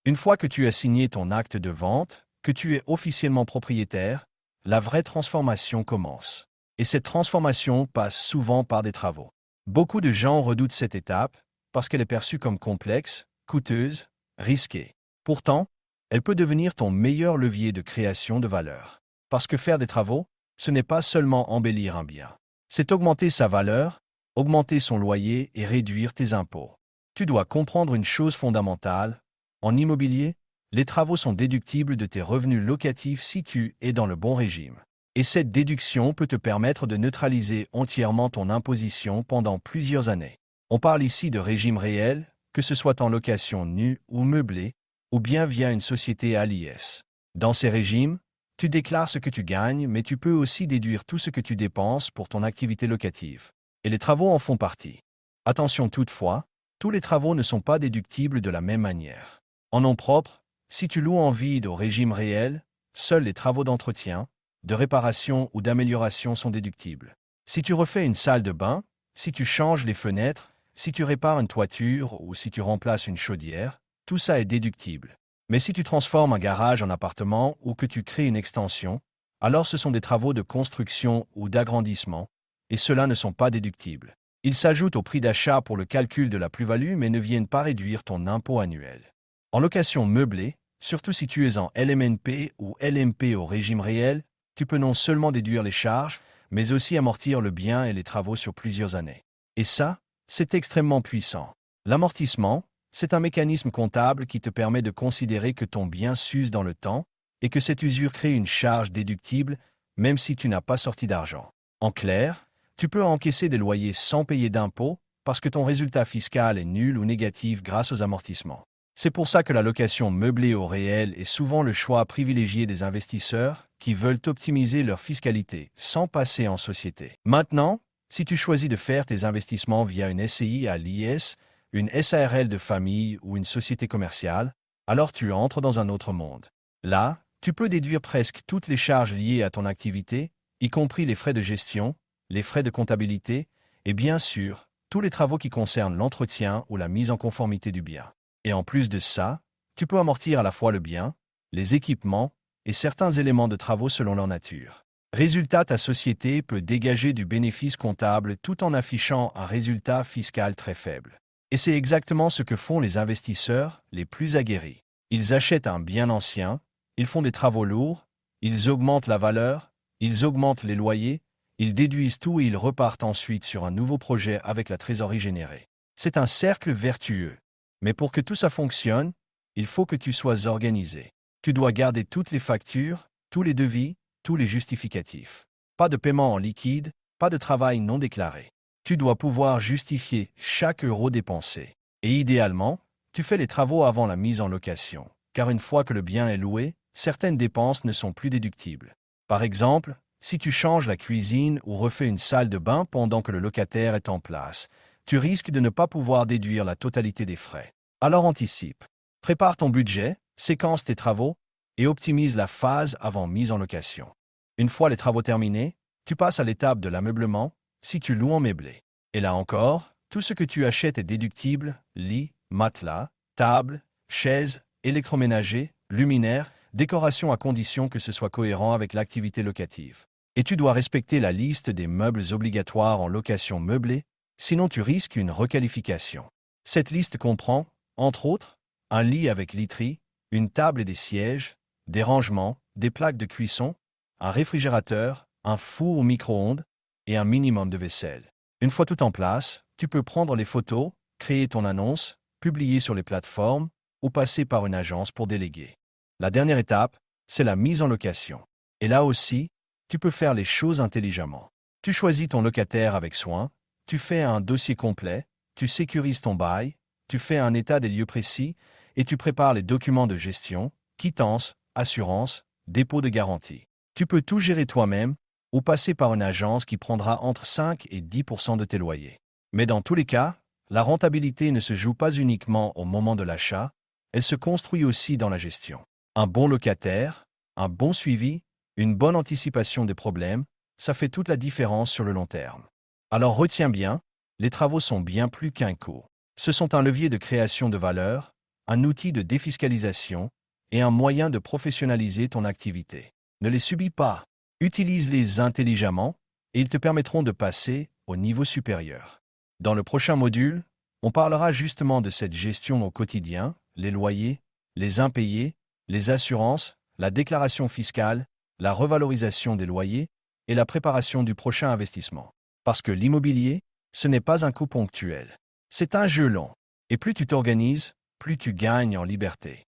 S3: Une fois que tu as signé ton acte de vente, que tu es officiellement propriétaire, la vraie transformation commence. Et cette transformation passe souvent par des travaux. Beaucoup de gens redoutent cette étape parce qu'elle est perçue comme complexe, coûteuse, risquée. Pourtant, elle peut devenir ton meilleur levier de création de valeur. Parce que faire des travaux, ce n'est pas seulement embellir un bien. C'est augmenter sa valeur, augmenter son loyer et réduire tes impôts. Tu dois comprendre une chose fondamentale. En immobilier, les travaux sont déductibles de tes revenus locatifs si tu es dans le bon régime. Et cette déduction peut te permettre de neutraliser entièrement ton imposition pendant plusieurs années. On parle ici de régime réel, que ce soit en location nue ou meublée, ou bien via une société à l'IS. Dans ces régimes, tu déclares ce que tu gagnes, mais tu peux aussi déduire tout ce que tu dépenses pour ton activité locative. Et les travaux en font partie. Attention toutefois, tous les travaux ne sont pas déductibles de la même manière. En nom propre, si tu loues en vide au régime réel, seuls les travaux d'entretien, de réparation ou d'amélioration sont déductibles. Si tu refais une salle de bain, si tu changes les fenêtres, si tu répares une toiture ou si tu remplaces une chaudière, tout ça est déductible. Mais si tu transformes un garage en appartement ou que tu crées une extension, alors ce sont des travaux de construction ou d'agrandissement, et ceux-là ne sont pas déductibles. Ils s'ajoutent au prix d'achat pour le calcul de la plus-value mais ne viennent pas réduire ton impôt annuel. En location meublée, surtout si tu es en LMNP ou LMP au régime réel, tu peux non seulement déduire les charges, mais aussi amortir le bien et les travaux sur plusieurs années. Et ça, c'est extrêmement puissant. L'amortissement, c'est un mécanisme comptable qui te permet de considérer que ton bien s'use dans le temps et que cette usure crée une charge déductible, même si tu n'as pas sorti d'argent. En clair, tu peux encaisser des loyers sans payer d'impôts parce que ton résultat fiscal est nul ou négatif grâce aux amortissements. C'est pour ça que la location meublée au réel est souvent le choix privilégié des investisseurs qui veulent optimiser leur fiscalité sans passer en société. Maintenant, si tu choisis de faire tes investissements via une SCI à l'IS, une SARL de famille ou une société commerciale, alors tu entres dans un autre monde. Là, tu peux déduire presque toutes les charges liées à ton activité, y compris les frais de gestion, les frais de comptabilité et bien sûr, tous les travaux qui concernent l'entretien ou la mise en conformité du bien. Et en plus de ça, tu peux amortir à la fois le bien, les équipements et certains éléments de travaux selon leur nature. Résultat, ta société peut dégager du bénéfice comptable tout en affichant un résultat fiscal très faible. Et c'est exactement ce que font les investisseurs les plus aguerris. Ils achètent un bien ancien, ils font des travaux lourds, ils augmentent la valeur, ils augmentent les loyers, ils déduisent tout et ils repartent ensuite sur un nouveau projet avec la trésorerie générée. C'est un cercle vertueux. Mais pour que tout ça fonctionne, il faut que tu sois organisé. Tu dois garder toutes les factures, tous les devis, tous les justificatifs. Pas de paiement en liquide, pas de travail non déclaré. Tu dois pouvoir justifier chaque euro dépensé. Et idéalement, tu fais les travaux avant la mise en location, car une fois que le bien est loué, certaines dépenses ne sont plus déductibles. Par exemple, si tu changes la cuisine ou refais une salle de bain pendant que le locataire est en place, tu risques de ne pas pouvoir déduire la totalité des frais. Alors anticipe. Prépare ton budget, séquence tes travaux et optimise la phase avant mise en location. Une fois les travaux terminés, tu passes à l'étape de l'ameublement si tu loues en meublé. Et là encore, tout ce que tu achètes est déductible: lit, matelas, table, chaises, électroménager, luminaires, décoration à condition que ce soit cohérent avec l'activité locative. Et tu dois respecter la liste des meubles obligatoires en location meublée, sinon tu risques une requalification. Cette liste comprend, entre autres, un lit avec literie, une table et des sièges, des rangements, des plaques de cuisson, un réfrigérateur, un four au micro-ondes et un minimum de vaisselle. Une fois tout en place, tu peux prendre les photos, créer ton annonce, publier sur les plateformes ou passer par une agence pour déléguer. La dernière étape, c'est la mise en location. Et là aussi, tu peux faire les choses intelligemment. Tu choisis ton locataire avec soin, tu fais un dossier complet, tu sécurises ton bail, tu fais un état des lieux précis et tu prépares les documents de gestion, quittance, assurance, dépôt de garantie. Tu peux tout gérer toi-même ou passer par une agence qui prendra entre 5 et 10% de tes loyers. Mais dans tous les cas, la rentabilité ne se joue pas uniquement au moment de l'achat, elle se construit aussi dans la gestion. Un bon locataire, un bon suivi, une bonne anticipation des problèmes, ça fait toute la différence sur le long terme. Alors retiens bien, les travaux sont bien plus qu'un coût. Ce sont un levier de création de valeur, un outil de défiscalisation et un moyen de professionnaliser ton activité. Ne les subis pas, utilise-les intelligemment et ils te permettront de passer au niveau supérieur. Dans le prochain module, on parlera justement de cette gestion au quotidien, les loyers, les impayés, les assurances, la déclaration fiscale, la revalorisation des loyers et la préparation du prochain investissement. Parce que l'immobilier, ce n'est pas un coup ponctuel. C'est un jeu long. Et plus tu t'organises, plus tu gagnes en liberté.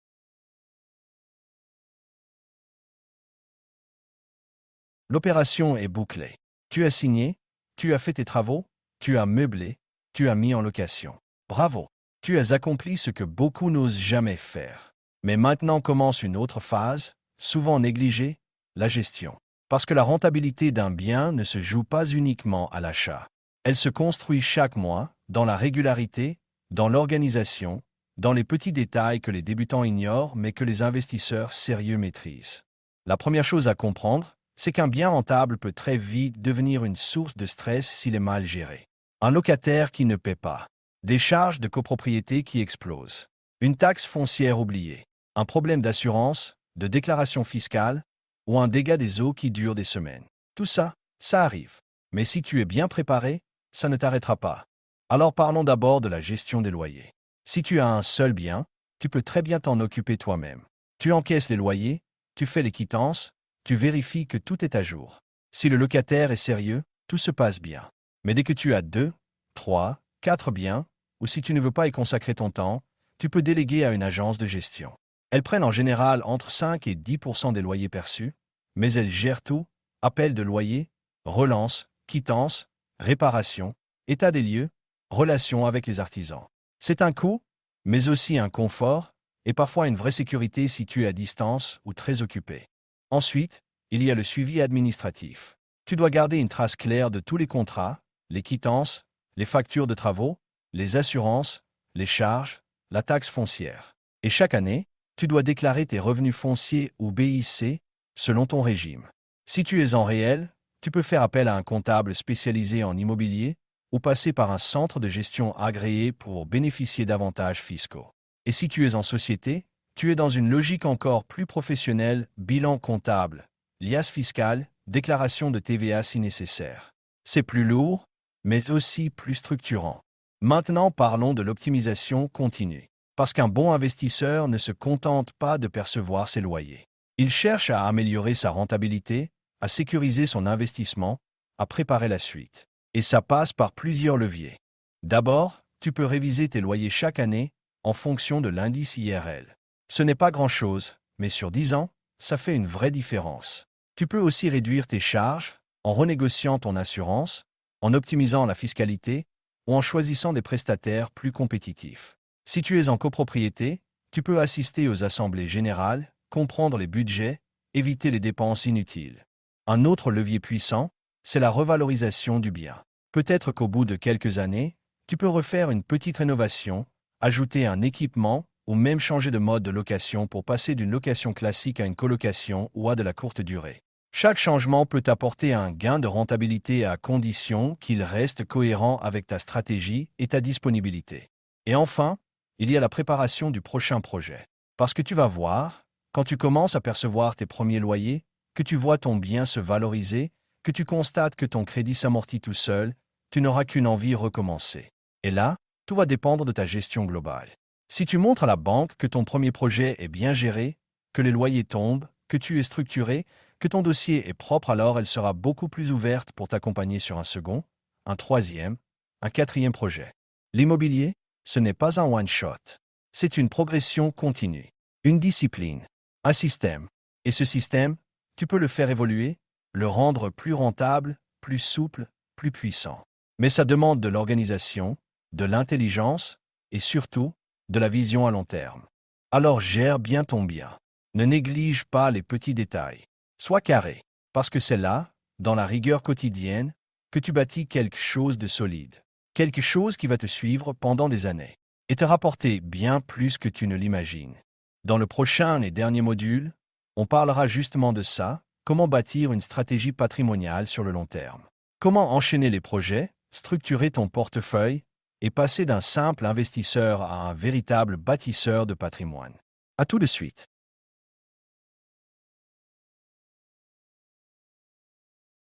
S3: L'opération est bouclée. Tu as signé, tu as fait tes travaux, tu as meublé, tu as mis en location. Bravo! Tu as accompli ce que beaucoup n'osent jamais faire. Mais maintenant commence une autre phase, souvent négligée, la gestion. Parce que la rentabilité d'un bien ne se joue pas uniquement à l'achat. Elle se construit chaque mois, dans la régularité, dans l'organisation, dans les petits détails que les débutants ignorent mais que les investisseurs sérieux maîtrisent. La première chose à comprendre, c'est qu'un bien rentable peut très vite devenir une source de stress s'il est mal géré. Un locataire qui ne paie pas, des charges de copropriété qui explosent, une taxe foncière oubliée, un problème d'assurance, de déclaration fiscale ou un dégât des eaux qui dure des semaines. Tout ça, ça arrive. Mais si tu es bien préparé, ça ne t'arrêtera pas. Alors parlons d'abord de la gestion des loyers. Si tu as un seul bien, tu peux très bien t'en occuper toi-même. Tu encaisses les loyers, tu fais les quittances, tu vérifies que tout est à jour. Si le locataire est sérieux, tout se passe bien. Mais dès que tu as 2, 3, 4 biens, ou si tu ne veux pas y consacrer ton temps, tu peux déléguer à une agence de gestion. Elles prennent en général entre 5 et 10% des loyers perçus, mais elles gèrent tout, appel de loyer, relance, quittance, réparation, état des lieux, relations avec les artisans. C'est un coût, mais aussi un confort, et parfois une vraie sécurité si tu es à distance ou très occupé. Ensuite, il y a le suivi administratif. Tu dois garder une trace claire de tous les contrats, les quittances, les factures de travaux, les assurances, les charges, la taxe foncière. Et chaque année, tu dois déclarer tes revenus fonciers ou BIC selon ton régime. Si tu es en réel, tu peux faire appel à un comptable spécialisé en immobilier ou passer par un centre de gestion agréé pour bénéficier d'avantages fiscaux. Et si tu es en société, tu es dans une logique encore plus professionnelle, bilan comptable, liasse fiscale, déclaration de TVA si nécessaire. C'est plus lourd, mais aussi plus structurant. Maintenant parlons de l'optimisation continue. Parce qu'un bon investisseur ne se contente pas de percevoir ses loyers. Il cherche à améliorer sa rentabilité, à sécuriser son investissement, à préparer la suite. Et ça passe par plusieurs leviers. D'abord, tu peux réviser tes loyers chaque année en fonction de l'indice IRL. Ce n'est pas grand-chose, mais sur 10 ans, ça fait une vraie différence. Tu peux aussi réduire tes charges en renégociant ton assurance, en optimisant la fiscalité ou en choisissant des prestataires plus compétitifs. Si tu es en copropriété, tu peux assister aux assemblées générales, comprendre les budgets, éviter les dépenses inutiles. Un autre levier puissant, c'est la revalorisation du bien. Peut-être qu'au bout de quelques années, tu peux refaire une petite rénovation, ajouter un équipement ou même changer de mode de location pour passer d'une location classique à une colocation ou à de la courte durée. Chaque changement peut apporter un gain de rentabilité à condition qu'il reste cohérent avec ta stratégie et ta disponibilité. Et enfin, il y a la préparation du prochain projet. Parce que tu vas voir, quand tu commences à percevoir tes premiers loyers, que tu vois ton bien se valoriser, que tu constates que ton crédit s'amortit tout seul, tu n'auras qu'une envie: recommencer. Et là, tout va dépendre de ta gestion globale. Si tu montres à la banque que ton premier projet est bien géré, que les loyers tombent, que tu es structuré, que ton dossier est propre, alors elle sera beaucoup plus ouverte pour t'accompagner sur un second, un troisième, un quatrième projet. L'immobilier, ce n'est pas un one-shot. C'est une progression continue, une discipline, un système. Et ce système, tu peux le faire évoluer, le rendre plus rentable, plus souple, plus puissant. Mais ça demande de l'organisation, de l'intelligence et surtout de la vision à long terme. Alors gère bien ton bien. Ne néglige pas les petits détails. Sois carré, parce que c'est là, dans la rigueur quotidienne, que tu bâtis quelque chose de solide. Quelque chose qui va te suivre pendant des années et te rapporter bien plus que tu ne l'imagines. Dans le prochain et dernier module, on parlera justement de ça, comment bâtir une stratégie patrimoniale sur le long terme. Comment enchaîner les projets, structurer ton portefeuille et passer d'un simple investisseur à un véritable bâtisseur de patrimoine. À tout de suite.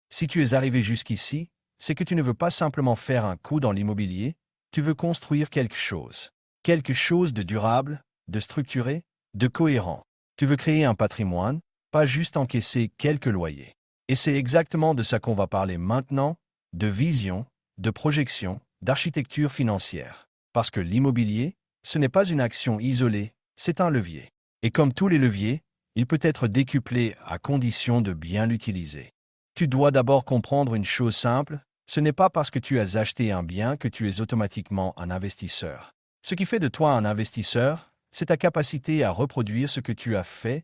S3: Si tu es arrivé jusqu'ici, c'est que tu ne veux pas simplement faire un coup dans l'immobilier, Tu veux construire quelque chose. Quelque chose de durable, de structuré, de cohérent. Tu veux créer un patrimoine, pas juste encaisser quelques loyers. Et c'est exactement de ça qu'on va parler maintenant, de vision, de projection, d'architecture financière. Parce que l'immobilier, ce n'est pas une action isolée, c'est un levier. Et comme tous les leviers, il peut être décuplé à condition de bien l'utiliser. Tu dois d'abord comprendre une chose simple, ce n'est pas parce que tu as acheté un bien que tu es automatiquement un investisseur. Ce qui fait de toi un investisseur, c'est ta capacité à reproduire ce que tu as fait,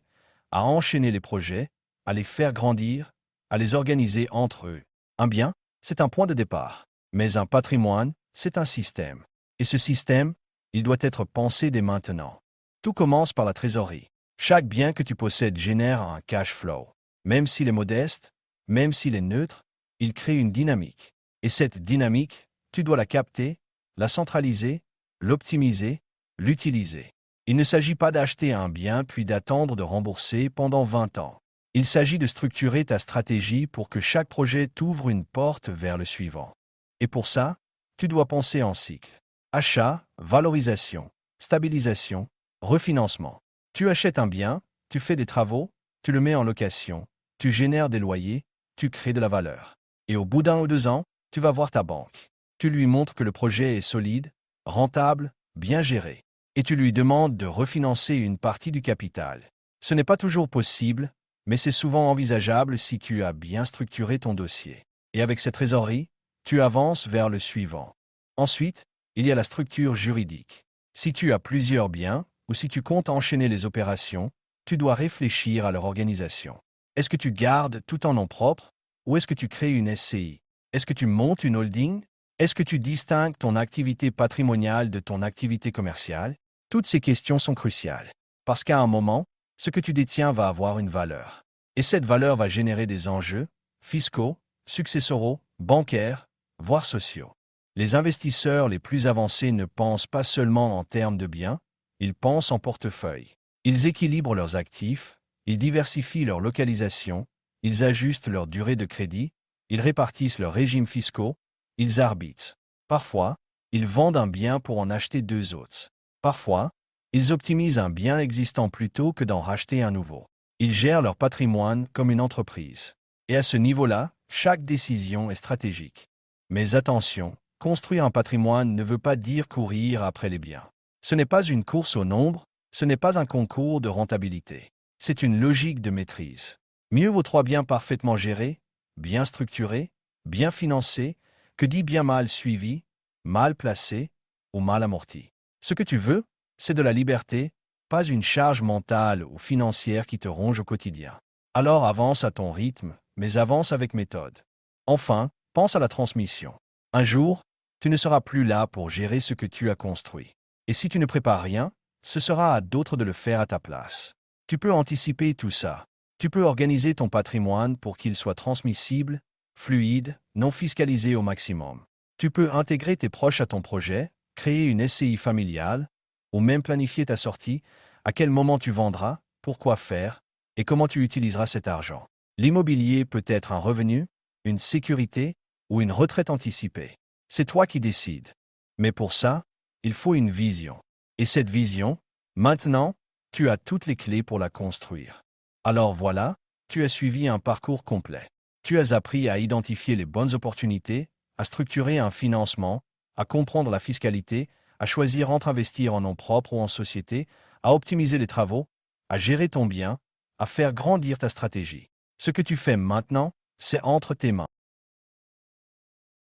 S3: à enchaîner les projets, à les faire grandir, à les organiser entre eux. Un bien, c'est un point de départ. Mais un patrimoine, c'est un système. Et ce système, il doit être pensé dès maintenant. Tout commence par la trésorerie. Chaque bien que tu possèdes génère un cash flow. Même s'il est modeste, même s'il est neutre, il crée une dynamique. Et cette dynamique, tu dois la capter, la centraliser, l'optimiser, l'utiliser. Il ne s'agit pas d'acheter un bien puis d'attendre de rembourser pendant 20 ans. Il s'agit de structurer ta stratégie pour que chaque projet t'ouvre une porte vers le suivant. Et pour ça, tu dois penser en cycle. Achat, valorisation, stabilisation, refinancement. Tu achètes un bien, tu fais des travaux, tu le mets en location, tu génères des loyers, tu crées de la valeur. Et au bout d'1 ou 2 ans, tu vas voir ta banque. Tu lui montres que le projet est solide, rentable, bien géré. Et tu lui demandes de refinancer une partie du capital. Ce n'est pas toujours possible, mais c'est souvent envisageable si tu as bien structuré ton dossier. Et avec cette trésorerie, tu avances vers le suivant. Ensuite, il y a la structure juridique. Si tu as plusieurs biens, ou si tu comptes enchaîner les opérations, tu dois réfléchir à leur organisation. Est-ce que tu gardes tout en nom propre, ou est-ce que tu crées une SCI? Est-ce que tu montes une holding? Est-ce que tu distingues ton activité patrimoniale de ton activité commerciale? Toutes ces questions sont cruciales, parce qu'à un moment, ce que tu détiens va avoir une valeur. Et cette valeur va générer des enjeux fiscaux, successoraux, bancaires, voire sociaux. Les investisseurs les plus avancés ne pensent pas seulement en termes de biens, ils pensent en portefeuille. Ils équilibrent leurs actifs, ils diversifient leur localisation, ils ajustent leur durée de crédit, ils répartissent leurs régimes fiscaux, ils arbitrent. Parfois, ils vendent un bien pour en acheter 2 autres. Parfois, ils optimisent un bien existant plutôt que d'en racheter un nouveau. Ils gèrent leur patrimoine comme une entreprise. Et à ce niveau-là, chaque décision est stratégique. Mais attention, construire un patrimoine ne veut pas dire courir après les biens. Ce n'est pas une course au nombre, ce n'est pas un concours de rentabilité. C'est une logique de maîtrise. Mieux vaut 3 biens parfaitement gérés, bien structurés, bien financés, que 10 biens mal suivis, mal placés ou mal amortis. Ce que tu veux, c'est de la liberté, pas une charge mentale ou financière qui te ronge au quotidien. Alors avance à ton rythme, mais avance avec méthode. Enfin, pense à la transmission. Un jour, tu ne seras plus là pour gérer ce que tu as construit. Et si tu ne prépares rien, ce sera à d'autres de le faire à ta place. Tu peux anticiper tout ça. Tu peux organiser ton patrimoine pour qu'il soit transmissible, fluide, non fiscalisé au maximum. Tu peux intégrer tes proches à ton projet, créer une SCI familiale, ou même planifier ta sortie, à quel moment tu vendras, pourquoi faire, et comment tu utiliseras cet argent. L'immobilier peut être un revenu, une sécurité ou une retraite anticipée. C'est toi qui décides. Mais pour ça, il faut une vision. Et cette vision, maintenant, tu as toutes les clés pour la construire. Alors voilà, tu as suivi un parcours complet. Tu as appris à identifier les bonnes opportunités, à structurer un financement, à comprendre la fiscalité, à choisir entre investir en nom propre ou en société, à optimiser les travaux, à gérer ton bien, à faire grandir ta stratégie. Ce que tu fais maintenant, c'est entre tes mains.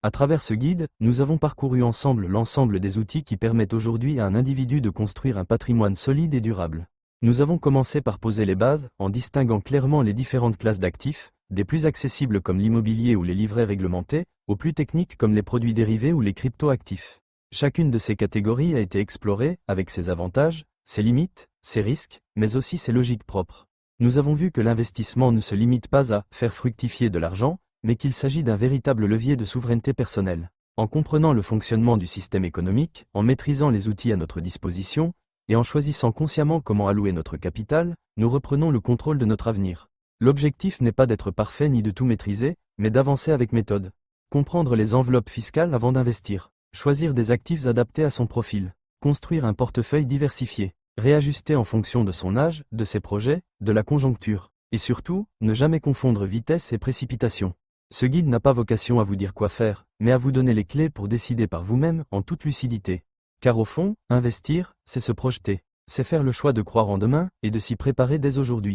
S1: À travers ce guide, nous avons parcouru ensemble l'ensemble des outils qui permettent aujourd'hui à un individu de construire un patrimoine solide et durable. Nous avons commencé par poser les bases, en distinguant clairement les différentes classes d'actifs, des plus accessibles comme l'immobilier ou les livrets réglementés, aux plus techniques comme les produits dérivés ou les crypto-actifs. Chacune de ces catégories a été explorée, avec ses avantages, ses limites, ses risques, mais aussi ses logiques propres. Nous avons vu que l'investissement ne se limite pas à faire fructifier de l'argent, mais qu'il s'agit d'un véritable levier de souveraineté personnelle. En comprenant le fonctionnement du système économique, en maîtrisant les outils à notre disposition, et en choisissant consciemment comment allouer notre capital, nous reprenons le contrôle de notre avenir. L'objectif n'est pas d'être parfait ni de tout maîtriser, mais d'avancer avec méthode. Comprendre les enveloppes fiscales avant d'investir. choisir des actifs adaptés à son profil, construire un portefeuille diversifié, réajuster en fonction de son âge, de ses projets, de la conjoncture, et surtout, ne jamais confondre vitesse et précipitation. Ce guide n'a pas vocation à vous dire quoi faire, mais à vous donner les clés pour décider par vous-même en toute lucidité. Car au fond, investir, c'est se projeter, c'est faire le choix de croire en demain et de s'y préparer dès aujourd'hui.